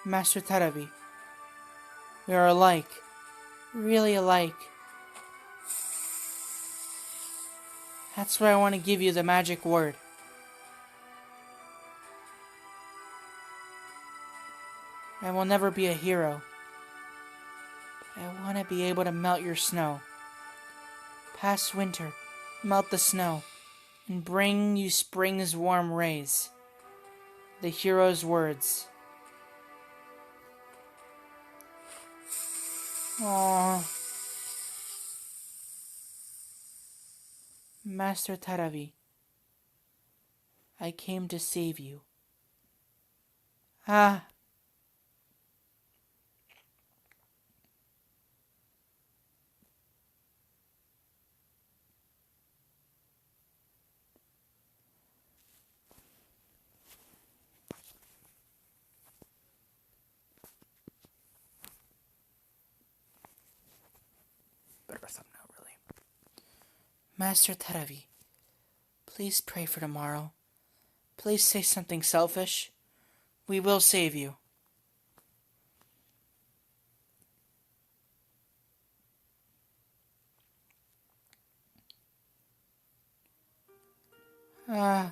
Master Terabi, we are alike. Really alike. That's why I want to give you the magic word. I will never be a hero. But I want to be able to melt your snow. Past winter, melt the snow, and bring you spring's warm rays. The hero's words. Aww. Master Terabi, I came to save you. Ah. Better something out, really. Master Terabi, please pray for tomorrow. Please say something selfish. We will save you. I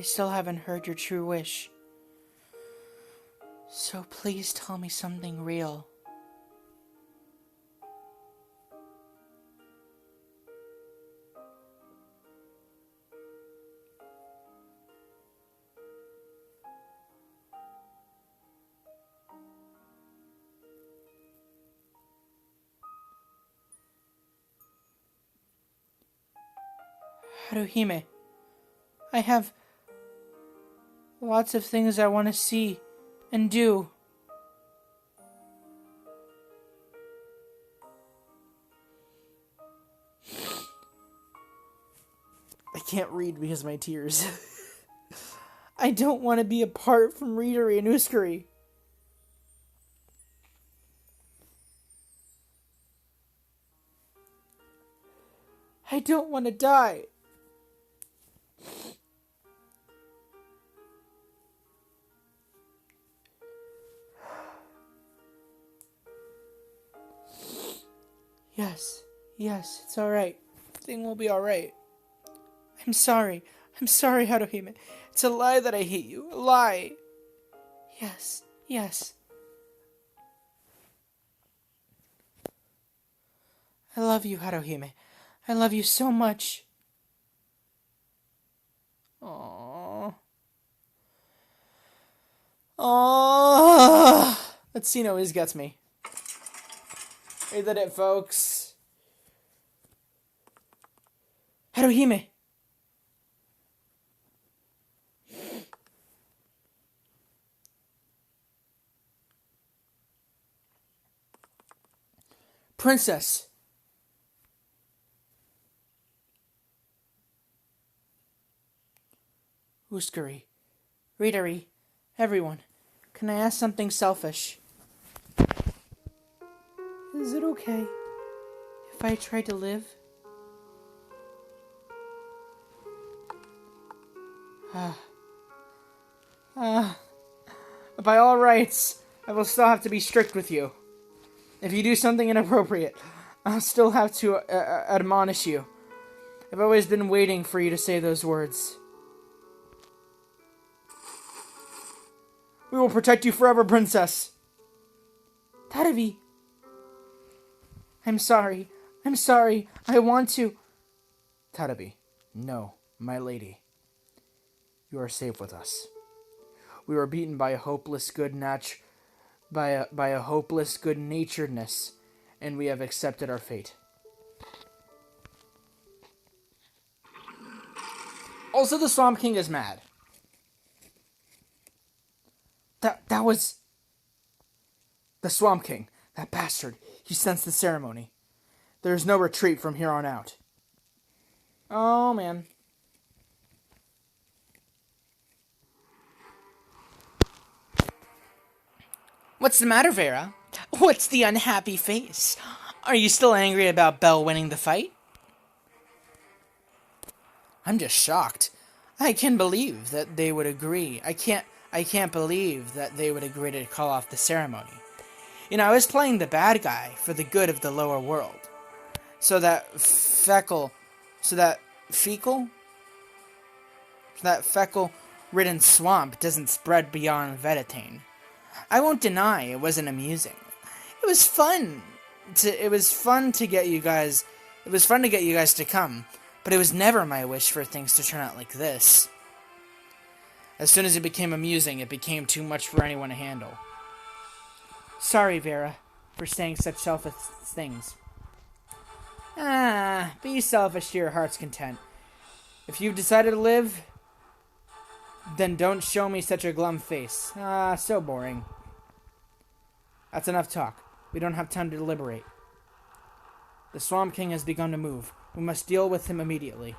still haven't heard your true wish. So please tell me something real. Haruhime, I have lots of things I want to see and do. I can't read because of my tears. I don't want to be apart from Reverie and Uskuri. I don't want to die. Yes, it's alright. Everything will be alright. I'm sorry, Haruhime. It's a lie that I hate you. A lie. Yes. I love you, Haruhime. I love you so much. Aww. That scene always gets me. We did it, folks. Haruhime. Princess! Uskari, Readery, everyone, can I ask something selfish? Is it okay if I try to live? By all rights, I will still have to be strict with you. If you do something inappropriate, I'll still have to admonish you. I've always been waiting for you to say those words. We will protect you forever, Princess. Tadavi. I'm sorry. I want to... Tadavi, no, my lady. You are safe with us. We were beaten by a hopeless by a hopeless good-naturedness, and we have accepted our fate. Also, the Swamp King is mad. That was... The Swamp King. That bastard. He sensed the ceremony. There is no retreat from here on out. Oh, man. What's the matter, Vera? What's the unhappy face? Are you still angry about Belle winning the fight? I'm just shocked. I can't believe that they would agree. I can't believe that they would agree to call off the ceremony. You know, I was playing the bad guy for the good of the lower world. So that fecal-ridden swamp doesn't spread beyond Veritane. I won't deny it wasn't amusing. It was fun to get you guys to come, but it was never my wish for things to turn out like this. As soon as it became amusing, it became too much for anyone to handle. Sorry, Vera, for saying such selfish things. Be selfish to your heart's content. If you've decided to live, then don't show me such a glum face. So boring. That's enough talk. We don't have time to deliberate. The Swamp King has begun to move. We must deal with him immediately.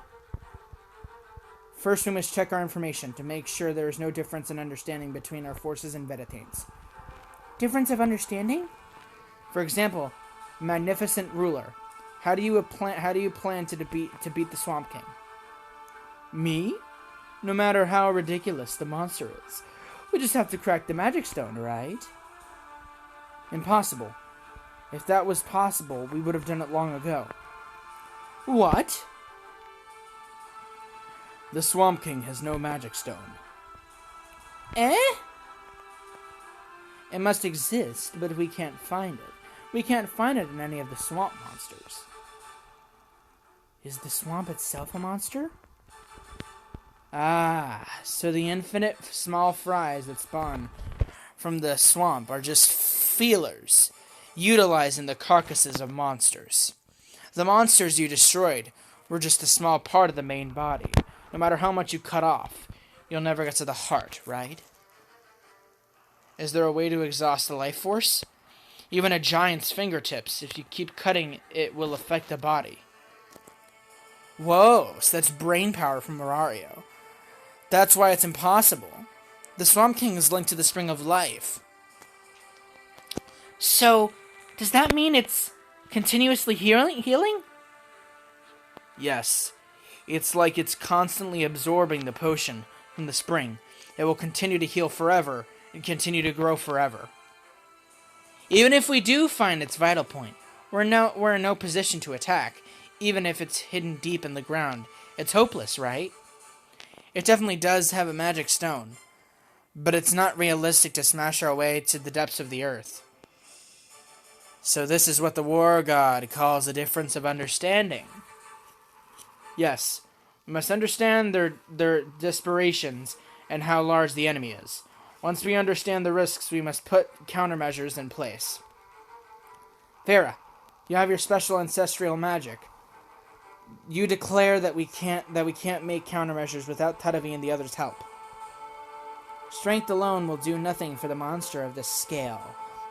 First, we must check our information to make sure there is no difference in understanding between our forces and Veritane's. Difference of understanding? For example, Magnificent Ruler. How do you plan to beat the Swamp King? Me? No matter how ridiculous the monster is. We just have to crack the magic stone, right? Impossible. If that was possible, we would have done it long ago. What? The Swamp King has no magic stone. Eh? It must exist, but we can't find it. We can't find it in any of the swamp monsters. Is the swamp itself a monster? So the infinite small fries that spawn from the swamp are just feelers, utilizing the carcasses of monsters. The monsters you destroyed were just a small part of the main body. No matter how much you cut off, you'll never get to the heart, right? Is there a way to exhaust the life force? Even a giant's fingertips, if you keep cutting, it will affect the body. Whoa, so that's brain power from Murario. That's why it's impossible. The Swamp King is linked to the Spring of Life. So, does that mean it's continuously healing? Yes. It's like it's constantly absorbing the potion from the spring. It will continue to heal forever and continue to grow forever. Even if we do find its vital point, we're in no position to attack, even if it's hidden deep in the ground. It's hopeless, right? It definitely does have a magic stone, but it's not realistic to smash our way to the depths of the earth. So this is what the War God calls a difference of understanding. Yes, we must understand their desperations and how large the enemy is. Once we understand the risks, we must put countermeasures in place. Vera, you have your special ancestral magic. You declare that we can't make countermeasures without Tadavi and the others' help. Strength alone will do nothing for the monster of this scale.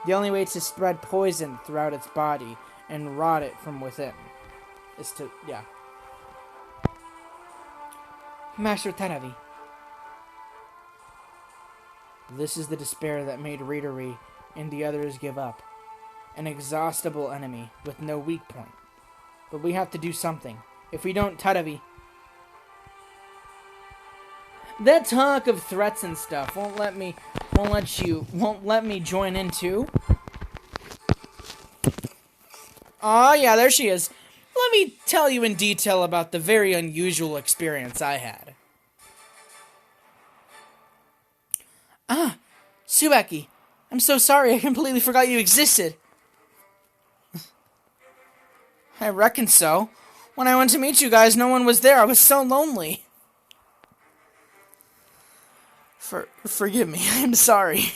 The only way to spread poison throughout its body and rot it from within. Is to, yeah. Master Tanavi. This is the despair that made Reverie and the others give up. An exhaustible enemy with no weak point. But we have to do something. If we don't, Tanavi. That talk of threats and stuff won't let me join in too. Oh yeah, there she is. Let me tell you in detail about the very unusual experience I had. Ah, Subaki. I'm so sorry, I completely forgot you existed. I reckon so. When I went to meet you guys, no one was there. I was so lonely. Forgive me, I'm sorry.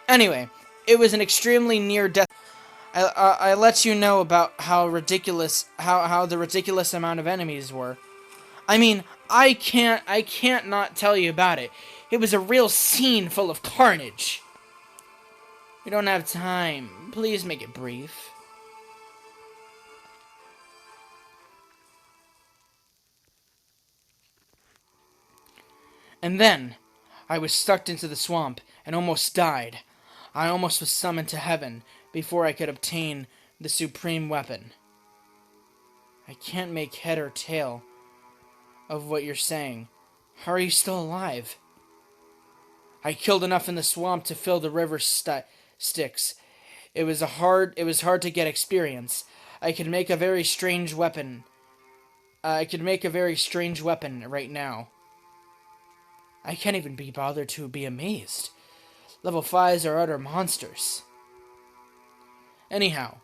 Anyway, it was an extremely near-death. I let you know about how ridiculous, how the ridiculous amount of enemies were. I mean, I can't not tell you about it. It was a real scene full of carnage. We don't have time. Please make it brief. And then, I was sucked into the swamp and almost died. I almost was summoned to heaven before I could obtain the supreme weapon. I can't make head or tail of what you're saying. How are you still alive? I killed enough in the swamp to fill the river Styx. It was hard to get experience. I could make a very strange weapon. right now. I can't even be bothered to be amazed. Level 5s are utter monsters. Anyhow,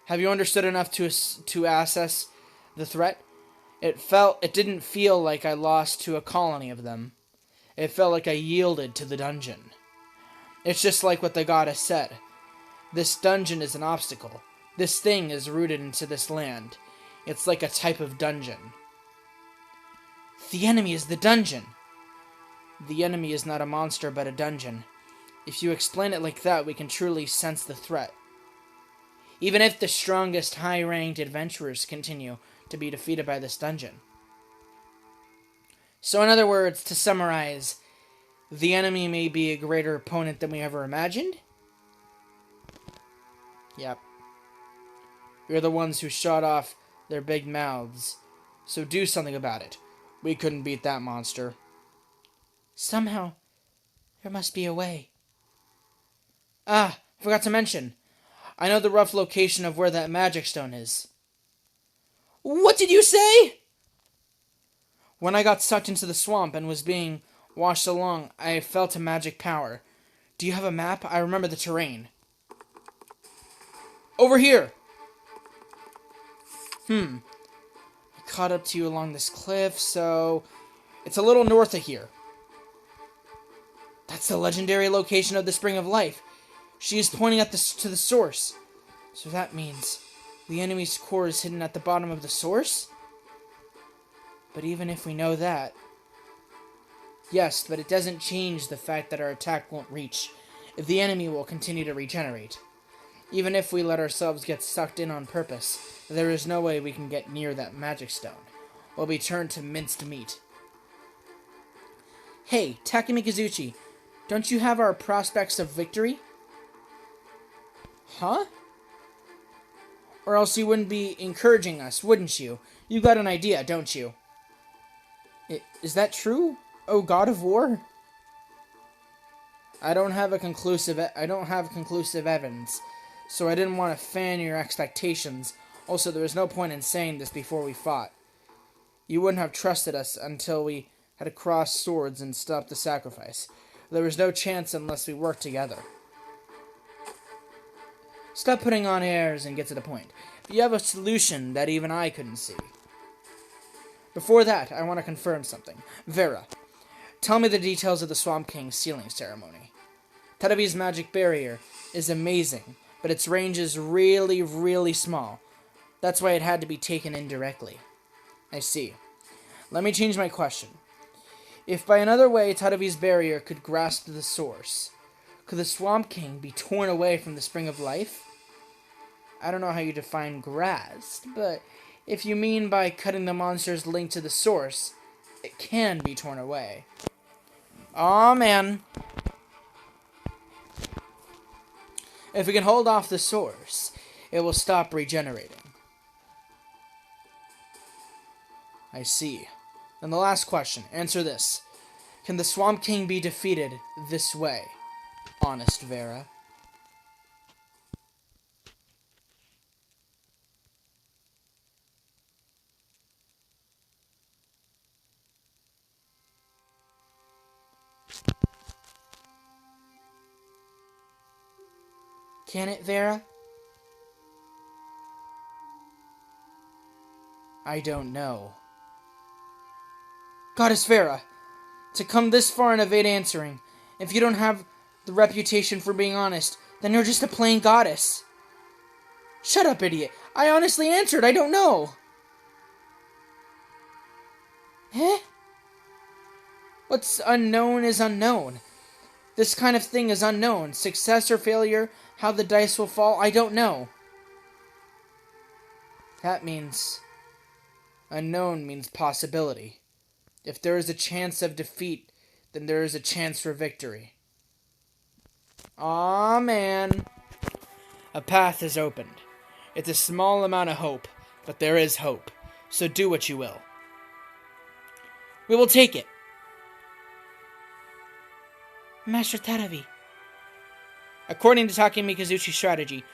have you understood enough to assess the threat? It didn't feel like I lost to a colony of them. It felt like I yielded to the dungeon. It's just like what the goddess said. This dungeon is an obstacle. This thing is rooted into this land. It's like a type of dungeon. The enemy is the dungeon. The enemy is not a monster, but a dungeon. If you explain it like that, we can truly sense the threat. Even if the strongest high-ranked adventurers continue to be defeated by this dungeon. So in other words, to summarize, the enemy may be a greater opponent than we ever imagined? Yep. We're the ones who shot off their big mouths. So do something about it. We couldn't beat that monster. Somehow, there must be a way. Ah, forgot to mention. I know the rough location of where that magic stone is. What did you say? When I got sucked into the swamp and was being washed along, I felt a magic power. Do you have a map? I remember the terrain. Over here! I caught up to you along this cliff, so it's a little north of here. That's the legendary location of the Spring of Life. She is pointing at to the source. So that means the enemy's core is hidden at the bottom of the source? But even if we know that... Yes, but it doesn't change the fact that our attack won't reach. If the enemy will continue to regenerate. Even if we let ourselves get sucked in on purpose, there is no way we can get near that magic stone. We'll be turned to minced meat. Hey, Takumi Kazuchi, don't you have our prospects of victory? Huh? Or else you wouldn't be encouraging us, wouldn't you? You got an idea, don't you? Is that true? Oh, God of War? I don't have conclusive evidence, so I didn't want to fan your expectations. Also, there was no point in saying this before we fought. You wouldn't have trusted us until we had crossed swords and stopped the sacrifice. There was no chance unless we worked together. Stop putting on airs and get to the point. You have a solution that even I couldn't see. Before that, I want to confirm something. Vera, tell me the details of the Swamp King's sealing ceremony. Tadabi's magic barrier is amazing, but its range is really, really small. That's why it had to be taken indirectly. I see. Let me change my question. If by another way Tadabi's barrier could grasp the source, could the Swamp King be torn away from the Spring of Life? I don't know how you define grasped, but if you mean by cutting the monster's link to the source, it can be torn away. Aw, man. If we can hold off the source, it will stop regenerating. I see. And the last question. Answer this. Can the Swamp King be defeated this way? Honest Vera. Can it, Vera? I don't know. Goddess Vera, to come this far and evade answering. If you don't have the reputation for being honest, then you're just a plain goddess. Shut up, idiot. I honestly answered, I don't know. Eh? What's unknown is unknown. This kind of thing is unknown. Success or failure, how the dice will fall, I don't know. That means... unknown means possibility. If there is a chance of defeat, then there is a chance for victory. Aw, man. A path is opened. It's a small amount of hope, but there is hope. So do what you will. We will take it. Master Tadavi. According to Take Mikazuchi's strategy,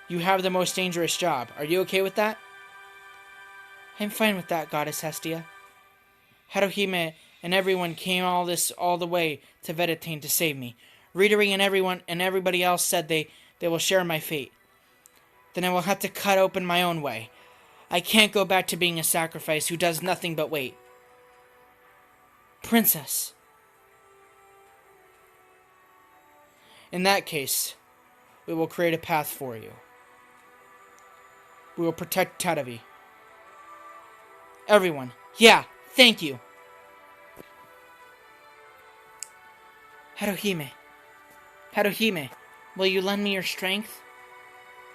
you have the most dangerous job. Are you okay with that? I'm fine with that, Goddess Hestia. Haruhime and everyone came all the way to Veritane to save me. Readery and everybody else said they will share my fate. Then I will have to cut open my own way. I can't go back to being a sacrifice who does nothing but wait. Princess. In that case, we will create a path for you. We will protect Tadavi. Everyone. Yeah, thank you. Haruhime. Haruhime, will you lend me your strength?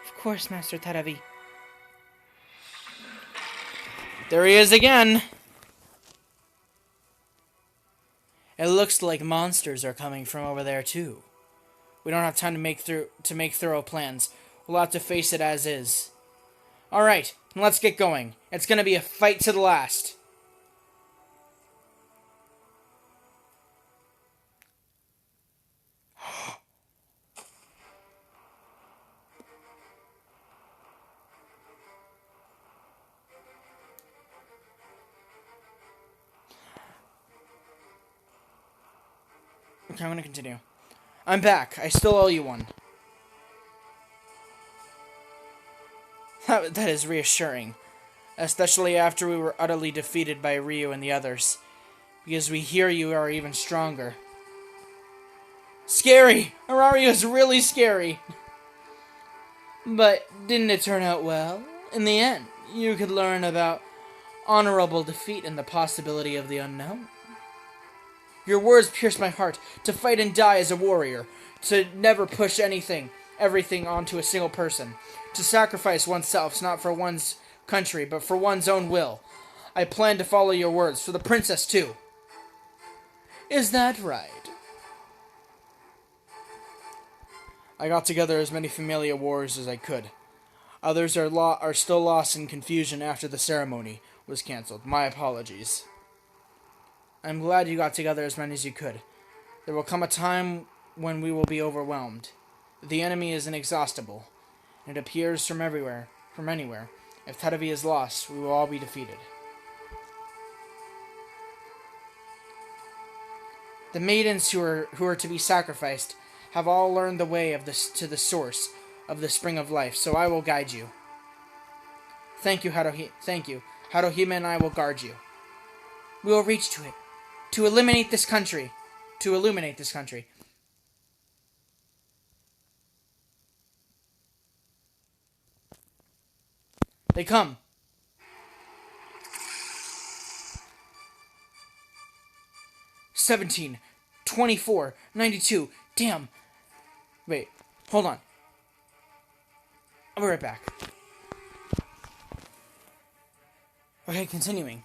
Of course, Master Tadavi. There he is again. It looks like monsters are coming from over there too. We don't have time to make thorough plans. We'll have to face it as is. Alright, let's get going. It's gonna be a fight to the last. Okay, I'm gonna continue. I'm back. I still owe you one. That is reassuring. Especially after we were utterly defeated by Ryu and the others. Because we hear you are even stronger. Scary! Arario is really scary! But didn't it turn out well? In the end, you could learn about honorable defeat and the possibility of the unknown. Your words pierce my heart. To fight and die as a warrior. To never push everything onto a single person. To sacrifice oneself, not for one's country, but for one's own will. I plan to follow your words, for the princess too. Is that right? I got together as many familiar warriors as I could. Others are still lost in confusion after the ceremony was cancelled. My apologies. I'm glad you got together as many as you could. There will come a time when we will be overwhelmed. The enemy is inexhaustible. It appears from anywhere. If Tadavi is lost, we will all be defeated. The maidens who are to be sacrificed have all learned the way to the source of the spring of life, so I will guide you. Thank you, Thank you. Haruhime and I will guard you. We will reach to it. To illuminate this country. They come. $17, $24, $92. Damn. Wait, hold on. I'll be right back. Okay, continuing.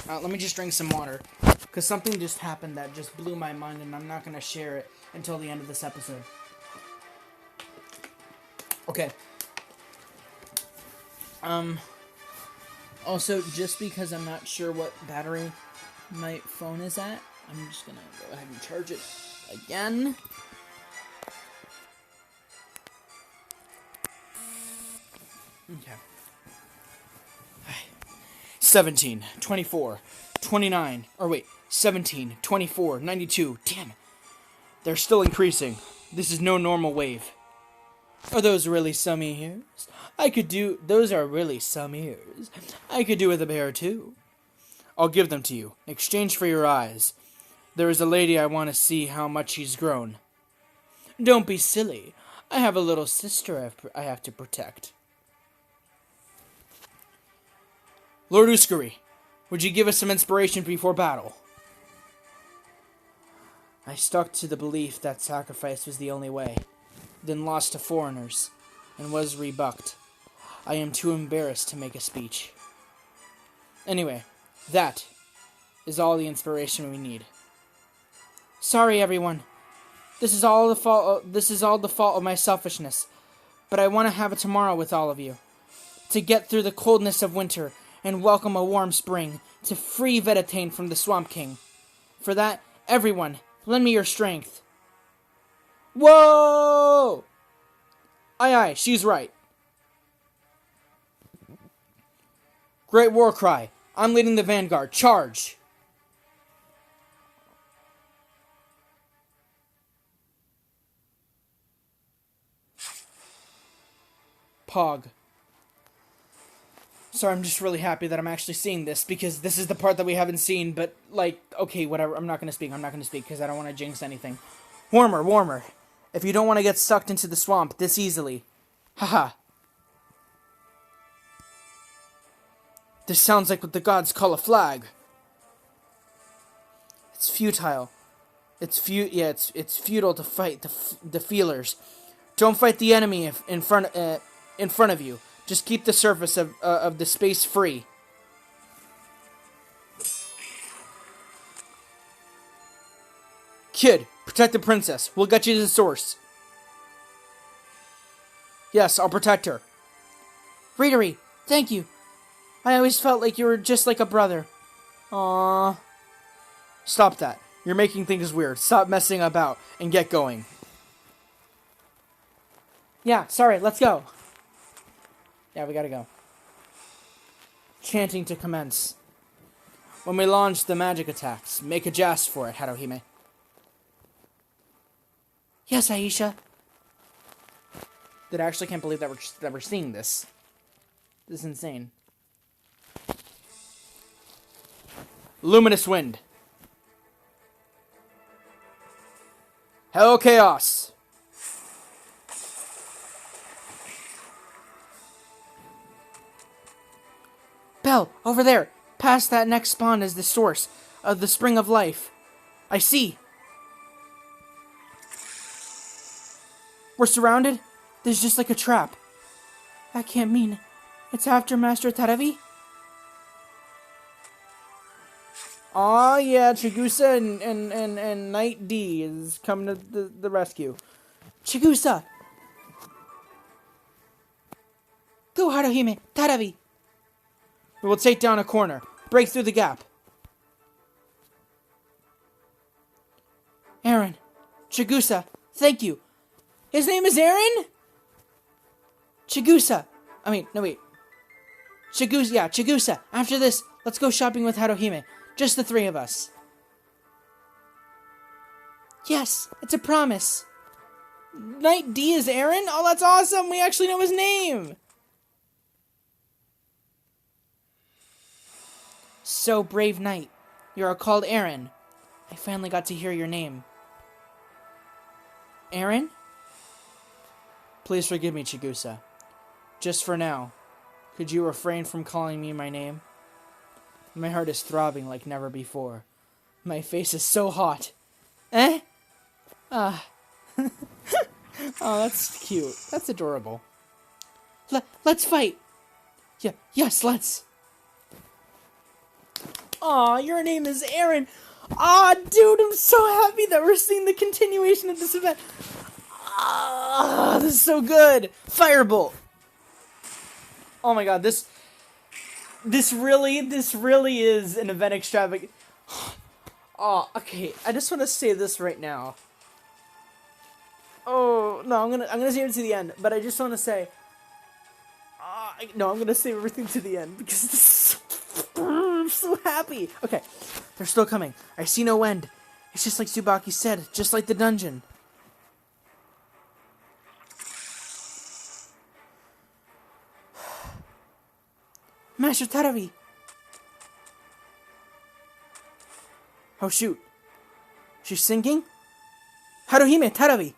Let me just drink some water. Because something just happened that just blew my mind, and I'm not going to share it until the end of this episode. Okay. Also, just because I'm not sure what battery my phone is at, I'm just going to go ahead and charge it again. Okay. 17, 24, 29, or wait, 17, 24, 92, damn it. They're still increasing. This is no normal wave. Are those really some ears? Those are really some ears. I could do with a pair too. I'll give them to you, in exchange for your eyes. There is a lady I want to see how much she's grown. Don't be silly. I have a little sister I have to protect. Lord Uskari, would you give us some inspiration before battle? I stuck to the belief that sacrifice was the only way, then lost to foreigners, and was rebucked. I am too embarrassed to make a speech. Anyway, that is all the inspiration we need. Sorry, everyone. This is all the fault of my selfishness, but I want to have it tomorrow with all of you, to get through the coldness of winter and welcome a warm spring, to free Vedatane from the Swamp King. For that, everyone, lend me your strength. Whoa! Aye, she's right. Great war cry. I'm leading the vanguard. Charge! Pog. Sorry, I'm just really happy that I'm actually seeing this, because this is the part that we haven't seen, but, like, okay, whatever, I'm not gonna speak, because I don't want to jinx anything. Warmer. If you don't want to get sucked into the swamp this easily. Haha. This sounds like what the gods call a flag. It's futile. It's futile to fight the feelers. Don't fight the enemy in front of you. Just keep the surface of the space free. Kid, protect the princess. We'll get you to the source. Yes, I'll protect her. Reverie, thank you. I always felt like you were just like a brother. Aww. Stop that. You're making things weird. Stop messing about and get going. Yeah, sorry, let's go. Yeah, we gotta go. Chanting to commence. When we launch the magic attacks, make a jest for it, Haruhime. Yes, Aisha. Dude, I actually can't believe that we're seeing this. This is insane. Luminous wind. Hell chaos. Belle, over there. Past that next spawn is the source of the spring of life. I see. We're surrounded? There's just like a trap. That can't mean it's after Master Taravi? Aw, yeah, Chigusa and Knight D is coming to the rescue. Chigusa! Go, Haruhime! Taravi! We will take down a corner. Break through the gap. Aaron. Chigusa. Thank you. His name is Aaron? Chigusa. Chigusa, yeah, Chigusa. After this, let's go shopping with Haruhime. Just the three of us. Yes, it's a promise. Knight D is Aaron? Oh, that's awesome. We actually know his name. So, brave knight, you are called Aaron. I finally got to hear your name. Aaron? Please forgive me, Chigusa. Just for now, could you refrain from calling me my name? My heart is throbbing like never before. My face is so hot. Eh? Oh, that's cute. That's adorable. Let's fight. Yes, let's. Aw, your name is Aaron. Aw, dude, I'm so happy that we're seeing the continuation of this event. Ah, this is so good. Firebolt. Oh my god, this really is an event extravagant. Oh, okay. I just want to say this right now. Oh no, I'm gonna save it to the end. But I just want to say, no, I'm gonna save everything to the end because this is I'm so happy. Okay, they're still coming. I see no end. It's just like Tsubaki said, just like the dungeon. Master Tarabi. Oh shoot. She's sinking? Haruhime Tarabi.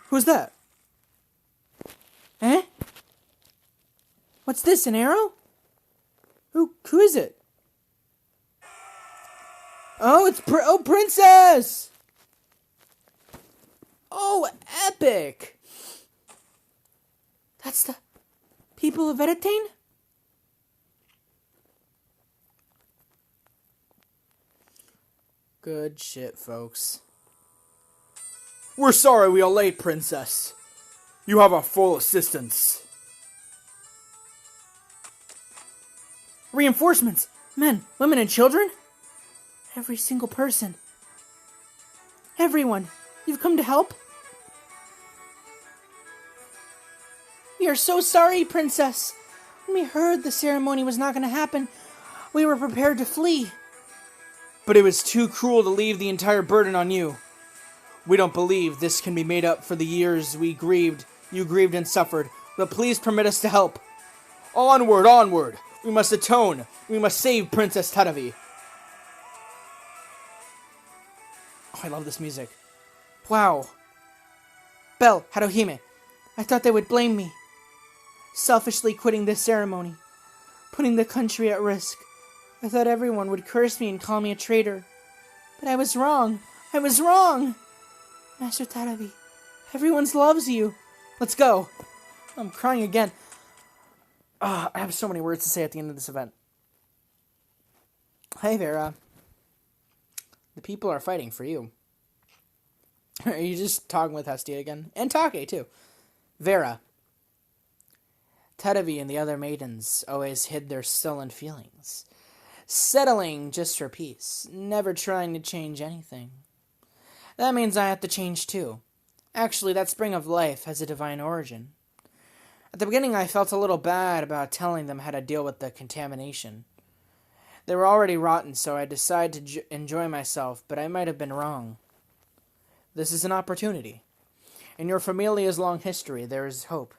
Who's that? Eh? What's this, an arrow? Who is it? Oh, it's Princess! Oh, epic! That's the people of Eretane? Good shit, folks. We're sorry we are late, Princess. You have our full assistance. Reinforcements! Men, women, and children? Every single person. Everyone, you've come to help? We are so sorry, Princess. When we heard the ceremony was not going to happen, we were prepared to flee. But it was too cruel to leave the entire burden on you. We don't believe this can be made up for the years you grieved and suffered, but please permit us to help. Onward, onward! We must atone. We must save Princess Tarabi. Oh, I love this music. Wow. Belle, Haruhime, I thought they would blame me. Selfishly quitting this ceremony, putting the country at risk. I thought everyone would curse me and call me a traitor. But I was wrong. I was wrong. Master Tarabi, everyone loves you. Let's go. I'm crying again. I have so many words to say at the end of this event. Hey, Vera. The people are fighting for you. Are you just talking with Hestia again? And Take, too. Vera. Tarabi and the other maidens always hid their sullen feelings, settling just for peace, never trying to change anything. That means I have to change too. Actually, that spring of life has a divine origin. At the beginning, I felt a little bad about telling them how to deal with the contamination. They were already rotten, so I decided to enjoy myself, but I might have been wrong. This is an opportunity. In your familia's long history, there is hope.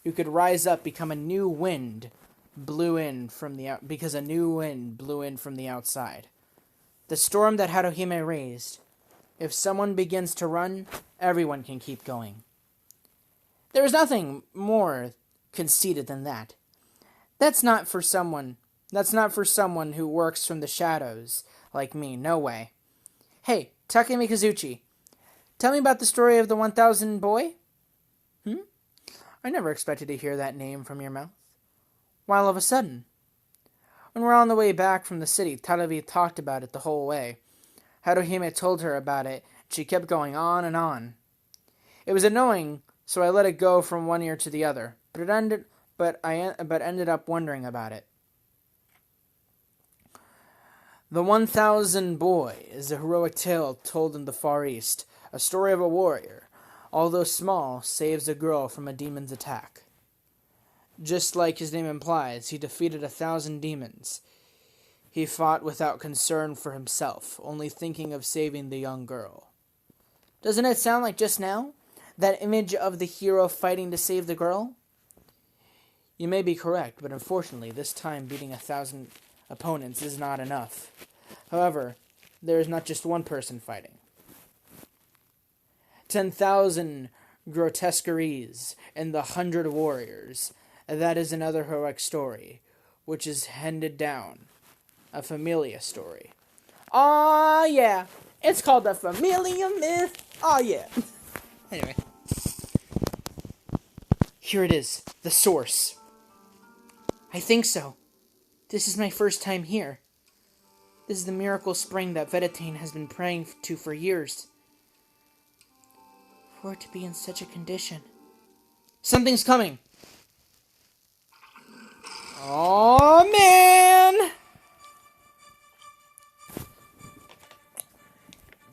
You could rise up, become a new wind because a new wind blew in from the outside. The storm that Haruhime raised. If someone begins to run, everyone can keep going. There is nothing more conceited than that. That's not for someone who works from the shadows like me, no way. Hey, Takemi Kazuchi, tell me about the story of the 1,000 boy? I never expected to hear that name from your mouth. Why all of a sudden? When we're on the way back from the city, Tarabi talked about it the whole way. Haruhime told her about it, and she kept going on and on. It was annoying, so I let it go from one ear to the other, but ended up wondering about it. The 1,000 Boy is a heroic tale told in the Far East, a story of a warrior, although small, saves a girl from a demon's attack. Just like his name implies, he defeated 1,000 demons. He fought without concern for himself, only thinking of saving the young girl. Doesn't it sound like just now? That image of the hero fighting to save the girl? You may be correct, but unfortunately, this time beating 1,000 opponents is not enough. However, there is not just one person fighting. 10,000 grotesqueries and the 100 warriors. That is another heroic story, which is handed down. A Familia story. Aw, yeah. It's called the Familia Myth. Aw, yeah. Anyway. Here it is. The source. I think so. This is my first time here. This is the miracle spring that Vedetane has been praying to for years. For it to be in such a condition. Something's coming! Oh man!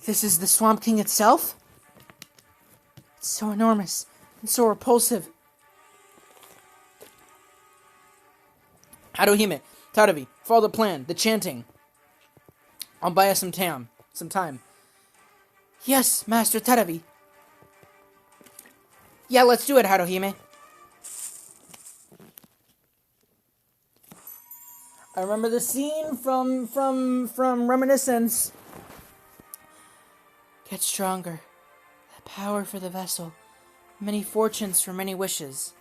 This is the Swamp King itself? It's so enormous and so repulsive. Haruhime, Tadavi, follow the plan, the chanting. I'll buy us some time. Yes, Master Tadavi. Yeah, let's do it, Haruhime. I remember the scene from Reminiscence. Get stronger. The power for the vessel. Many fortunes for many wishes.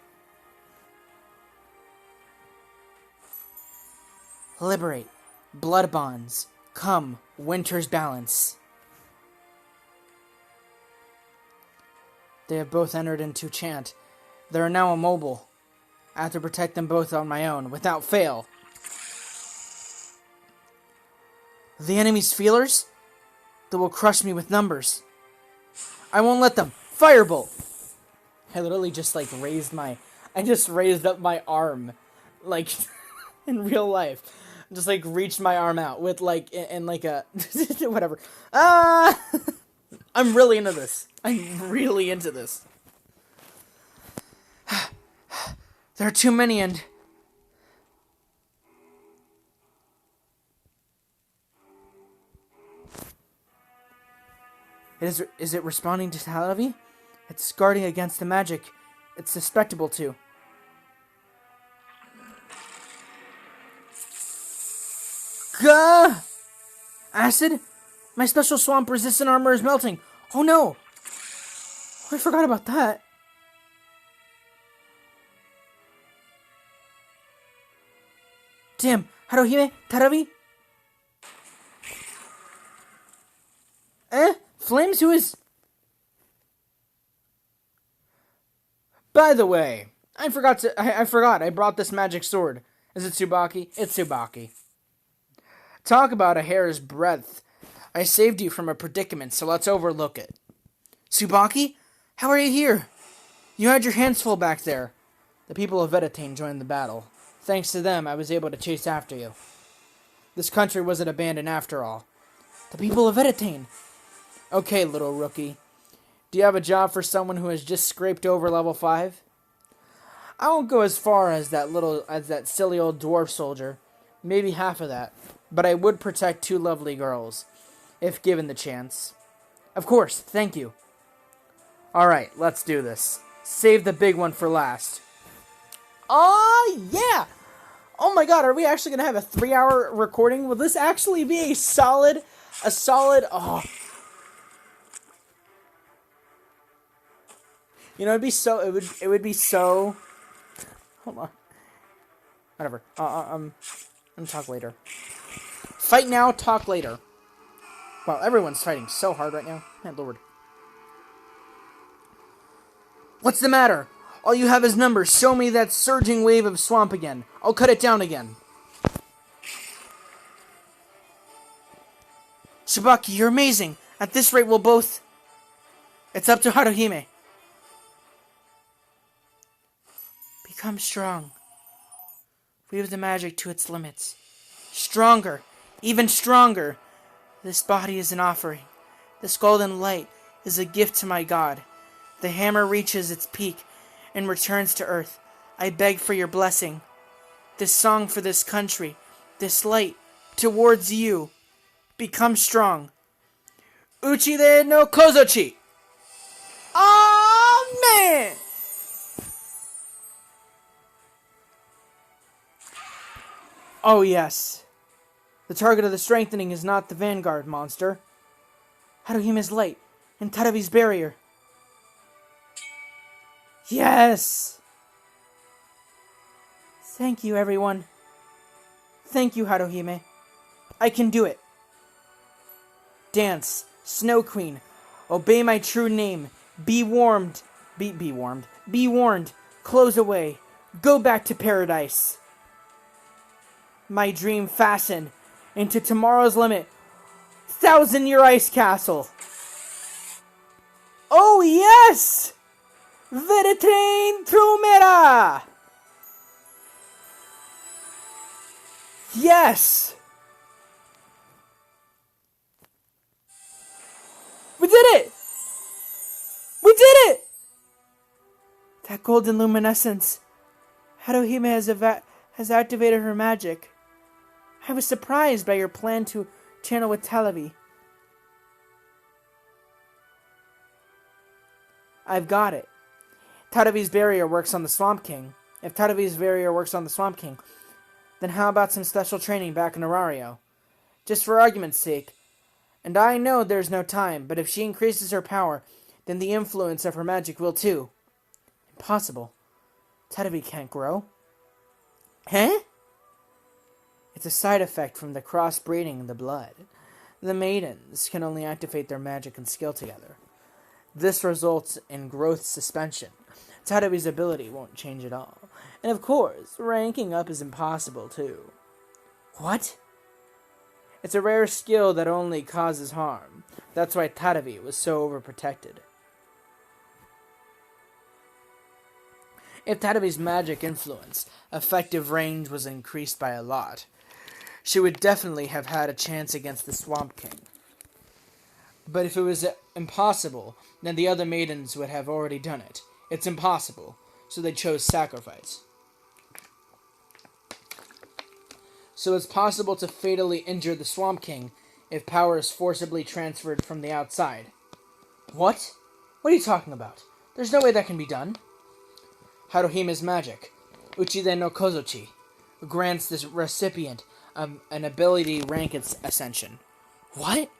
Liberate. Blood bonds. Come, winter's balance. They have both entered into chant. They are now immobile. I have to protect them both on my own, without fail. The enemy's feelers? They will crush me with numbers. I won't let them. Firebolt! I literally just, raised up my arm. In real life. Just, reached my arm out with, a... whatever. I'm really into this. I'm really into this. There are too many and... Is it responding to Talavi? It's guarding against the magic. It's susceptible to. Gah! Acid? My special swamp-resistant armor is melting. Oh no! Oh, I forgot about that. Damn, Haruhime, Tadavi? Flames, who is... By the way, I forgot. I brought this magic sword. Is it Tsubaki? It's Tsubaki. Talk about a hair's breadth. I saved you from a predicament, so let's overlook it. Tsubaki? How are you here? You had your hands full back there. The people of Vedetane joined the battle. Thanks to them, I was able to chase after you. This country wasn't abandoned after all. The people of Vedetane. Okay, little rookie. Do you have a job for someone who has just scraped over level 5? I won't go as far as that silly old dwarf soldier. Maybe half of that. But I would protect 2 lovely girls, if given the chance. Of course, thank you. Alright, let's do this. Save the big one for last. Oh, yeah! Oh my god, are we actually going to have a 3-hour recording? Will this actually be a solid, oh... You know, it would be so... Hold on. Whatever. I'm gonna talk later. Fight now, talk later. Wow, everyone's fighting so hard right now. My lord. What's the matter? All you have is numbers. Show me that surging wave of swamp again. I'll cut it down again. Tsubaki, you're amazing. At this rate, we'll both... It's up to Haruhime. Become strong. Weave the magic to its limits. Stronger. Even stronger. This body is an offering. This golden light is a gift to my God. The hammer reaches its peak and returns to earth. I beg for your blessing. This song for this country. This light towards you. Become strong. Uchide no Kozochi. Oh, man! Oh, yes. The target of the strengthening is not the vanguard monster. Haruhime's light and Tadavi's barrier. Yes! Thank you, everyone. Thank you, Haruhime. I can do it. Dance, Snow Queen. Obey my true name. Be warmed. Be warmed. Be warned. Close away. Go back to paradise. My dream fastened into tomorrow's limit. 1,000-year ice castle. Oh yes! Veritine Trumera! Yes! We did it! We did it! That golden luminescence. Haruhime has activated her magic. I was surprised by your plan to channel with Talavi. I've got it. Tadavi's barrier works on the Swamp King. If Tadavi's barrier works on the Swamp King, then how about some special training back in Arario? Just for argument's sake. And I know there's no time, but if she increases her power, then the influence of her magic will too. Impossible. Tadavi can't grow. Huh? It's a side effect from the crossbreeding in the blood. The maidens can only activate their magic and skill together. This results in growth suspension. Tadavi's ability won't change at all. And of course, ranking up is impossible too. What? It's a rare skill that only causes harm. That's why Tadavi was so overprotected. If Tadavi's magic influence, effective range was increased by a lot, she would definitely have had a chance against the Swamp King. But if it was impossible, then the other maidens would have already done it. It's impossible, so they chose sacrifice. So it's possible to fatally injure the Swamp King if power is forcibly transferred from the outside. What? What are you talking about? There's no way that can be done. Haruhime's magic, Uchide no Kozochi, grants this recipient an ability rank its ascension. What?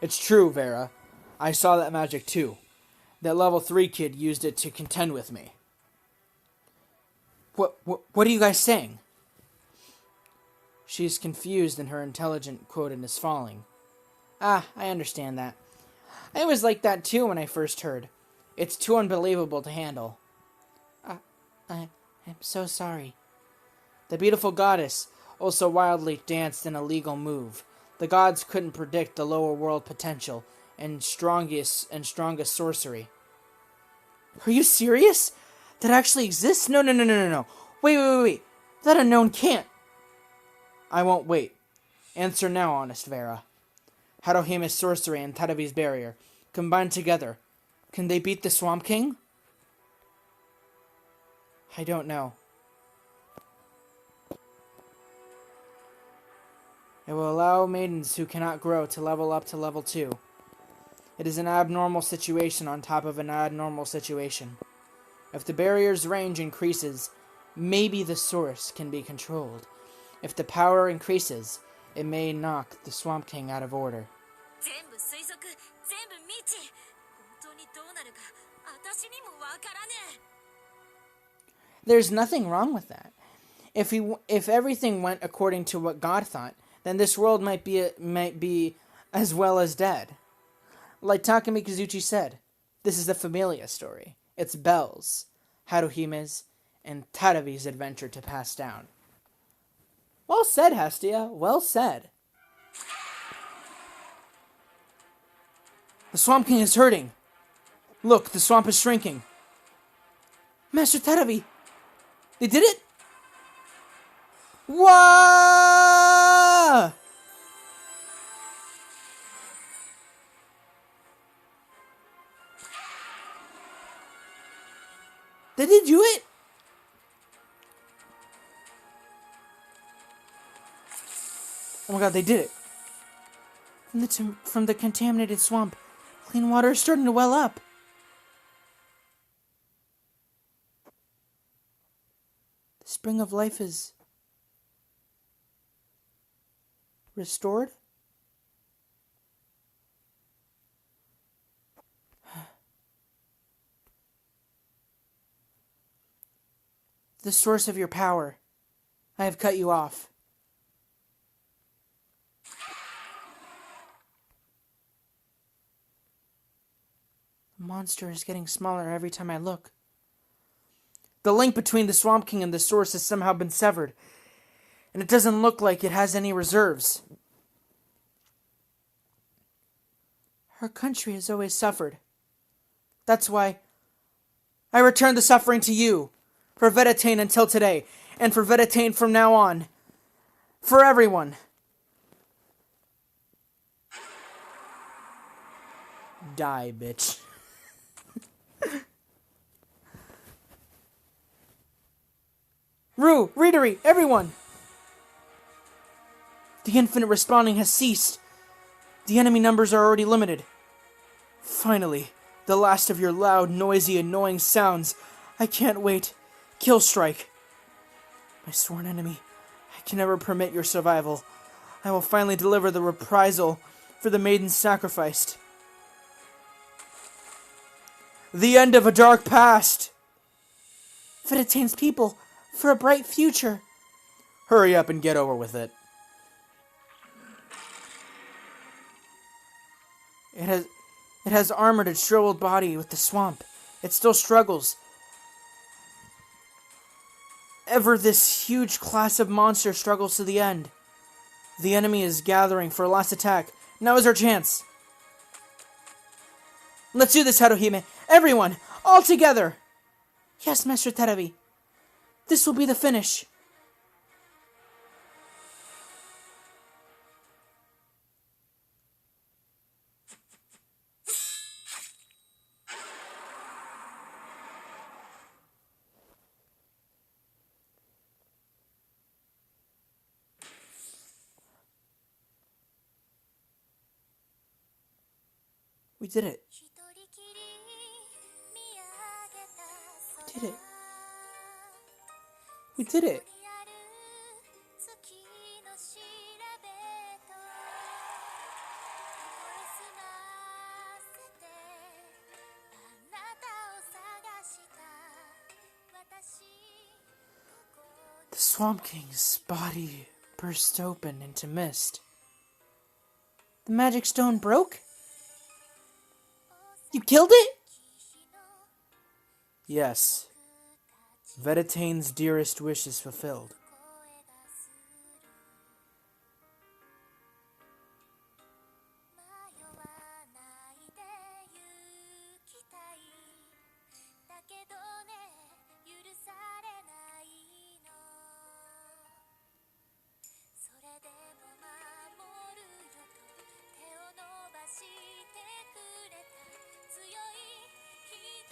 It's true, Vera. I saw that magic too. That level 3 kid used it to contend with me. What are you guys saying? She's confused and her intelligent quotient is falling. I understand that. I was like that too when I first heard. It's too unbelievable to handle. I'm so sorry. The beautiful goddess also wildly danced in a legal move. The gods couldn't predict the lower world potential and strongest sorcery. Are you serious? That actually exists? No. Wait. That unknown can't. I won't wait. Answer now, honest Vera. Haruhime's sorcery and Tadavi's barrier, combined together, can they beat the Swamp King? I don't know. It will allow maidens who cannot grow to level up to level 2. It is an abnormal situation on top of an abnormal situation. If the barrier's range increases, maybe the source can be controlled. If the power increases, it may knock the Swamp King out of order. There's nothing wrong with that. If everything went according to what God thought, then this world might be as well as dead. Like Takumi Kazuchi said, this is a familia story. It's Belle's, Haruhime's, and Tadavi's adventure to pass down. Well said, Hestia. Well said. The Swamp King is hurting. Look, the swamp is shrinking. Master Tadavi, they did it? Whoa! They did do it? Oh my god, they did it. From the contaminated swamp, clean water is starting to well up. The spring of life is restored? The source of your power. I have cut you off. The monster is getting smaller every time I look. The link between the Swamp King and the source has somehow been severed, and it doesn't look like it has any reserves. Her country has always suffered. That's why I return the suffering to you, for Veritane until today, and for Veritane from now on. For everyone. Die, bitch. Rue, Readery, everyone! The infinite responding has ceased. The enemy numbers are already limited. Finally, the last of your loud, noisy, annoying sounds. I can't wait. Kill strike. My sworn enemy, I can never permit your survival. I will finally deliver the reprisal for the maidens sacrificed. The end of a dark past. Veritane's people, for a bright future. Hurry up and get over with it. It has armored its shriveled body with the swamp. It still struggles. Ever this huge class of monster struggles to the end. The enemy is gathering for a last attack. Now is our chance. Let's do this, Haruhime. Everyone, all together. Yes, Master Terebi. This will be the finish. We did it. We did it. We did it. The Swamp King's body burst open into mist. The magic stone broke? You killed it? Yes. Veritane's dearest wish is fulfilled.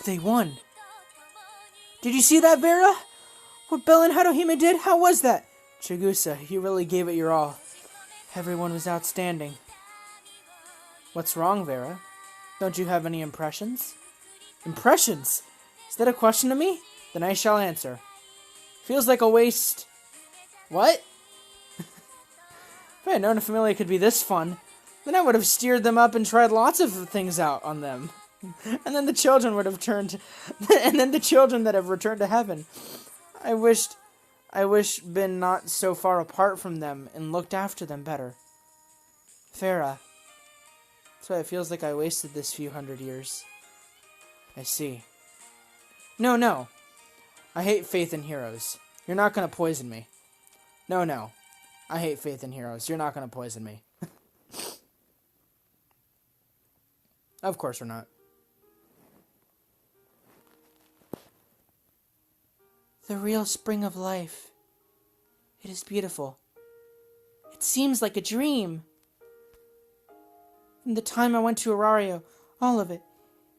They won. Did you see that, Vera? What Belle and Haruhime did? How was that? Chigusa, you really gave it your all. Everyone was outstanding. What's wrong, Vera? Don't you have any impressions? Impressions? Is that a question to me? Then I shall answer. Feels like a waste. What? If I had known a familia could be this fun, then I would have steered them up and tried lots of things out on them. And then the children would have turned, and then the children that have returned to heaven. I wish been not so far apart from them and looked after them better. Farah. That's why it feels like I wasted this few hundred years. I see. No. I hate faith in heroes. You're not gonna poison me. No. I hate faith in heroes. You're not gonna poison me. Of course we're not. The real spring of life. It is beautiful. It seems like a dream. From the time I went to Arario, all of it,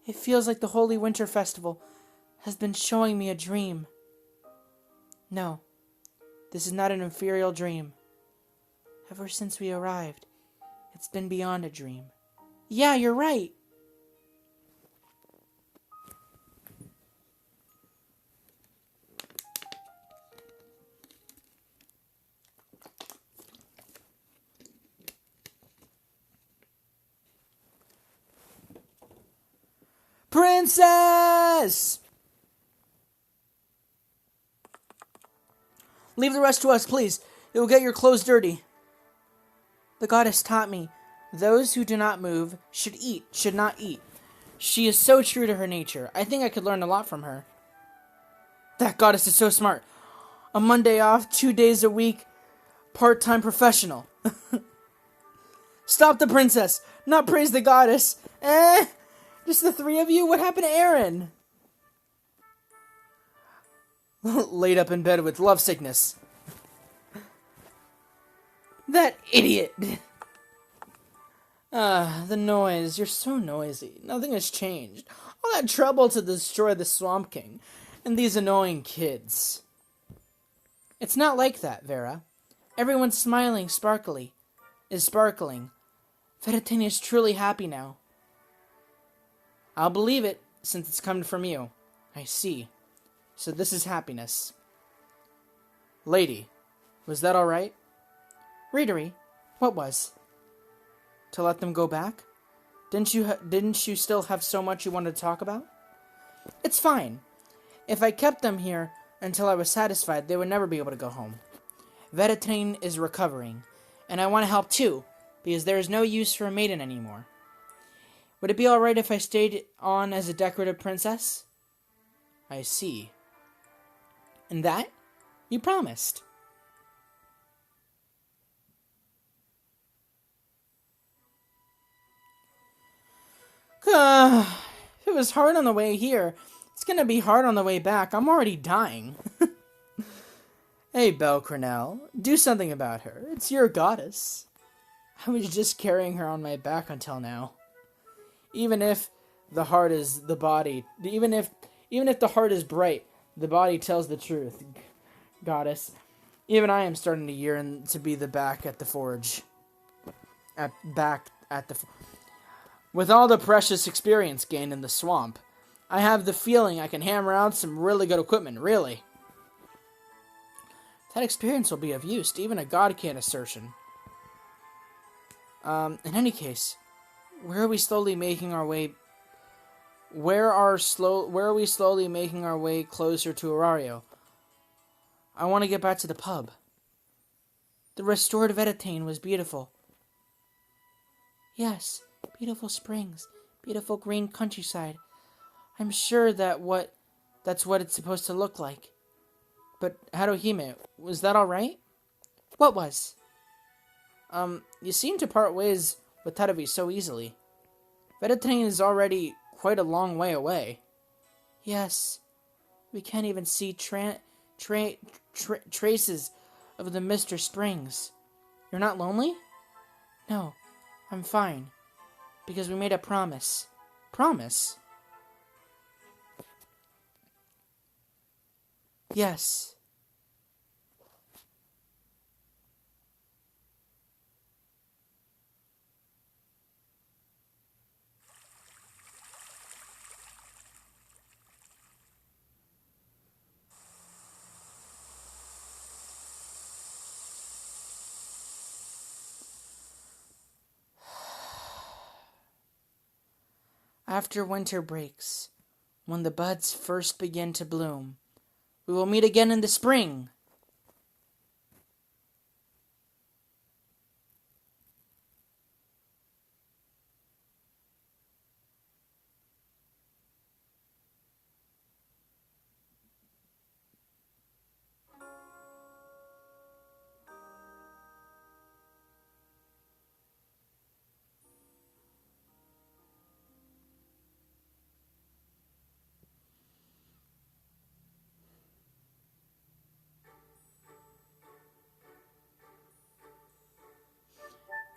it feels like the Holy Winter Festival has been showing me a dream. No, this is not an inferior dream. Ever since we arrived, it's been beyond a dream. Yeah, you're right. Princess! Leave the rest to us, please. It will get your clothes dirty. The goddess taught me, those who do not move should not eat. She is so true to her nature. I think I could learn a lot from her. That goddess is so smart. A Monday off, 2 days a week, part-time professional. Stop the princess, not praise the goddess. Just the three of you? What happened to Aaron? Laid up in bed with lovesickness. That idiot. The noise. You're so noisy. Nothing has changed. All that trouble to destroy the Swamp King. And these annoying kids. It's not like that, Vera. Everyone's smiling, sparkling. Veritania is truly happy now. I'll believe it, since it's coming from you. I see. So this is happiness. Lady, was that alright? Readery, what was? To let them go back? Didn't you still have so much you wanted to talk about? It's fine. If I kept them here until I was satisfied, they would never be able to go home. Veritania is recovering, and I want to help too, because there is no use for a maiden anymore. Would it be alright if I stayed on as a decorative princess? I see. And that? You promised. If it was hard on the way here, it's gonna be hard on the way back. I'm already dying. Hey, Belle Cornell, do something about her. It's your goddess. I was just carrying her on my back until now. Even if the heart is the body, even if the heart is bright, the body tells the truth. Goddess, even I am starting to yearn to be the back at the forge. With all the precious experience gained in the swamp, I have the feeling I can hammer out some really good equipment, really. That experience will be of use to even a god can't assertion. In any case, where are we slowly making our way closer to Aurario? I want to get back to the pub. The restored Veritania was beautiful. Yes, beautiful springs, beautiful green countryside. I'm sure that's what it's supposed to look like. But Haruhime, was that alright? What was? You seem to part ways with Tadavi so easily. Veritania is already quite a long way away. Yes, we can't even see traces of the Mr. Springs. You're not lonely? No, I'm fine. Because we made a promise. Promise? Yes. After winter breaks, when the buds first begin to bloom, we will meet again in the spring.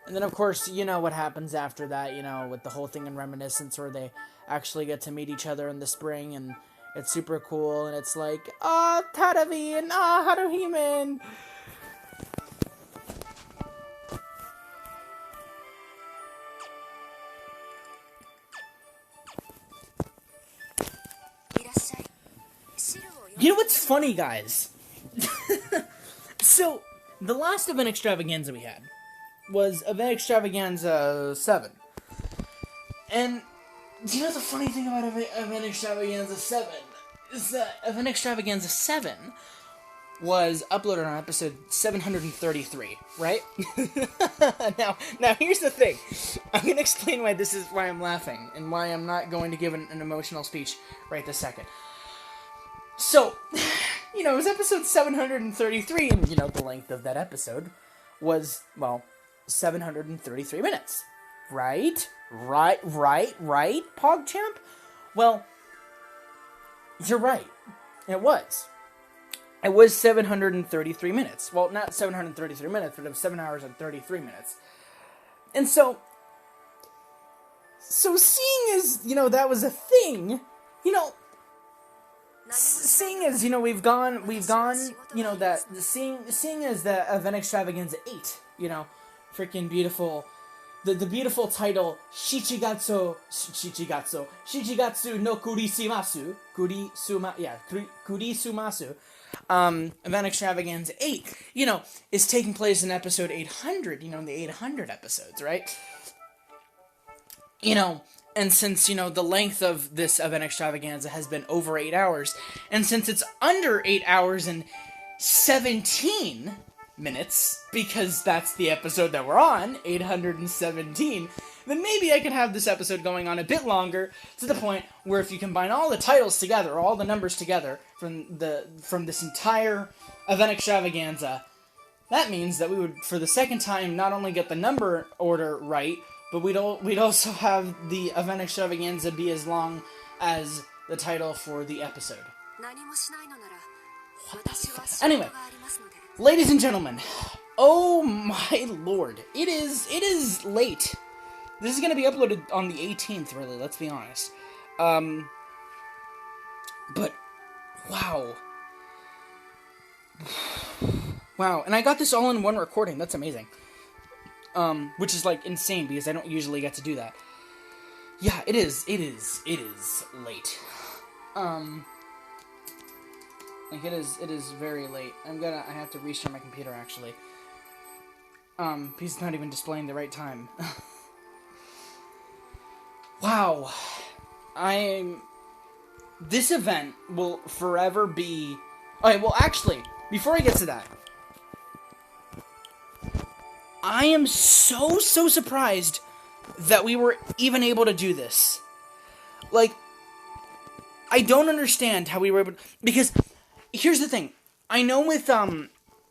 And then, of course, you know what happens after that, with the whole thing in Reminiscence where they actually get to meet each other in the spring, and it's super cool, and it's like, Tadavi, and Haruhime. You know what's funny, guys? So, the last event extravaganza we had was Event Extravaganza 7. And, do you know the funny thing about Event Extravaganza 7? Is that Event Extravaganza 7 was uploaded on episode 733, right? Now here's the thing. I'm going to explain why I'm laughing, and why I'm not going to give an emotional speech right this second. So, you know, it was episode 733, and, you know, the length of that episode was, well, 733 minutes. Right? Right, PogChamp? Well, you're right. It was. It was 733 minutes. Well, not 733 minutes, but it was 7 hours and 33 minutes. And so seeing as, you know, that was a thing, you know, seeing as, you know, we've gone, you know, that, seeing as the Event Extravaganza 8, you know, freaking beautiful, the beautiful title, Shichigatsu No Kurisumasu, Kurisumasu, Event Extravaganza 8, you know, is taking place in episode 800, you know, in the 800 episodes, right? You know, and since, you know, the length of this Event Extravaganza has been over 8 hours, and since it's under 8 hours and 17 minutes, because that's the episode that we're on, 817, then maybe I can have this episode going on a bit longer, to the point where if you combine all the titles together, all the numbers together, from this entire Event Extravaganza, that means that we would, for the second time, not only get the number order right, but we'd also have the Event Extravaganza be as long as the title for the episode. Anyway, ladies and gentlemen, oh my lord, it is late. This is going to be uploaded on the 18th, really, let's be honest. But, wow. Wow, and I got this all in one recording, that's amazing. Which is, like, insane, because I don't usually get to do that. Yeah, it is late. Like, it is very late. I have to restart my computer, actually. Because it's not even displaying the right time. Wow. This event will forever be... Okay, well, actually, before I get to that, I am so surprised that we were even able to do this. Like, I don't understand how we were able to... Because, here's the thing. I know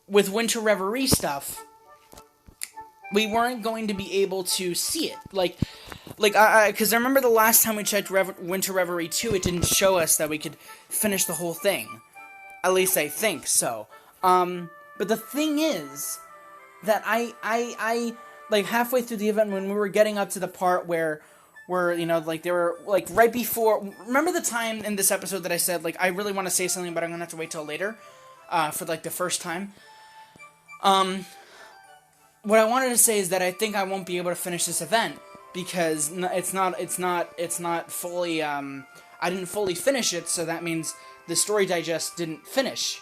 with Winter Reverie stuff, we weren't going to be able to see it. Because I remember the last time we checked Winter Reverie II, it didn't show us that we could finish the whole thing. At least I think so. But the thing is that I like, halfway through the event, when we were getting up to the part where, you know, like, they were, like, right before... Remember the time in this episode that I said, like, I really want to say something, but I'm gonna have to wait till later, for, like, the first time? What I wanted to say is that I think I won't be able to finish this event, because it's not fully, I didn't fully finish it, so that means the Story Digest didn't finish.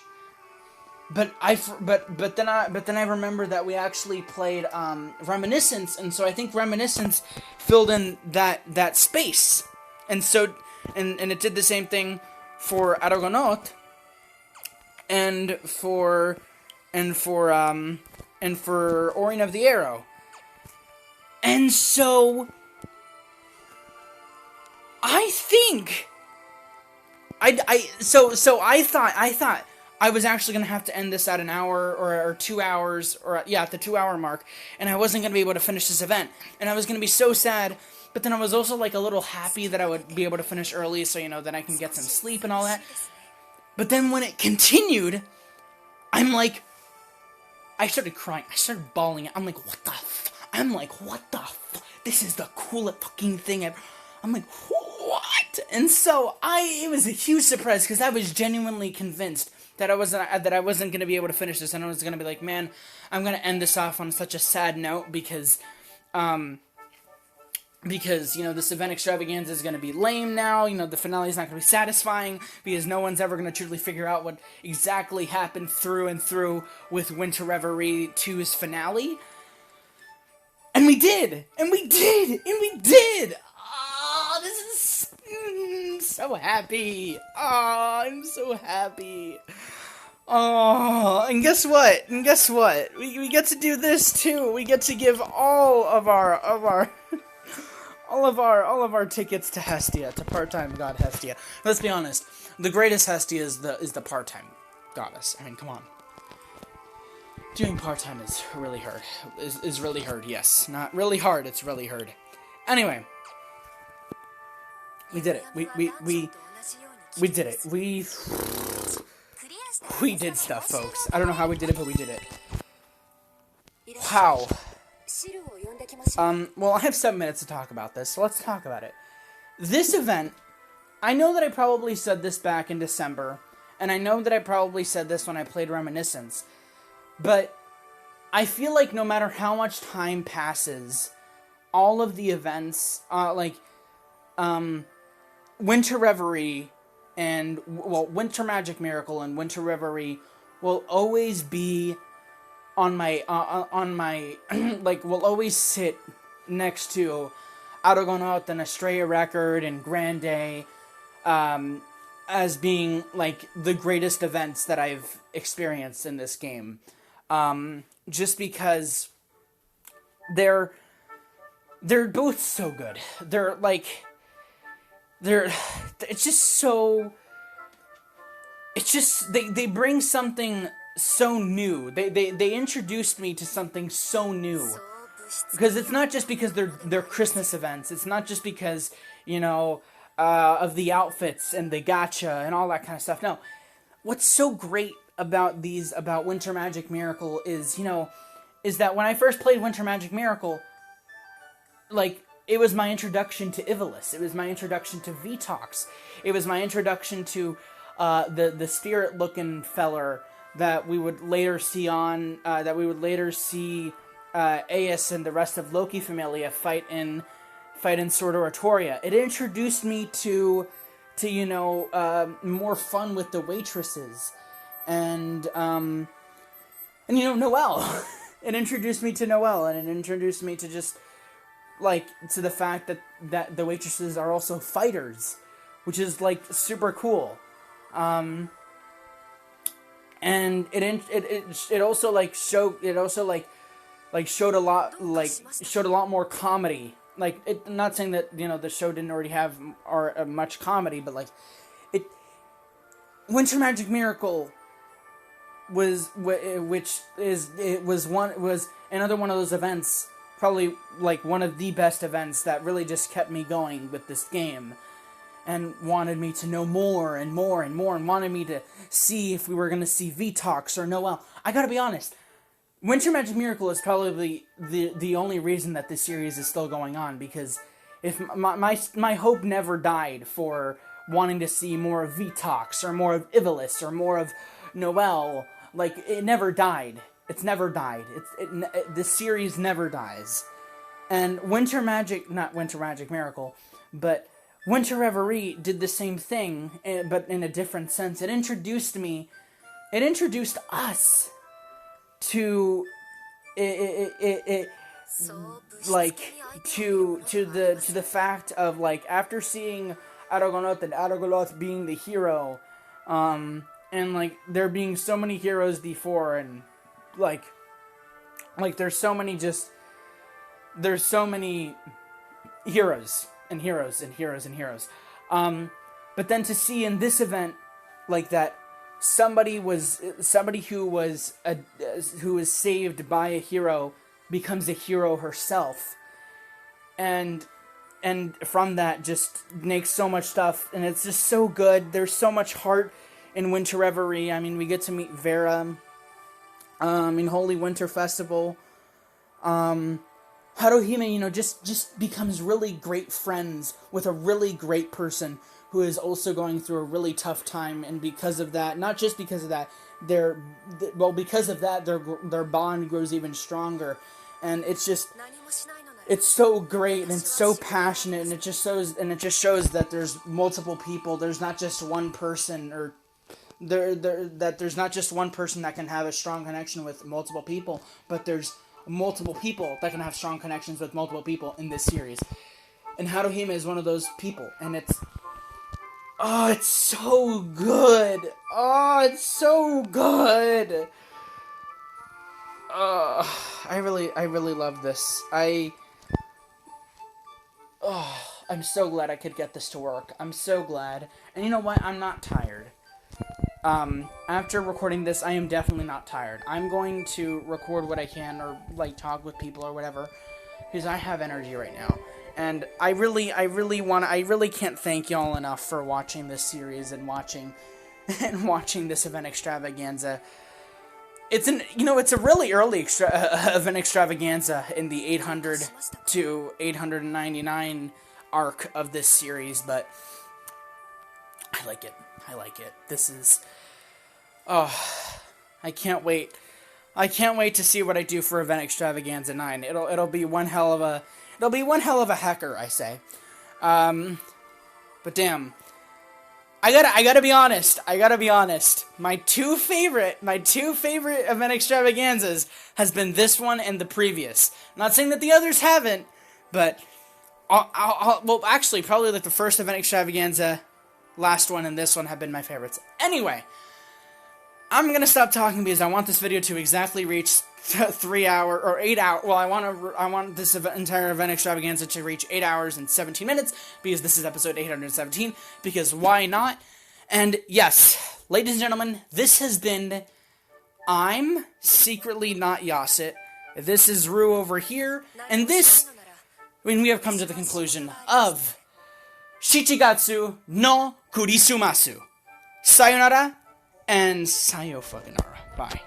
But then I remember that we actually played Reminiscence, and so I think Reminiscence filled in that space, and so and it did the same thing for Argonaut, and for Orient of the Arrow, and so I think I thought I was actually going to have to end this at an hour or 2 hours, or at the 2 hour mark, and I wasn't going to be able to finish this event, and I was going to be so sad, but then I was also, like, a little happy that I would be able to finish early, so, you know, then I can get some sleep and all that. But then when it continued, I'm like, I started crying, I started bawling, I'm like, what the this is the coolest fucking thing ever. I'm like, what? And so, it was a huge surprise, because I was genuinely convinced that I wasn't going to be able to finish this, and I was going to be like, man, I'm going to end this off on such a sad note, because, you know, this Event Extravaganza is going to be lame now, you know, the finale is not going to be satisfying, because no one's ever going to truly figure out what exactly happened through and through with Winter Reverie 2's finale. And we did! Oh, this is so happy. Oh, I'm so happy. Oh, and guess what? We get to do this too. We get to give all of our all of our tickets to Hestia, to part-time god Hestia. Let's be honest, the greatest Hestia is the part-time goddess. I mean, come on. Doing part-time is really hard. Is really hard, yes. Not really hard, it's really hard. Anyway. We did it. We did it. We did stuff, folks. I don't know how we did it, but we did it. Wow. Well, I have 7 minutes to talk about this, so let's talk about it. This event, I know that I probably said this back in December, and I know that I probably said this when I played Reminiscence, but I feel like no matter how much time passes, all of the events, Winter Reverie and, well, Winter Magic Miracle and Winter Reverie will always be on my, like, will always sit next to Argonaut and Estrella Record and Grande, as being, like, the greatest events that I've experienced in this game. Just because they're both so good. It's just they bring something so new. They introduced me to something so new. Because it's not just because they're Christmas events. It's not just because, of the outfits and the gacha and all that kind of stuff. No. What's so great about Winter Magic Miracle is that when I first played Winter Magic Miracle, like, it was my introduction to Ivalice. It was my introduction to Vitox. It was my introduction to the spirit-looking feller that we would later see Aes and the rest of Loki Familia fight in Sword Oratoria. It introduced me to more fun with the waitresses, and Noelle. It introduced me to Noelle, and it introduced me to just, like, to the fact that the waitresses are also fighters, which is, like, super cool. And it also, like, showed a lot more comedy. Like, I'm not saying that, the show didn't already have much comedy, but, like, Winter Magic Miracle was another one of those events, probably, like, one of the best events that really just kept me going with this game, and wanted me to know more and more and more, and wanted me to see if we were going to see Vitox or Noelle. I gotta be honest, Winter Magic Miracle is probably the only reason that this series is still going on, because if my hope never died for wanting to see more of Vitox, or more of Ivalice, or more of Noelle. Like, it never died. It's never died. The series never dies. And not Winter Magic Miracle, but Winter Reverie did the same thing, but in a different sense. It introduced us to to the fact of, like, after seeing Argonaut and Argonaut being the hero, and, like, there being so many heroes before, and, like there's so many heroes and heroes and heroes and heroes. But then to see in this event, like, that somebody who was saved by a hero becomes a hero herself, and from that just makes so much stuff, and it's just so good. There's so much heart in Winter Reverie. I mean, we get to meet Vera in Holy Winter Festival. Haruhime, just becomes really great friends with a really great person who is also going through a really tough time, and because of that, not just because of that, because of that, their bond grows even stronger, and it's so great, and it's so passionate, and it just shows that there's multiple people. There's not just one person, or that there's not just one person that can have a strong connection with multiple people, but there's multiple people that can have strong connections with multiple people in this series. And Haruhime is one of those people, and it's so good. Oh, it's so good. I really love this. Oh, I'm so glad I could get this to work. I'm so glad. And you know what? I'm not tired. After recording this, I am definitely not tired. I'm going to record what I can, or, like, talk with people or whatever, because I have energy right now. And I really can't thank y'all enough for watching this series and watching this event extravaganza. It's a really early event extravaganza in the 800 to 899 arc of this series, but I like it. This is, oh, I can't wait. I can't wait to see what I do for Event Extravaganza 9. It'll be one hell of a hecker, I say. But damn, I gotta be honest. My two favorite Event Extravaganzas has been this one and the previous. I'm not saying that the others haven't, but well, actually, probably like the first Event Extravaganza, last one, and this one have been my favorites. Anyway, I'm gonna stop talking because I want this video to exactly reach 3 hour or 8 hour. Well, I want this entire Event Extravaganza to reach 8 hours and 17 minutes because this is episode 817. Because why not? And yes, ladies and gentlemen, this has been. I'm secretly not Yasit. This is Rue over here, and when we have come to the conclusion of Shichigatsu no Kurisumasu. Sayonara and sayo fucking ara. Bye.